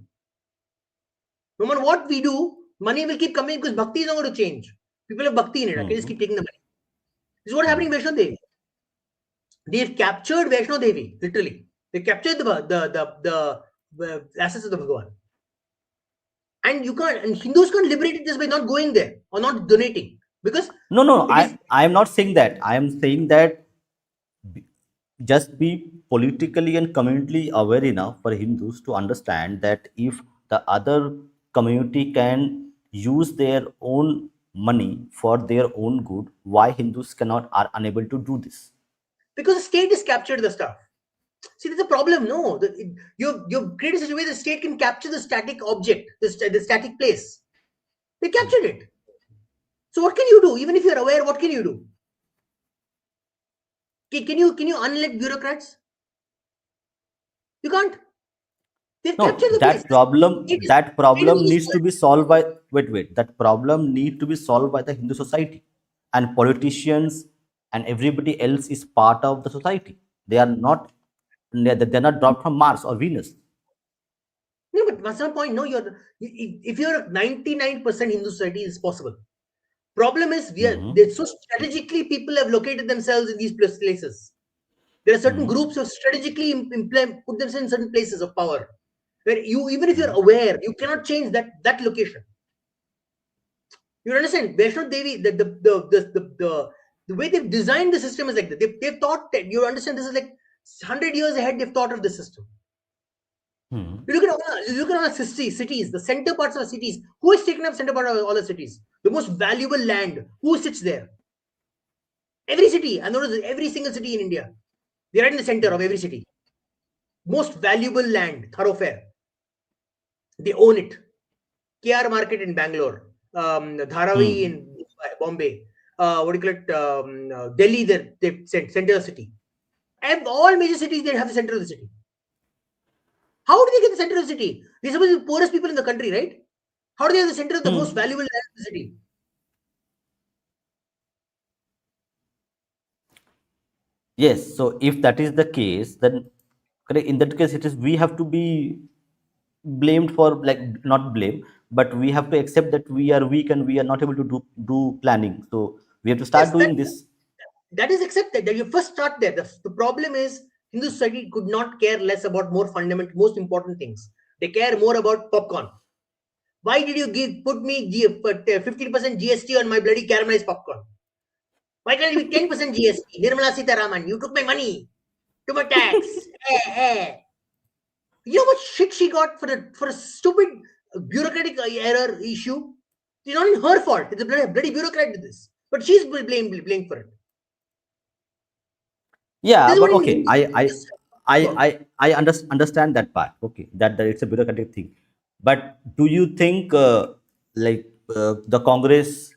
No matter what we do, money will keep coming because bhakti is not going to change. People have bhakti in it. Okay, just Hmm. keep taking the money. This is what Hmm. happening in Vaishno Devi. They've captured Vaishno Devi literally. They captured the assets of the Bhagavan. And you can't. And Hindus can't liberate it just by not going there or not donating because No, no, it is. I am not saying that. I am saying that just be politically and communally aware enough for Hindus to understand that if the other community can use their own money for their own good, why Hindus cannot are unable to do this? Because the state has captured the stuff. See, there's a problem. No, you've created such a way the state can capture the static object, the static place. They captured it. So what can you do? Even if you're aware, what can you do? Can you unelect bureaucrats? You can't. They've No, captured the place. that problem that State is problem needs useful. to be solved by wait. That problem need to be solved by the Hindu society, and politicians and everybody else is part of the society. They are not they're not dropped from Mars or Venus. No, but at some point, no, if you're 99% Hindu society, it's possible. Problem is, Hmm. so strategically people have located themselves in these places. There are certain Hmm. groups who have strategically put themselves in certain places of power, where even if you're Hmm. aware, you cannot change that location. You understand? Vaishno Devi, the way they've designed the system is like that. They've thought that you understand this is like 100 years ahead. They've thought of the system. Hmm. You look at all the cities, the center parts of the cities. Who has taken up center part of all the cities? The most valuable land. Who sits there? Every city. I noticed every single city in India. They're right in the center of every city. Most valuable land, thoroughfare. They own it. KR Market in Bangalore, Dharavi Hmm. in Bombay, what do you call it? Delhi, they center of the city. And all major cities, they have the center of the city. How do they get the center of the city? They're supposed to be the poorest people in the country, right? How do they have the center of the most Hmm. valuable land in the city? Yes. So if that is the case, then correct, in that case, it is we have to be blamed for like not blame, but we have to accept that we are weak and we are not able to do planning. So we have to start Yes, doing this. that is accepted. That you first start there. The problem is Hindu society could not care less about more fundamental, most important things. They care more about popcorn. Why did you put me 15% GST on my bloody caramelized popcorn? Why can't it be 10% GST? Nirmala Sitaraman, you took my money, took my tax. You know what shit she got for a stupid bureaucratic error issue? It's not her fault. It's a bloody bureaucrat did this. But she's blamed for it. Yeah, This is but what okay, Hindus I about. understand that part. Okay, that it's a bureaucratic thing. But do you think the Congress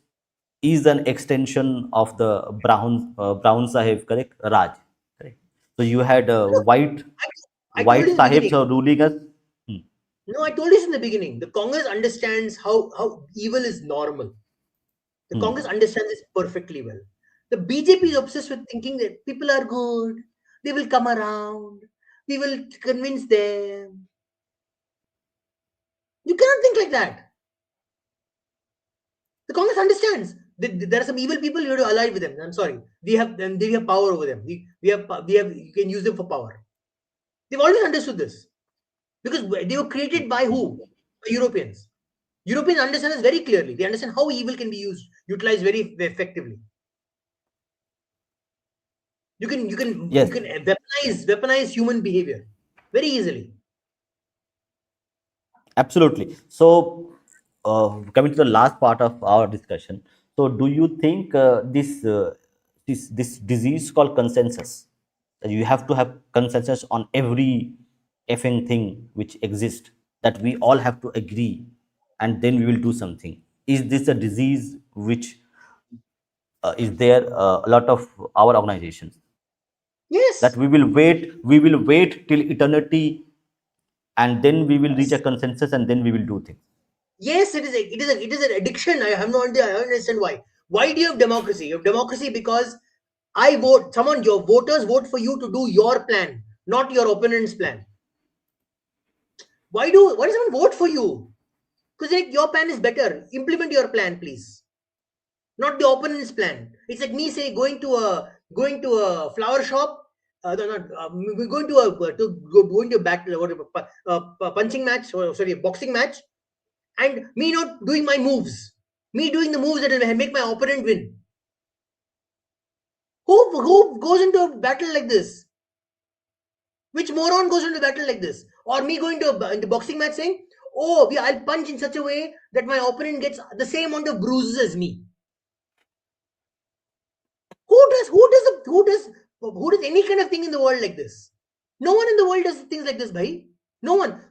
is an extension of the Brown Sahib, correct? Raj, correct? So you had No, I told white you in the Sahibs beginning. are ruling us. Hmm. No, I told you this in the beginning. The Congress understands how evil is normal. The Hmm. Congress understands this perfectly well. The BJP is obsessed with thinking that people are good, they will come around. We will convince them. You cannot think like that. The Congress understands that there are some evil people. You have to ally with them. I'm sorry. They have power over them. You can use them for power. They've always understood this because they were created by who? By Europeans. Europeans understand this very clearly. They understand how evil can be utilized very effectively. You Yes, can weaponize human behavior very easily. absolutely. So, coming to the last part of our discussion, so do you think this disease called consensus, that you have to have consensus on every effing thing which exists, that we all have to agree, and then we will do something? Is this a disease which is there a lot of our organizations, that Yes. we will wait till eternity, and then we will reach a Yes. consensus, and then we will do things? Yes, it is an addiction. I have no idea. I don't understand why. Why do you have democracy? You have democracy because I vote. Your voters vote for you to do your plan, not your opponent's plan. Why does someone vote for you? Because like your plan is better. Implement your plan, please. Not the opponent's plan. It's like me say going to a flower shop. No, not we're going to going to a battle, punching match, or sorry, a boxing match, and me not doing my moves, me doing the moves that will make my opponent win. Who goes into a battle like this? Which moron goes into a battle like this? Or me going to into boxing match saying, "Oh, I'll punch in such a way that my opponent gets the same amount of bruises as me." Who does any kind of thing in the world like this? No one in the world does things like this, bhai. No one.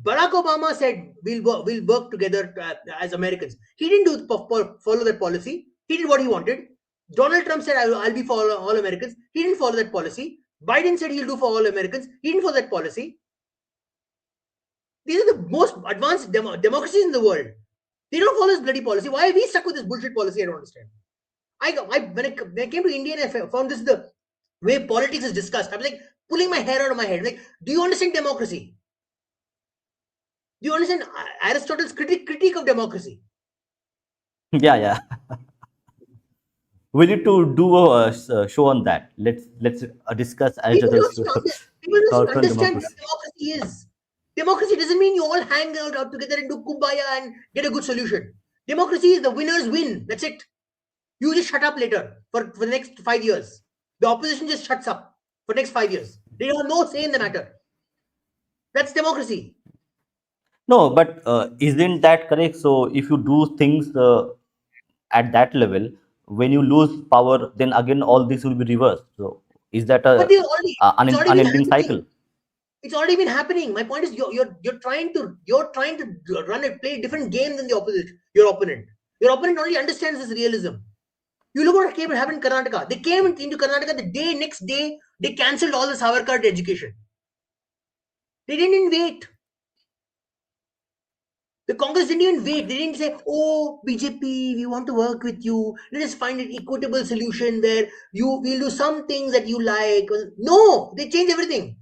Barack Obama said we'll work together as Americans. He didn't follow that policy. He did what he wanted. Donald Trump said I'll be for all Americans. He didn't follow that policy. Biden said he'll do for all Americans. He didn't follow that policy. These are the most advanced democracies in the world. They don't follow this bloody policy. Why are we stuck with this bullshit policy? I don't understand. When I came to India and I found this the way politics is discussed, I was like pulling my hair out of my head. Like, do you understand democracy? Do you understand Aristotle's critique of democracy? Yeah, yeah. We need to do a show on that. Let's discuss People Aristotle's don't people don't cultural understand what democracy. democracy is. Democracy doesn't mean you all hang out together and do kumbaya and get a good solution. Democracy is the winners win. That's it. You just shut up later for the next 5 years. The opposition just shuts up for next 5 years. They have no say in the matter. That's democracy. No, but isn't that correct? So if you do things at that level, when you lose power, then again all this will be reversed. So is that But it's already been unending happening. cycle? It's already been happening. My point is you're trying to play a different game than the opposition, your opponent. Your opponent only understands this realism. You look what happened in Karnataka. They came into Karnataka next day, they cancelled all the Savarkar education. They didn't even wait. The Congress didn't even wait. They didn't say, "Oh, BJP, we want to work with you. Let us find an equitable solution where we'll do some things that you like." No, they changed everything.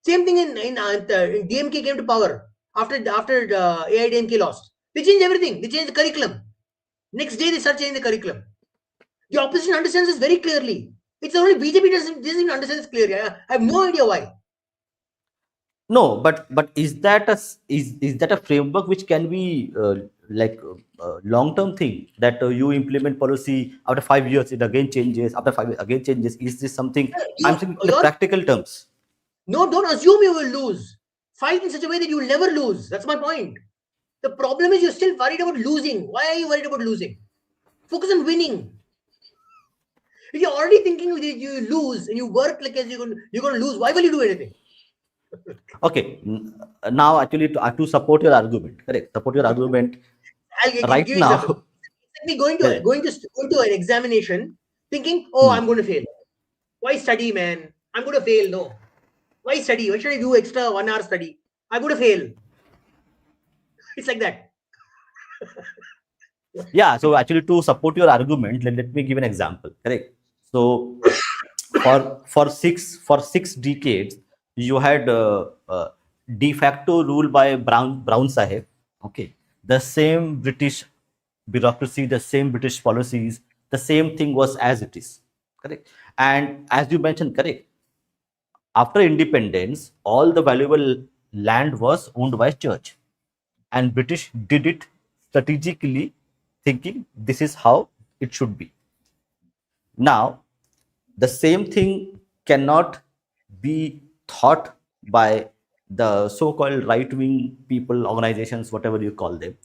Same thing in DMK came to power after AIDMK lost. They changed everything. They changed the curriculum. Next day they start changing the curriculum. The opposition understands this very clearly. It's only BJP doesn't even understand this clearly. I have no idea why. No, but is that a framework which can be long term thing, that you implement policy after 5 years it again changes, after 5 years again changes? Is this something? I'm You, saying in the you're practical terms. No, don't assume you will lose. Fight in such a way that you will never lose. That's my point. The problem is you're still worried about losing. Why are you worried about losing? Focus on winning. If you're already thinking that you lose and you work like as you're going to lose, why will you do anything? Okay, now actually to support your argument, correct? Support your argument I'll give right you example. now. It's like me going to Correct. going to going to an examination, thinking, "Oh, I'm Hmm. going to fail. Why study, man? I'm going to fail." No. Why study? Why should I do extra 1 hour study? I'm going to fail. It's like that. Yeah, so actually to support your argument, let me give an example, correct? So for 6 decades you had de facto rule by Brown Sahib. Okay, the same British bureaucracy, the same British policies, the same thing was as it is, correct. And as you mentioned, correct, after independence, all the valuable land was owned by church, and British did it strategically, thinking this is how it should be. Now, the same thing cannot be thought by the so-called right-wing people, organizations, whatever you call them,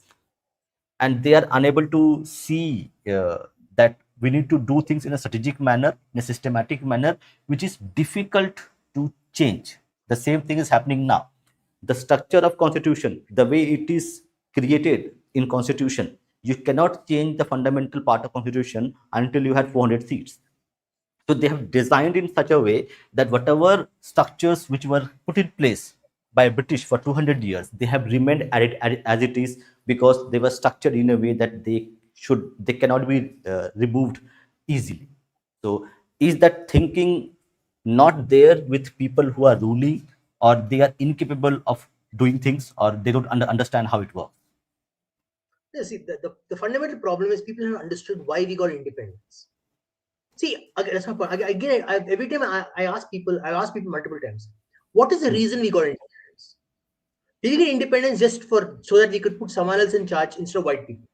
and they are unable to see that we need to do things in a strategic manner, in a systematic manner, which is difficult to change. The same thing is happening now. The structure of constitution, the way it is created in constitution, you cannot change the fundamental part of constitution until you had 400 seats. So they have designed in such a way that whatever structures which were put in place by British for 200 years, they have remained as it is, because they were structured in a way that they cannot be removed easily. So is that thinking not there with people who are ruling, or they are incapable of doing things, or they don't understand how it works? See, the fundamental problem is people have understood why we got independence. See, again, that's my point. Again, every time I ask people, I ask people multiple times, what is the reason we got independence? Did we get independence just for so that we could put someone else in charge instead of white people?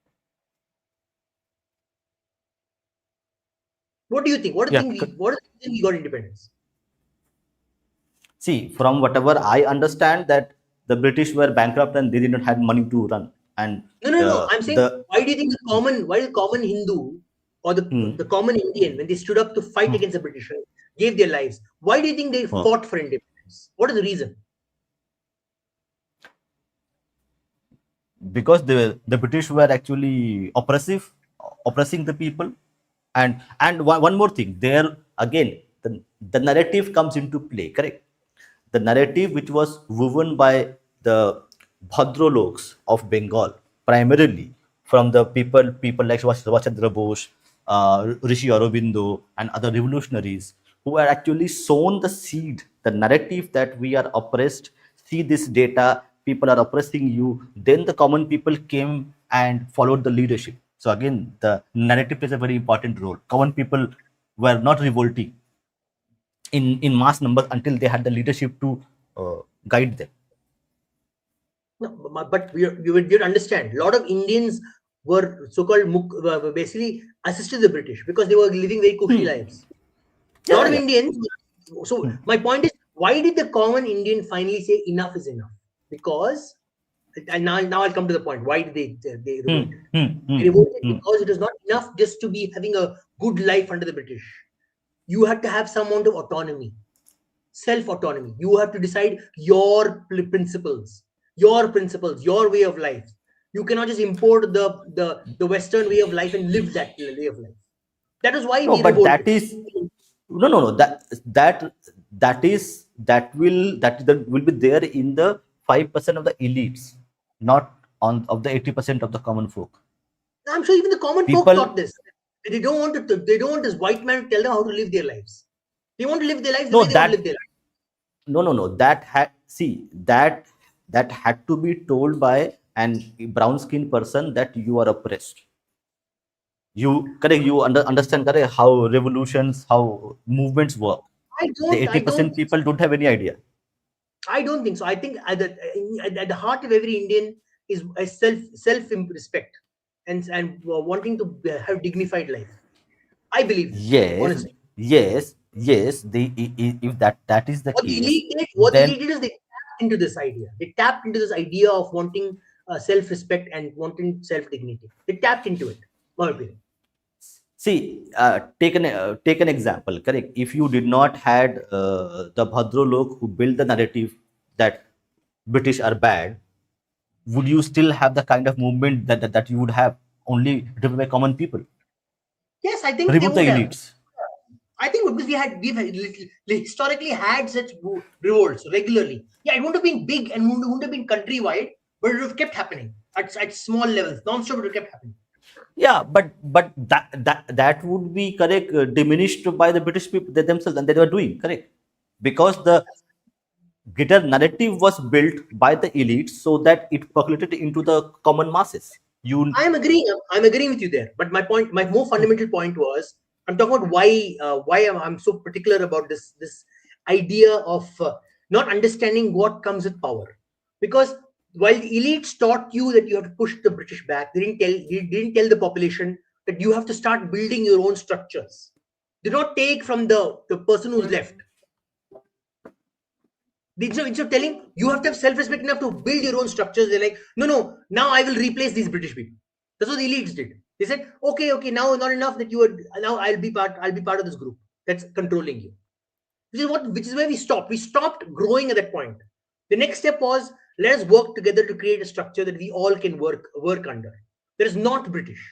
What do you think? Yeah. What is the reason we got independence? See, from whatever I understand, that the British were bankrupt and they did not have money to run. And No. I'm saying, the why do you think why the common Hindu or the common Indian, when they stood up to fight against the British, gave their lives? Why do you think they fought for independence? What is the reason? because the British were actually oppressing the people. And one more thing, there again, the narrative comes into play, correct. The narrative which was woven by the Bhadraloks of Bengal, primarily from the people like Subhash Chandra Bose, Rishi Aurobindo, and other revolutionaries, who had actually sown the seed, the narrative that we are oppressed, see this data, people are oppressing you. Then the common people came and followed the leadership. So again, the narrative plays a very important role. Common people were not revolting in mass numbers until they had the leadership to guide them. No, but you understand, a lot of Indians were so-called basically assisted the British because they were living very cushy lives. A lot Yeah, of yeah. Indians. So my point is, why did the common Indian finally say enough is enough? Because, and now I'll come to the point. Why did they revolted? They revolted because it was not enough just to be having a good life under the British. You had to have some amount of autonomy, self-autonomy. You have to decide principles, your way of life. You cannot just import the Western way of life and live that way of life. That is why No, we but revolted. that is no. That will be there in the 5% of the elites, not on of the 80% of the common folk. I'm sure even the common folk People, thought this. They don't want to. They don't want this white man to tell them how to live their lives. They want to live their lives the no, way they want to that live their lives. no. That had see that had to be told by an brown skinned person that you are oppressed. You correct. You understand, correct, how revolutions, how movements work. I The don't. I don't. 80% people don't have any idea. I don't think so. I think at the heart of every Indian is a self respect and wanting to have dignified life. I believe this Yes, honestly. yes. If that is the case, What the then elite did is they tapped into this idea. They tapped into this idea of wanting self respect and wanting self dignity. They tapped into it. My opinion. see, take an example. Correct. If you did not had the Bhadralok who built the narrative that British are bad, would you still have the kind of movement that you would have, only driven by common people? Yes, I think they Remove the would have. elites. I think because historically had such revolts regularly. Yeah, it wouldn't have been big and wouldn't have been countrywide, but it would have kept happening at small levels, non-stop. It would have kept happening. Yeah, but that would be correct, diminished by the British people themselves, and they were doing correct, because greater narrative was built by the elite so that it percolated into the common masses. You I am agreeing. I'm agreeing with you there. But my point, my more fundamental point was, I'm talking about why I'm so particular about this idea of not understanding what comes with power. Because while the elites taught you that you have to push the British back, they didn't tell the population that you have to start building your own structures. They don't take from the person who's left. Instead of telling you have to have self-respect enough to build your own structures, they're like, no, no, now I will replace these British people. That's what the elites did. They said, okay, okay, now not enough that you are now I'll be part of this group that's controlling you. Which is where we stopped. We stopped growing at that point. The next step was let us work together to create a structure that we all can work under. That is not British.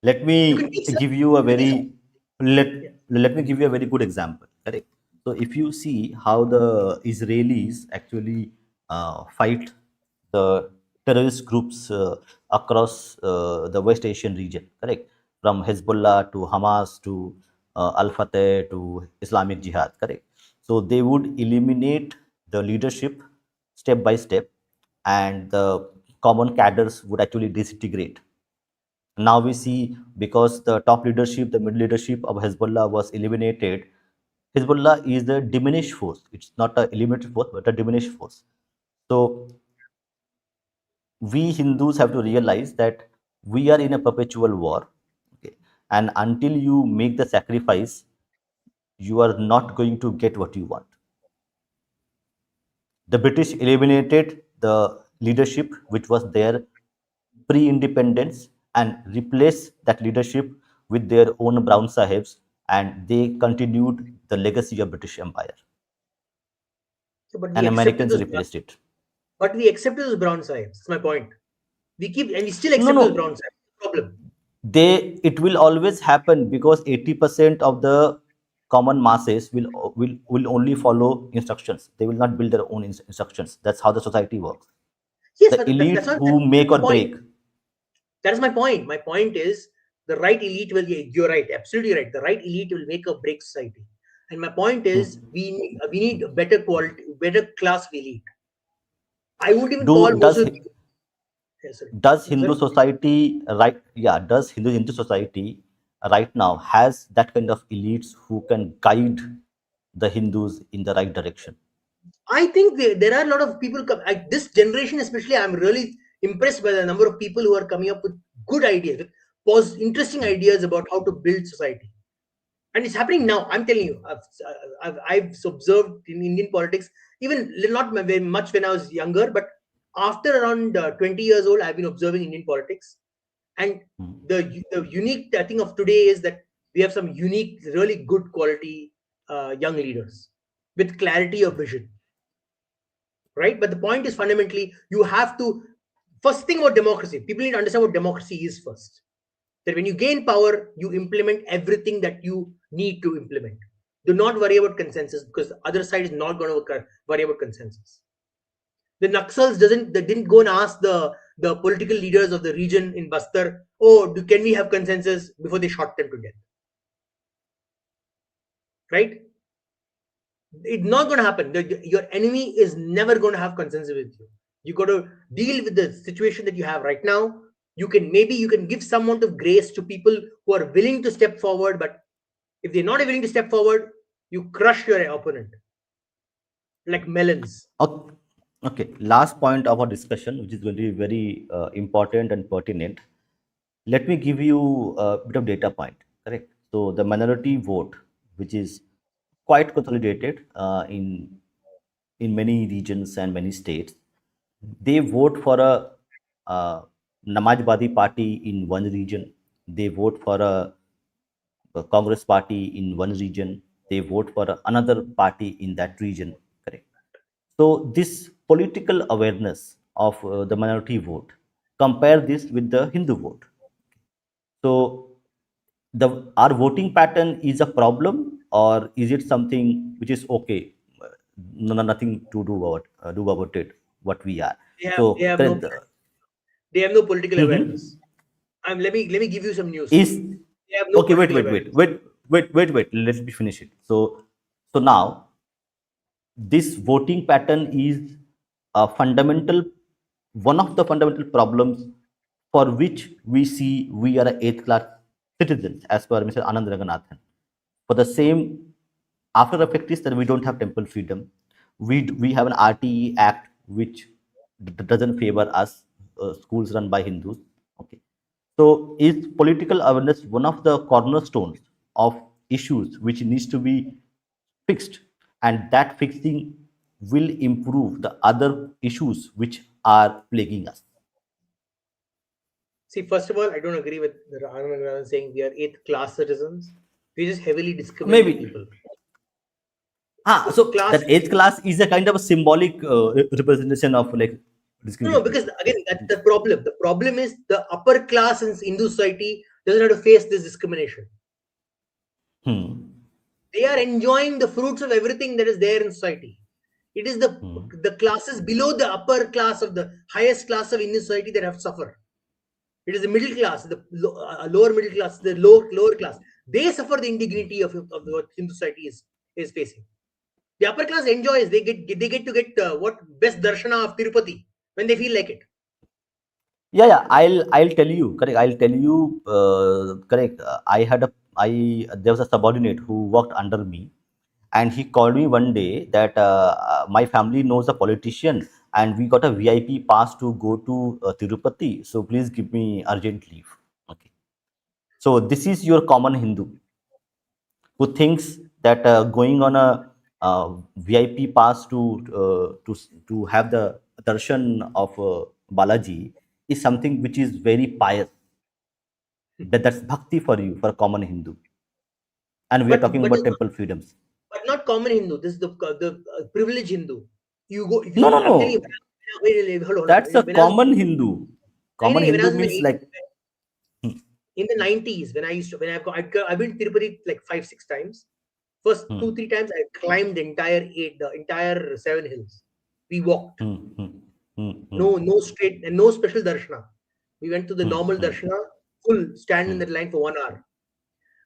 let You can me keep give you a you can keep very let yeah. let me give you a very good example. Correct. So if you see how the Israelis actually fight the terrorist groups across the West Asian region, correct, from Hezbollah to Hamas to Al Fateh to Islamic Jihad, correct. So they would eliminate the leadership step by step, and the common cadres would actually disintegrate. Now we see, because the top leadership, the middle leadership of Hezbollah was eliminated, Hezbollah is the diminished force. It's not a eliminated force, but a diminished force. So we Hindus have to realize that we are in a perpetual war. Okay? And until you make the sacrifice, you are not going to get what you want. The British eliminated the leadership which was there pre-independence and replaced that leadership with their own brown sahibs, and they continued the legacy of British Empire, So, but we and accepted Americans those replaced it. but we accepted those brown sahibs. That's my point. We still No, accept those no, brown sahibs. Problem. they it will always happen because 80% of the common masses will only follow instructions. They will not build their own instructions. That's how the society works. Yes, The but elites that's who make that's or the point. break. That is my point. My point is the right elite will. You're right, absolutely right. The right elite will make or break society. And my point is we need a better quality, better class of elite. I won't even call Do most does of the people. Yeah, sorry, does Hindu sorry. society right? Yeah, does Hindu society right now has that kind of elites who can guide the Hindus in the right direction? I think there are a lot of people. This generation, especially, I'm really impressed by the number of people who are coming up with good ideas, with interesting ideas about how to build society. And it's happening now. I'm telling you, I've observed in Indian politics, even not very much when I was younger, but after around 20 years old, I've been observing Indian politics. And the unique thing of today is that we have some unique, really good quality young leaders with clarity of vision, right? But the point is fundamentally, you have to first thing about democracy. People need to understand what democracy is first. That when you gain power, you implement everything that you need to implement. Do not worry about consensus because the other side is not going to worry about consensus. The Naxals they didn't go and ask the political leaders of the region in Bastar, oh, can we have consensus before they shot them to death, right? It's not going to happen. Your enemy is never going to have consensus with you. You got to deal with the situation that you have right now. You can give some amount of grace to people who are willing to step forward, but if they're not willing to step forward, you crush your opponent like melons. Okay, okay. Last point of our discussion, which is going to be very important and pertinent. Let me give you a bit of data point. Correct. So the minority vote, which is quite consolidated in many regions and many states, they vote for a Namazbadi party in one region. They vote for a Congress party in one region. They vote for another party in that region. Correct. So this political awareness of the minority vote, compare this with the Hindu vote. So the our voting pattern is a problem, or is it something which is okay? Nothing to do about it. What we are. They have they So have no they have no political mhm. awareness. Let me give you some news. Is They have no okay. Wait, political wait, wait, awareness. wait, wait, wait, wait. Let me finish it. So now this voting pattern is a fundamental, one of the fundamental problems for which we see we are eighth class citizens, as per Mr. Anand Raghunathan. For the same after effect is that we don't have temple freedom. We have an RTE Act which doesn't favor us, schools run by Hindus. Okay, so is political awareness one of the cornerstones of issues which needs to be fixed, and that fixing will improve the other issues which are plaguing us. See, first of all, I don't agree with the Anand saying we are eighth class citizens. We're just heavily discriminating Maybe. people. So Class, that eighth class is a kind of a symbolic representation of like no, discrimination. because again, that's the problem. The problem is the upper class in Hindu society doesn't have to face this discrimination. Hmm. They are enjoying the fruits of everything that is there in society. It is Hmm. the classes below the upper class of the highest class of Indian society that have suffered. It is the middle class, the lower middle class, the lower class. They suffer the indignity of what Hindu society is facing. The upper class enjoys. They get to get what best darshana of Tirupati when they feel like it. Yeah, yeah. I'll tell you. Correct. I'll tell you. Correct. I had a I There was a subordinate who worked under me, and he called me one day that my family knows a politician, and we got a VIP pass to go to Tirupati. So please give me urgent leave. Okay. So this is your common Hindu who thinks that going on a VIP pass to have the darshan of Balaji is something which is very pious. That's bhakti for you, for a common Hindu, and we are But talking but about it's not, temple freedoms. but not common Hindu. This is the privileged Hindu. You go if No, no, you. I'm telling you. no. Wait, hold on. That's a When I was common Hindu. Common when I Hindu was in the means eighth, like, in the 90s when I used to when I've been to Tirupati like 5-6 times. First hmm, 2-3 times I climbed the entire 7 hills. We walked. hmm, hmm, hmm, hmm, No straight and no special darshana. We went to the hmm, normal hmm, darshana, full stand in hmm, that line for 1 hour.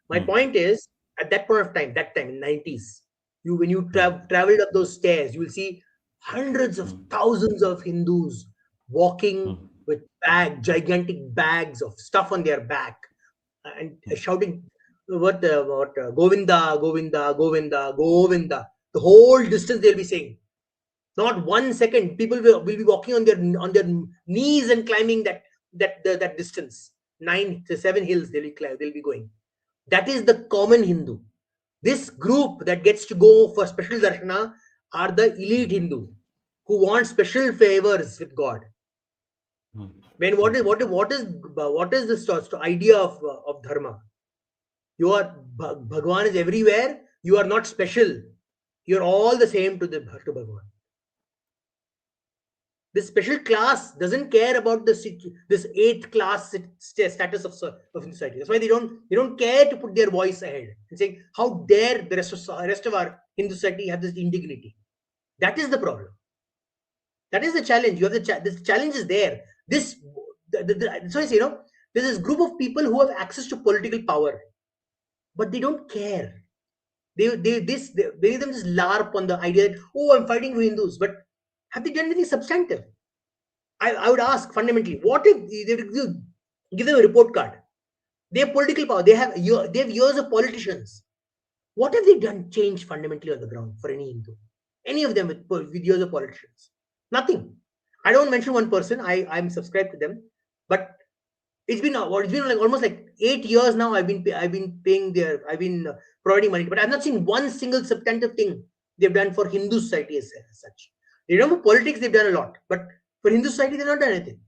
My hmm, point is, at that point of time, that time in 90s, you when you hmm, traveled up those stairs, you will see hundreds of hmm, thousands of Hindus walking hmm, with gigantic bags of stuff on their back and shouting what Govinda, Govinda, Govinda, Govinda. The whole distance they'll be saying. Not 1 second, people will be walking on their knees and climbing that distance. 9 to 7 hills they'll be going. That is the common Hindu. This group that gets to go for special darshana are the elite Hindu who want special favors with God. When what is the idea of dharma? You are Bhagwan is everywhere. You are not special. You are all the same to Bhagwan. This special class doesn't care about this eighth class status of society. That's why they don't care to put their voice ahead and saying how dare the rest of our Hindu society have this indignity. That is the problem. That is the challenge. You have this challenge is there. That's why I say there's this group of people who have access to political power, but they don't care. Many of them just larp on the idea that I'm fighting for Hindus, but have they done anything substantive? I would ask fundamentally, what if they give them a report card? They have political power. They have years of politicians. What have they done change fundamentally on the ground for any Hindu? Any of them with years of politicians? Nothing. I don't mention one person. I'm subscribed to them, but it's been like almost like 8 years now. I've been paying providing money, but I've not seen one single substantive thing they've done for Hindu society as such. They don't for politics. They've done a lot, but for Hindu society, they've not done anything.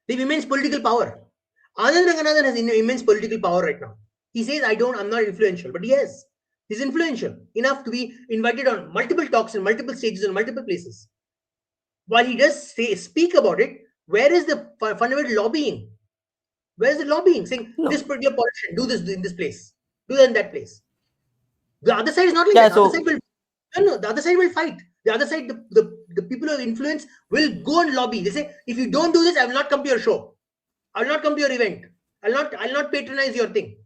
They've immense political power. Anand Ranganathan has immense political power right now. He says, I'm not influential, but yes, he's influential enough to be invited on multiple talks in multiple stages in multiple places. While he does speak about it, where is the fundamental lobbying? Where is the lobbying? Saying this no. particular politician, do this in this place, do that in that place. The other side is not like Yeah. that. The other So side will no, the other side will fight. The other side, the people of influence will go and lobby. They say, if you don't do this, I will not come to your show. I will not come to your event. I'll not patronize your thing.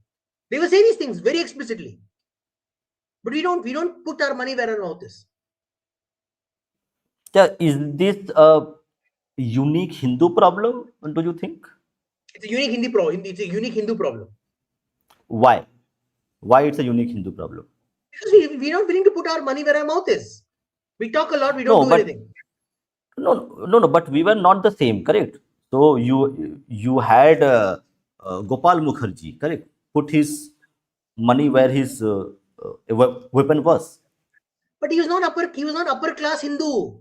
They will say these things very explicitly. But we don't put our money where our mouth is. Yeah, is this a unique Hindu problem? Do you think? It's a unique Hindi problem. It's a unique Hindu problem Why? Why it's a unique Hindu problem? because we're not willing to put our money where our mouth is. We talk a lot. We don't No, do but anything. no, no, no. But we were not the same, correct? So you had Gopal Mukherjee, correct? Put his money where his weapon was. But he was not upper. He was not upper class Hindu.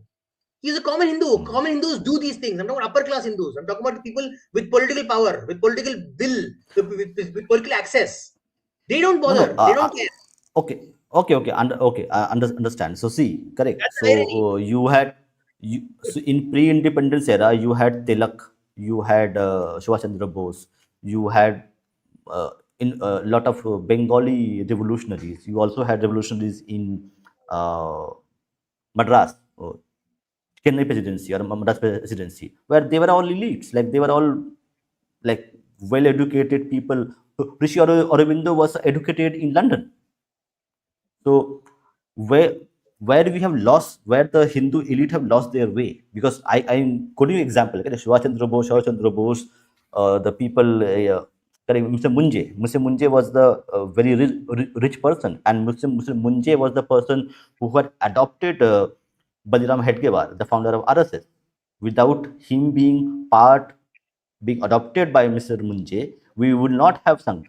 He's a common Hindu. Hmm. Common Hindus do these things. I'm talking about upper class Hindus. I'm talking about people with political power, with political will, with political access. They don't No, no. bother. They don't care. Okay, okay. Okay, understand. So see, correct. That's So the irony. you had so in pre-independence era, you had Tilak, you had Subhash Chandra Bose, you had in a lot of Bengali revolutionaries. You also had revolutionaries in uh, Madras, Chennai presidency or Madras presidency, where they were all elites. Like they were all like well-educated people. Rishi Aurobindo was educated in London. So where we have lost, where the Hindu elite have lost their way, because I'm quoting you example. Okay, Subhash Chandra Bose, the people. Mr. Munje was the very rich person, and Mr. Munje was the person who had adopted Baliram Hedgewar, the founder of RSS. Without him being adopted by Mr. Munje, we would not have Sangh.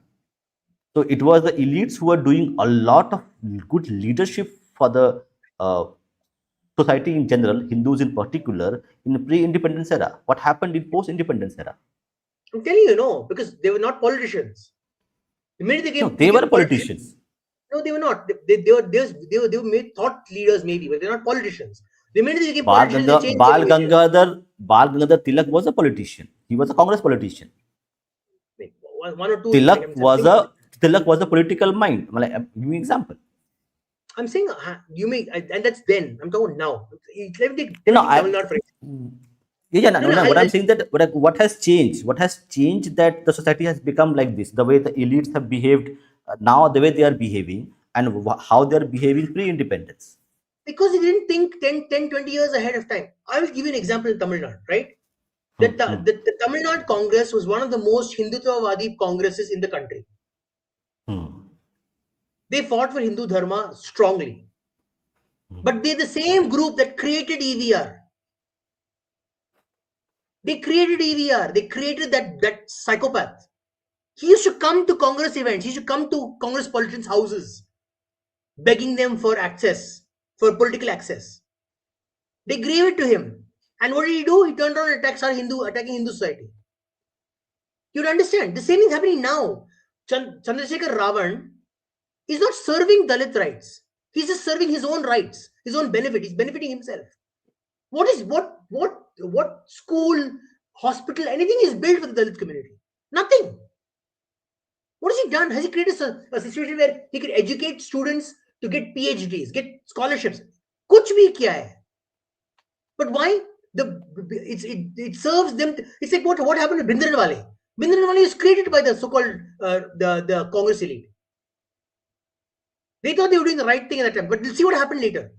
So it was the elites who were doing a lot of good leadership for the uh, society in general, Hindus in particular, in the pre-independence era. What happened in post-independence era? I'm telling you, no, because they were not politicians. The minute No, they they were became politicians, politicians. no, they were not. They were made thought leaders maybe, but they're not politicians. The minute they became politicians, they changed their behavior. Bal Gangadhar Tilak was a politician. He was a Congress politician. Like, one or two, like Tilak I'm was saying, a Tilak was a political mind. Like, give me example. I'm saying you may, and that's then. I'm talking now. Let me You know, take Tamil Nadu for example. yeah, no, No, no, no, no. What I'm I'll saying that what has changed? What has changed that the society has become like this? The way the elites have behaved now, the way they are behaving, and how they are behaving pre-independence. because he didn't think 10, 20 years ahead of time. I will give you an example in Tamil Nadu, right? Hmm, hmm, The Tamil Nadu Congress was one of the most Hindutvavadi congresses in the country. hmm, They fought for Hindu Dharma strongly. But they're the same group that created EVR. They created EVR. They created that psychopath. He used to come to Congress events. He used to come to Congress politicians' houses, begging them for access, for political access. They gave it to him. And what did he do? He turned around and attacking Hindu society. You'd understand. The same is happening now. Chandrasekhar Ravan is not serving Dalit rights. He's just serving his own rights, his own benefit. He's benefiting himself. What school, hospital, anything is built for the Dalit community? Nothing. What has he done? Has he created a situation where he could educate students to get PhDs, get scholarships? Kuch bhi kiya hai. But why? It serves them. It's like what happened to Bindranwale. Bindranwale is created by the so-called the Congress elite. They thought they were doing the right thing at that time, but we'll see what happened later.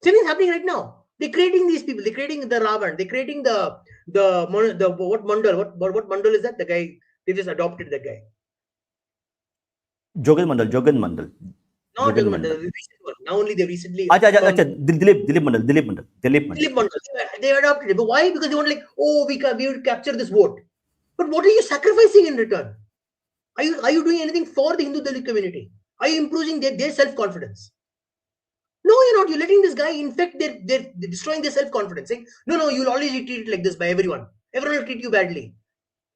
Same thing is happening right now. They're creating these people. They're creating the Ravan. They're creating the what Mandal. What Mandal is that? The guy they just adopted that guy. Jogan Mandal, Not Jogan Jagan Mandal. Mandal. The recent one. Now only they recently Acha, acha, found acha, Dilip Mandal. Philip Mandal. They adopted it. But why? Because they want like, oh, we will capture this vote. But what are you sacrificing in return? Are you doing anything for the Hindu Dalit community? Are you improving their self-confidence? No, you're not. You're letting this guy infect they're destroying their self-confidence. Saying, no, you'll always be treated like this by everyone. Everyone will treat you badly.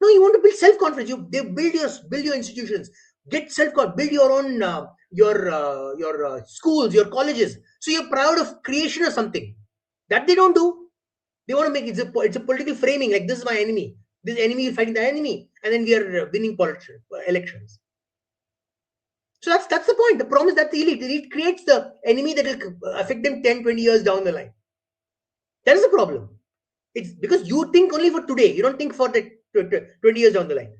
No, you want to build self-confidence. They build your institutions. Get self-confidence. Build your own your schools, your colleges. So you're proud of creation or something. That they don't do. They want to make it's a political framing. Like this is my enemy. This enemy is fighting the enemy, and then we are winning elections. So that's the point. The problem is that the elite creates the enemy that will affect them 10, 20 years down the line. That is the problem. It's because you think only for today. You don't think for the 20 years down the line.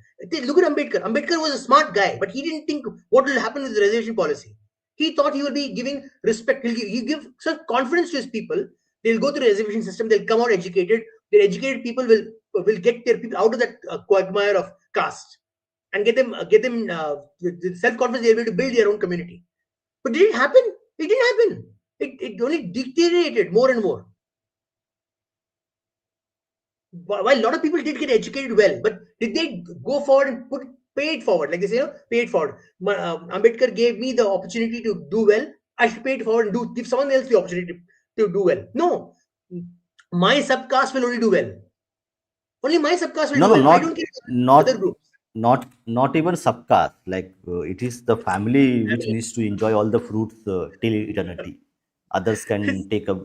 Look at Ambedkar. Ambedkar was a smart guy, but he didn't think what will happen with the reservation policy. He thought he will be giving respect. He'll give such confidence to his people. They'll go through the reservation system. They'll come out educated. Their educated people will get their people out of that quagmire of caste and get them with self confidence. They'll be able to build their own community. But did it happen? It didn't happen. It only deteriorated more and more. While a lot of people did get educated well, but did they go forward and pay it forward? Like they say, pay it forward. Ambedkar gave me the opportunity to do well. I should pay it forward and give someone else the opportunity to do well. No, my subcaste will only do well. Only my subcaste will No, do no, well. I don't care about not other groups. not even subcaste. Like it is the family which Family. needs to enjoy all the fruits till eternity. Others can take a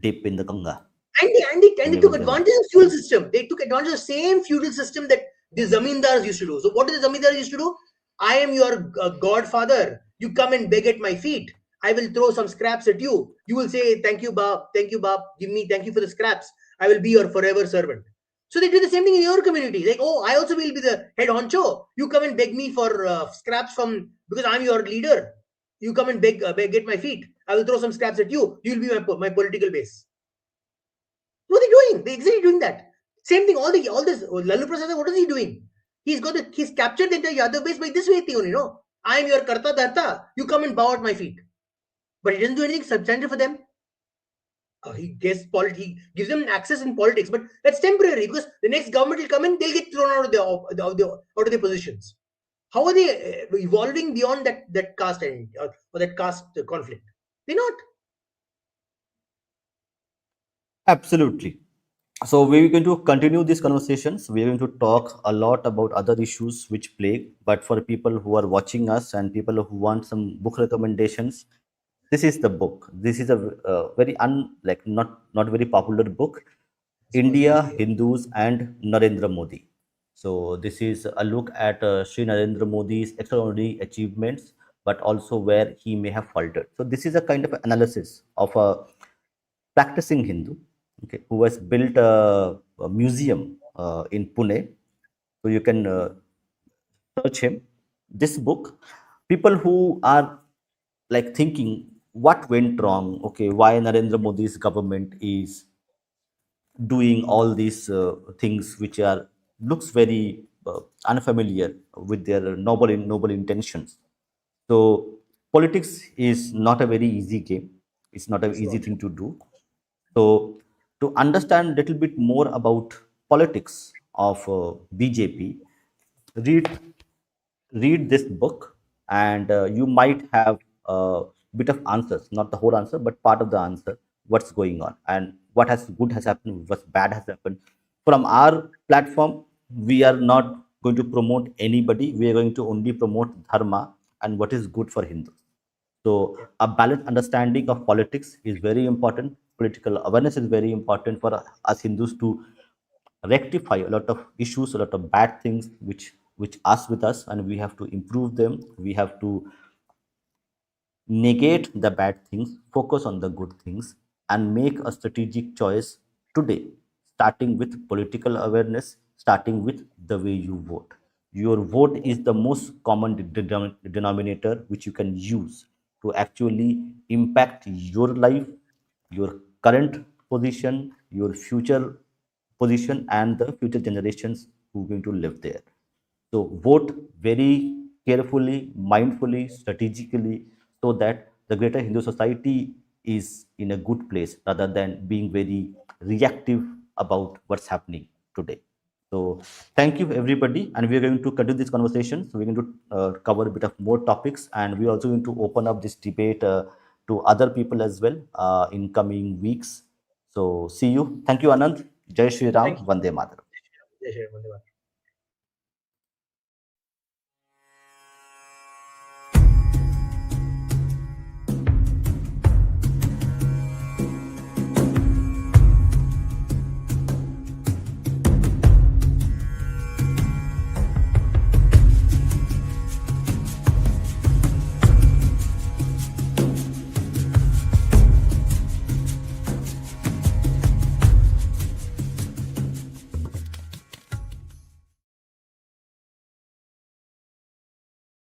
dip in the Ganga And they whenever took they want. advantage of the feudal system. They took advantage of the same feudal system that the zamindars used to do. So what did the zamindars used to do? I am your godfather. You come and beg at my feet. I will throw some scraps at you. You will say, thank you, Bab, give me, thank you for the scraps. I will be your forever servant. So they do the same thing in your community. Like, oh, I also will be the head honcho. You come and beg me for scraps from, because I'm your leader. You come and beg at my feet. I will throw some scraps at you. You will be my political base. What are they doing? They're exactly doing that. Same thing. All this Lalu Prasad. What is he doing? He's captured the entire Yadav base by this way thing only. No, I am your karta dharta. You come and bow at my feet. But he doesn't do anything substantive for them. He gives them access in politics, but that's temporary because the next government will come in. They'll get thrown out of their positions. How are they evolving beyond that caste identity or that caste conflict? They're not. Absolutely. So we're going to continue these conversations. We're going to talk a lot about other issues which plague. But for people who are watching us and people who want some book recommendations, this is the book. This is a very like not very popular book. India, Hindus, and Narendra Modi. So this is a look at Sri Narendra Modi's extraordinary achievements, but also where he may have faltered. So this is a kind of analysis of a practicing Hindu, okay, who has built a museum in Pune. So you can search him. This book, people who are like thinking what went wrong, okay, why Narendra Modi's government is doing all these things which are looks very unfamiliar with their noble intentions. So politics is not a very easy game. It's not an It's easy not. thing to do. So to understand a little bit more about politics of BJP, read read this book, and you might have a bit of answers, not the whole answer, but part of the answer, what's going on and what has good has happened, what's bad has happened. From our platform, we are not going to promote anybody. We are going to only promote dharma and what is good for Hindus. So Yeah. a balanced understanding of politics is very important. Political awareness is very important for us Hindus to rectify a lot of issues, a lot of bad things which us with us, and we have to improve them. We have to negate the bad things, focus on the good things, and make a strategic choice today, starting with political awareness, starting with the way you vote. Your vote is the most common denominator which you can use to actually impact your life, your current position, your future position, and the future generations who are going to live there. So vote very carefully, mindfully, strategically, so that the greater Hindu society is in a good place rather than being very reactive about what's happening today. So thank you everybody, and we are going to continue this conversation. So we're going to cover a bit of more topics, and we're also going to open up this debate to other people as well in coming weeks. So see you. Thank you, Anand. Jai Shri Thank Ram. you. Vande Mataram. Jai Shri Ram. Vande Mataram.